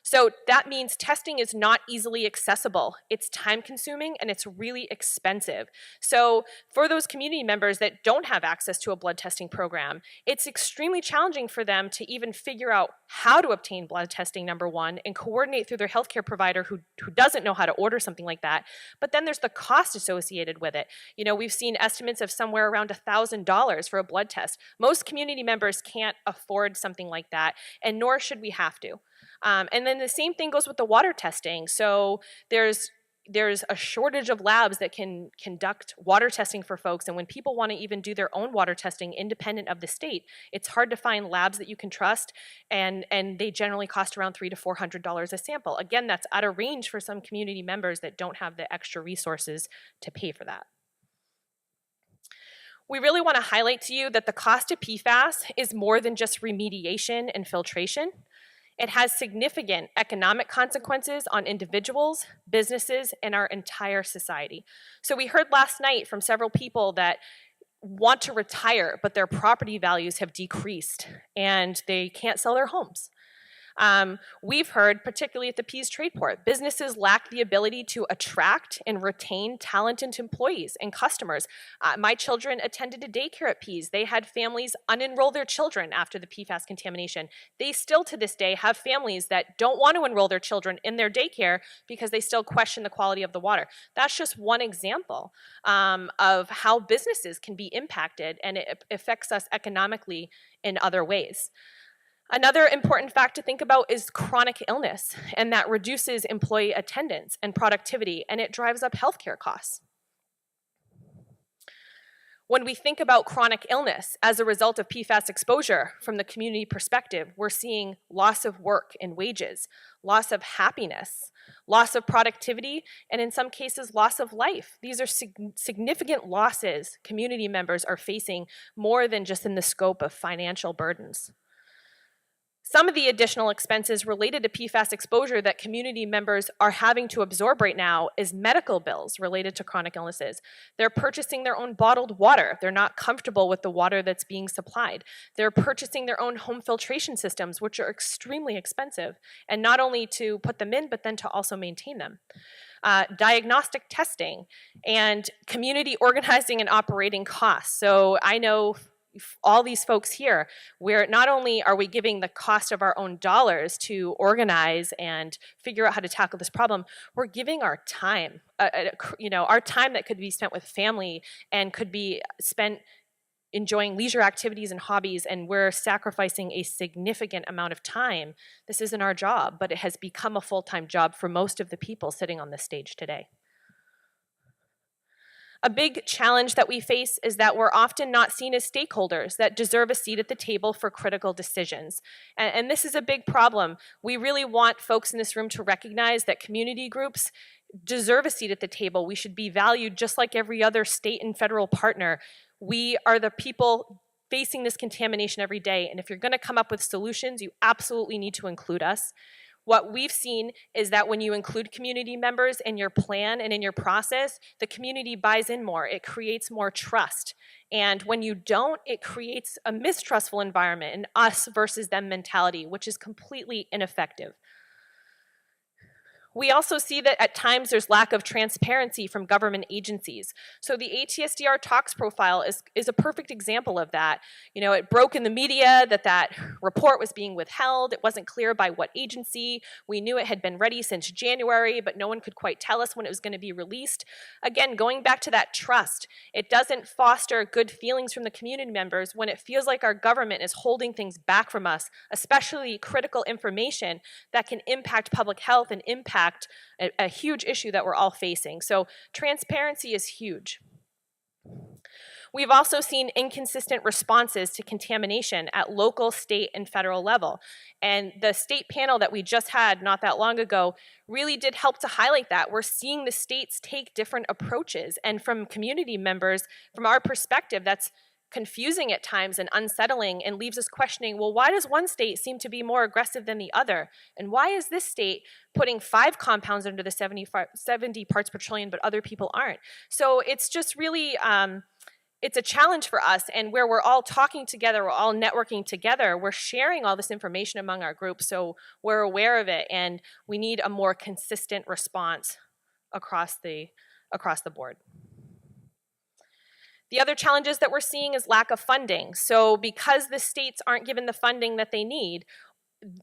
So that means testing is not easily accessible. It's time consuming and it's really expensive. So for those community members that don't have access to a blood testing program, it's extremely challenging for them to even figure out how to obtain blood testing, number one, and coordinate through their healthcare provider who doesn't know how to order something like that. But then there's the cost associated with it. You know, we've seen estimates of somewhere around $1,000 for a blood test. Most community members can't afford something like that, and nor should we have to. And then the same thing goes with the water testing. So there's a shortage of labs that can conduct water testing for folks. And when people want to even do their own water testing independent of the state, it's hard to find labs that you can trust. And they generally cost around $300 to $400 a sample. Again, that's out of range for some community members that don't have the extra resources to pay for that. We really want to highlight to you that the cost of PFAS is more than just remediation and filtration. It has significant economic consequences on individuals, businesses, and our entire society. So we heard last night from several people that want to retire, but their property values have decreased and they can't sell their homes. We've heard, particularly at the Pease Trade Port, businesses lack the ability to attract and retain talented employees and customers. My children attended a daycare at Pease. They had families unenroll their children after the PFAS contamination. They still, to this day, have families that don't want to enroll their children in their daycare because they still question the quality of the water. That's just one example of how businesses can be impacted, and it affects us economically in other ways. Another important fact to think about is chronic illness, and that reduces employee attendance and productivity, and it drives up healthcare costs. When we think about chronic illness as a result of PFAS exposure from the community perspective, we're seeing loss of work and wages, loss of happiness, loss of productivity, and in some cases, loss of life. These are significant losses community members are facing, more than just in the scope of financial burdens. Some of the additional expenses related to PFAS exposure that community members are having to absorb right now is medical bills related to chronic illnesses. They're purchasing their own bottled water. They're not comfortable with the water that's being supplied. They're purchasing their own home filtration systems, which are extremely expensive, and not only to put them in, but then to also maintain them. Diagnostic testing and community organizing and operating costs. So I know all these folks here, where not only are we giving the cost of our own dollars to organize and figure out how to tackle this problem, we're giving our time, our time that could be spent with family and could be spent enjoying leisure activities and hobbies, and we're sacrificing a significant amount of time. This isn't our job, but it has become a full-time job for most of the people sitting on this stage today. A big challenge that we face is that we're often not seen as stakeholders that deserve a seat at the table for critical decisions. And this is a big problem. We really want folks in this room to recognize that community groups deserve a seat at the table. We should be valued just like every other state and federal partner. We are the people facing this contamination every day, and if you're going to come up with solutions, you absolutely need to include us. What we've seen is that when you include community members in your plan and in your process, the community buys in more. It creates more trust. And when you don't, it creates a mistrustful environment, an us versus them mentality, which is completely ineffective. We also see that at times there's lack of transparency from government agencies. So the ATSDR tox profile is a perfect example of that. You know, it broke in the media that report was being withheld. It wasn't clear by what agency. We knew it had been ready since January, but no one could quite tell us when it was going to be released. Again, going back to that trust, it doesn't foster good feelings from the community members when it feels like our government is holding things back from us, especially critical information that can impact public health and impact a huge issue that we're all facing. So transparency is huge. We've also seen inconsistent responses to contamination at local, state, and federal level. And the state panel that we just had not that long ago really did help to highlight that. We're seeing the states take different approaches. And from community members, from our perspective, that's confusing at times and unsettling and leaves us questioning, well, why does one state seem to be more aggressive than the other? And why is this state putting 5 compounds under the 70 parts per trillion, but other people aren't? So it's just really, it's a challenge for us, and where we're all talking together, we're all networking together, we're sharing all this information among our groups, so we're aware of it, and we need a more consistent response across the board. The other challenges that we're seeing is lack of funding. So because the states aren't given the funding that they need,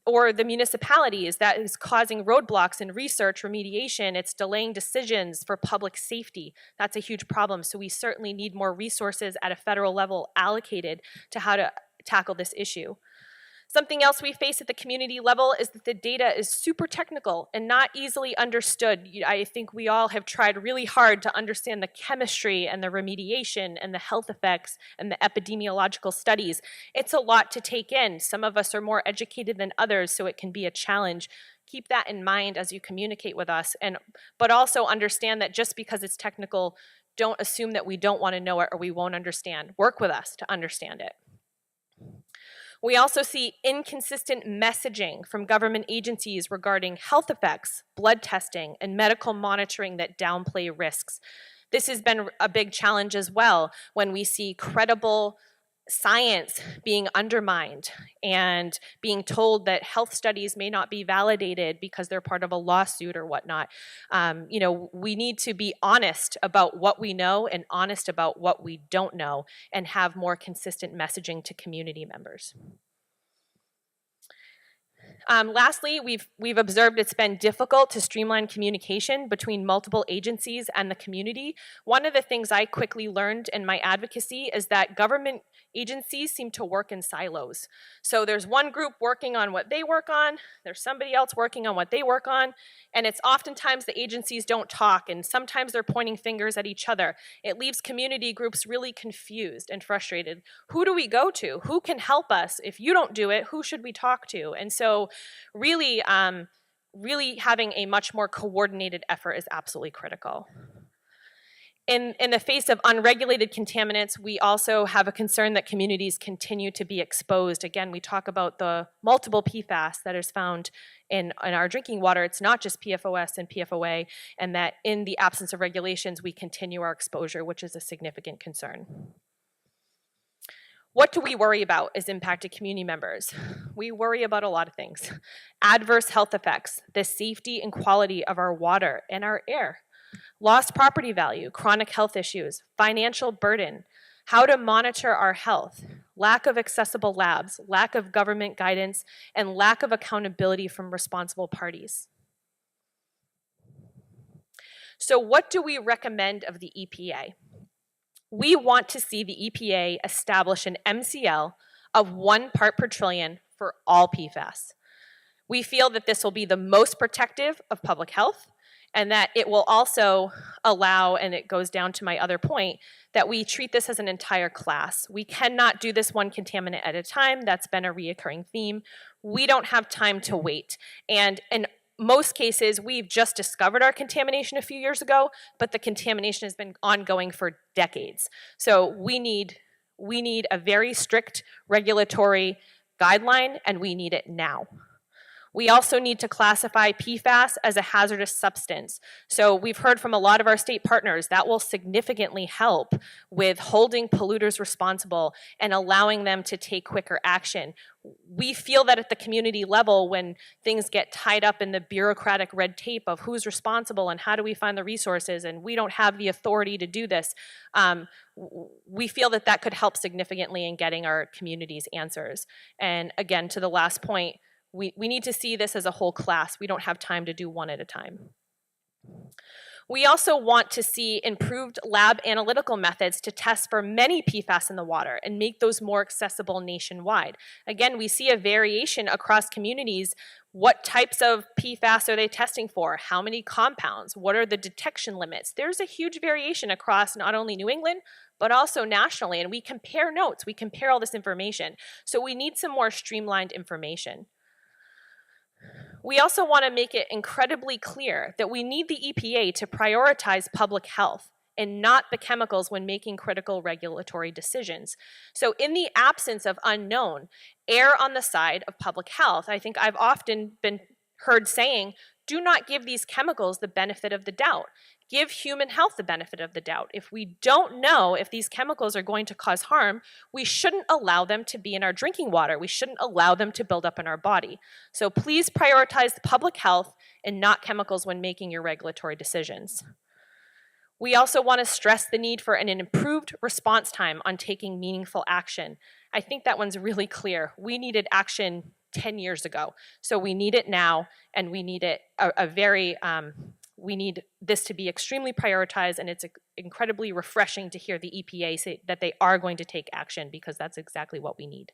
or the municipalities, that is causing roadblocks in research, remediation, it's delaying decisions for public safety. That's a huge problem. So we certainly need more resources at a federal level allocated to how to tackle this issue. Something else we face at the community level is that the data is super technical and not easily understood. I think we all have tried really hard to understand the chemistry and the remediation and the health effects and the epidemiological studies. It's a lot to take in. Some of us are more educated than others, so it can be a challenge. Keep that in mind as you communicate with us, but also understand that just because it's technical Don't assume that we don't want to know it or we won't understand. Work with us to understand it. We also see inconsistent messaging from government agencies regarding health effects, blood testing, and medical monitoring that downplay risks. This has been a big challenge as well when we see credible science being undermined and being told that health studies may not be validated because they're part of a lawsuit or whatnot. We need to be honest about what we know and honest about what we don't know and have more consistent messaging to community members. Lastly, we've observed it's been difficult to streamline communication between multiple agencies and the community. One of the things I quickly learned in my advocacy is that government agencies seem to work in silos. So there's one group working on what they work on, there's somebody else working on what they work on, and it's oftentimes the agencies don't talk, and sometimes they're pointing fingers at each other. It leaves community groups really confused and frustrated. Who do we go to? Who can help us? If you don't do it, who should we talk to? And so really having a much more coordinated effort is absolutely critical. In the face of unregulated contaminants, we also have a concern that communities continue to be exposed. Again, we talk about the multiple PFAS that is found in our drinking water. It's not just PFOS and PFOA, and that in the absence of regulations, we continue our exposure, which is a significant concern. What do we worry about as impacted community members? We worry about a lot of things. Adverse health effects, the safety and quality of our water and our air, lost property value, chronic health issues, financial burden, how to monitor our health, lack of accessible labs, lack of government guidance, and lack of accountability from responsible parties. So what do we recommend of the EPA? We want to see the EPA establish an MCL of 1 part per trillion for all PFAS. We feel that this will be the most protective of public health, and that it will also allow, and it goes down to my other point, that we treat this as an entire class. We cannot do this one contaminant at a time. That's been a reoccurring theme. We don't have time to wait. And in most cases, we've just discovered our contamination a few years ago, but the contamination has been ongoing for decades. So we need a very strict regulatory guideline, and we need it now. We also need to classify PFAS as a hazardous substance. So we've heard from a lot of our state partners that will significantly help with holding polluters responsible and allowing them to take quicker action. We feel that at the community level, when things get tied up in the bureaucratic red tape of who's responsible and how do we find the resources, and we don't have the authority to do this, we feel that that could help significantly in getting our communities answers. And again, to the last point, we need to see this as a whole class. We don't have time to do one at a time. We also want to see improved lab analytical methods to test for many PFAS in the water and make those more accessible nationwide. Again, we see a variation across communities. What types of PFAS are they testing for? How many compounds? What are the detection limits? There's a huge variation across not only New England, but also nationally, and we compare notes. We compare all this information. So we need some more streamlined information. We also want to make it incredibly clear that we need the EPA to prioritize public health and not the chemicals when making critical regulatory decisions. So in the absence of unknown, err on the side of public health. I think I've often been heard saying, do not give these chemicals the benefit of the doubt. Give human health the benefit of the doubt. If we don't know if these chemicals are going to cause harm, we shouldn't allow them to be in our drinking water. We shouldn't allow them to build up in our body. So please prioritize the public health and not chemicals when making your regulatory decisions. We also want to stress the need for an improved response time on taking meaningful action. I think that one's really clear. We needed action 10 years ago. So we need it now, and we need it we need this to be extremely prioritized, and it's incredibly refreshing to hear the EPA say that they are going to take action, because that's exactly what we need.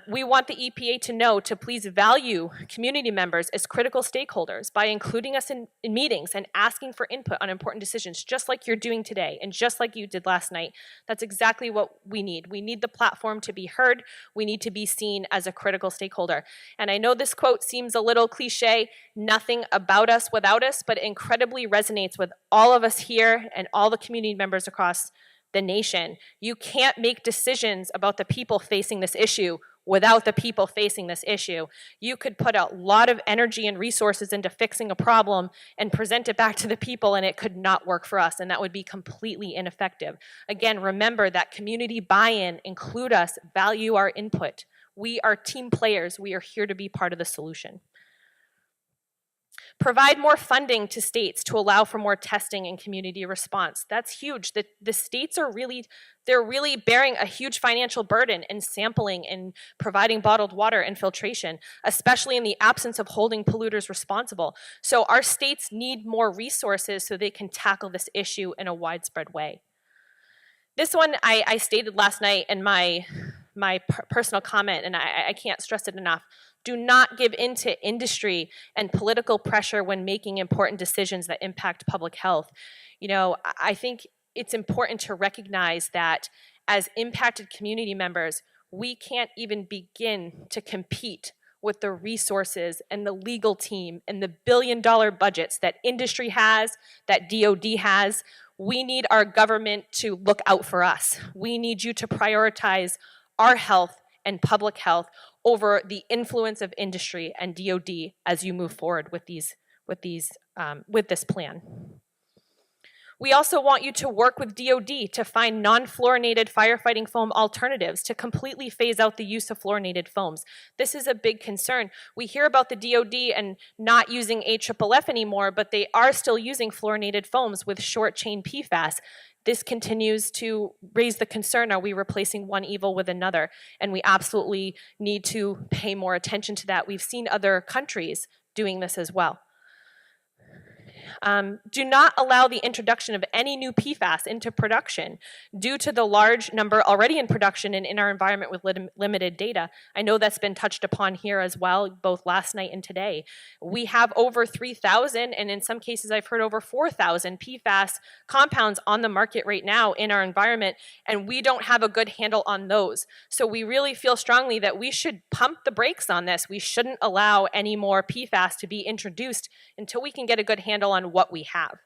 We want the EPA to know to please value community members as critical stakeholders by including us in meetings and asking for input on important decisions, just like you're doing today and just like you did last night. That's exactly what we need. We need the platform to be heard. We need to be seen as a critical stakeholder. And I know this quote seems a little cliche, nothing about us without us, but it incredibly resonates with all of us here and all the community members across the nation. You can't make decisions about the people facing this issue without the people facing this issue. You could put a lot of energy and resources into fixing a problem and present it back to the people, and it could not work for us, and that would be completely ineffective. Again, remember that community buy-in, include us, value our input. We are team players. We are here to be part of the solution. Provide more funding to states to allow for more testing and community response. That's huge. The states are really bearing a huge financial burden in sampling and providing bottled water and filtration, especially in the absence of holding polluters responsible. So our states need more resources so they can tackle this issue in a widespread way. This one I stated last night in my personal comment, and I can't stress it enough. Do not give in to industry and political pressure when making important decisions that impact public health. You know, I think it's important to recognize that as impacted community members, we can't even begin to compete with the resources and the legal team and the billion-dollar budgets that industry has, that DOD has. We need our government to look out for us. We need you to prioritize our health and public health over the influence of industry and DOD as you move forward with this plan. We also want you to work with DOD to find non-fluorinated firefighting foam alternatives to completely phase out the use of fluorinated foams. This is a big concern. We hear about the DOD and not using AFFF anymore, but they are still using fluorinated foams with short-chain PFAS. This continues to raise the concern, are we replacing one evil with another? And we absolutely need to pay more attention to that. We've seen other countries doing this as well. Do not allow the introduction of any new PFAS into production due to the large number already in production and in our environment with limited data. I know that's been touched upon here as well, both last night and today. We have over 3,000, and in some cases I've heard over 4,000 PFAS compounds on the market right now in our environment, and we don't have a good handle on those. So we really feel strongly that we should pump the brakes on this. We shouldn't allow any more PFAS to be introduced until we can get a good handle on what we have.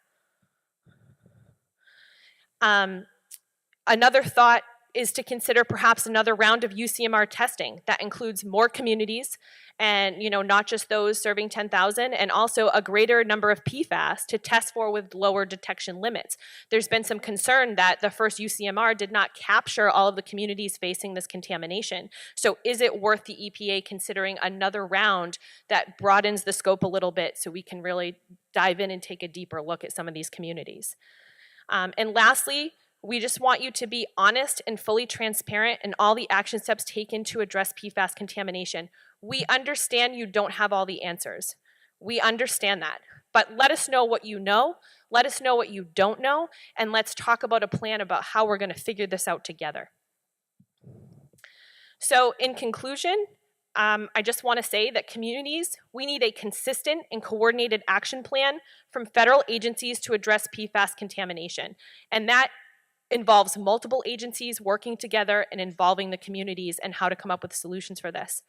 Another thought is to consider perhaps another round of UCMR testing that includes more communities and, you know, not just those serving 10,000, and also a greater number of PFAS to test for with lower detection limits. There's been some concern that the first UCMR did not capture all of the communities facing this contamination. So is it worth the EPA considering another round that broadens the scope a little bit so we can really dive in and take a deeper look at some of these communities? And lastly, we just want you to be honest and fully transparent in all the action steps taken to address PFAS contamination. We understand you don't have all the answers. We understand that. But let us know what you know, let us know what you don't know, and let's talk about a plan about how we're going to figure this out together. So in conclusion, I just want to say that communities, we need a consistent and coordinated action plan from federal agencies to address PFAS contamination. And that involves multiple agencies working together and involving the communities and how to come up with solutions for this.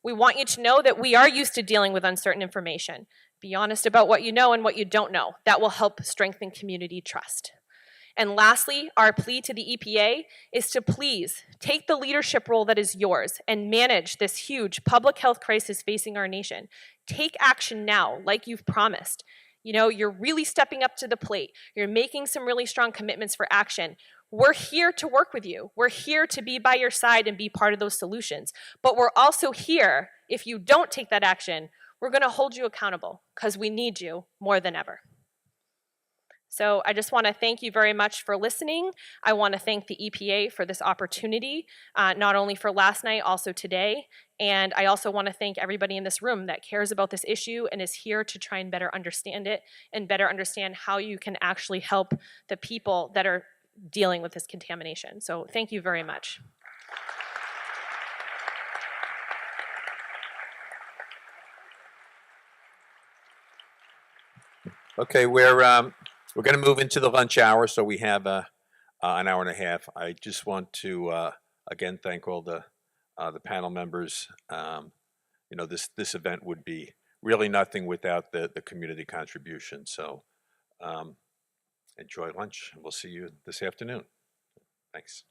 We want you to know that we are used to dealing with uncertain information. Be honest about what you know and what you don't know. That will help strengthen community trust. And lastly, our plea to the EPA is to please take the leadership role that is yours and manage this huge public health crisis facing our nation. Take action now, like you've promised. You know, you're really stepping up to the plate. You're making some really strong commitments for action. We're here to work with you. We're here to be by your side and be part of those solutions. But we're also here, if you don't take that action, we're going to hold you accountable because we need you more than ever. So I just want to thank you very much for listening. I want to thank the EPA for this opportunity, not only for last night, also today. And I also want to thank everybody in this room that cares about this issue and is here to try and better understand it and better understand how you can actually help the people that are dealing with this contamination. So thank you very much. Okay, we're going to move into the lunch hour, so we have an hour and a half. I just want to again thank all the panel members. You know, this event would be really nothing without the community contribution. So enjoy lunch, and we'll see you this afternoon. Thanks.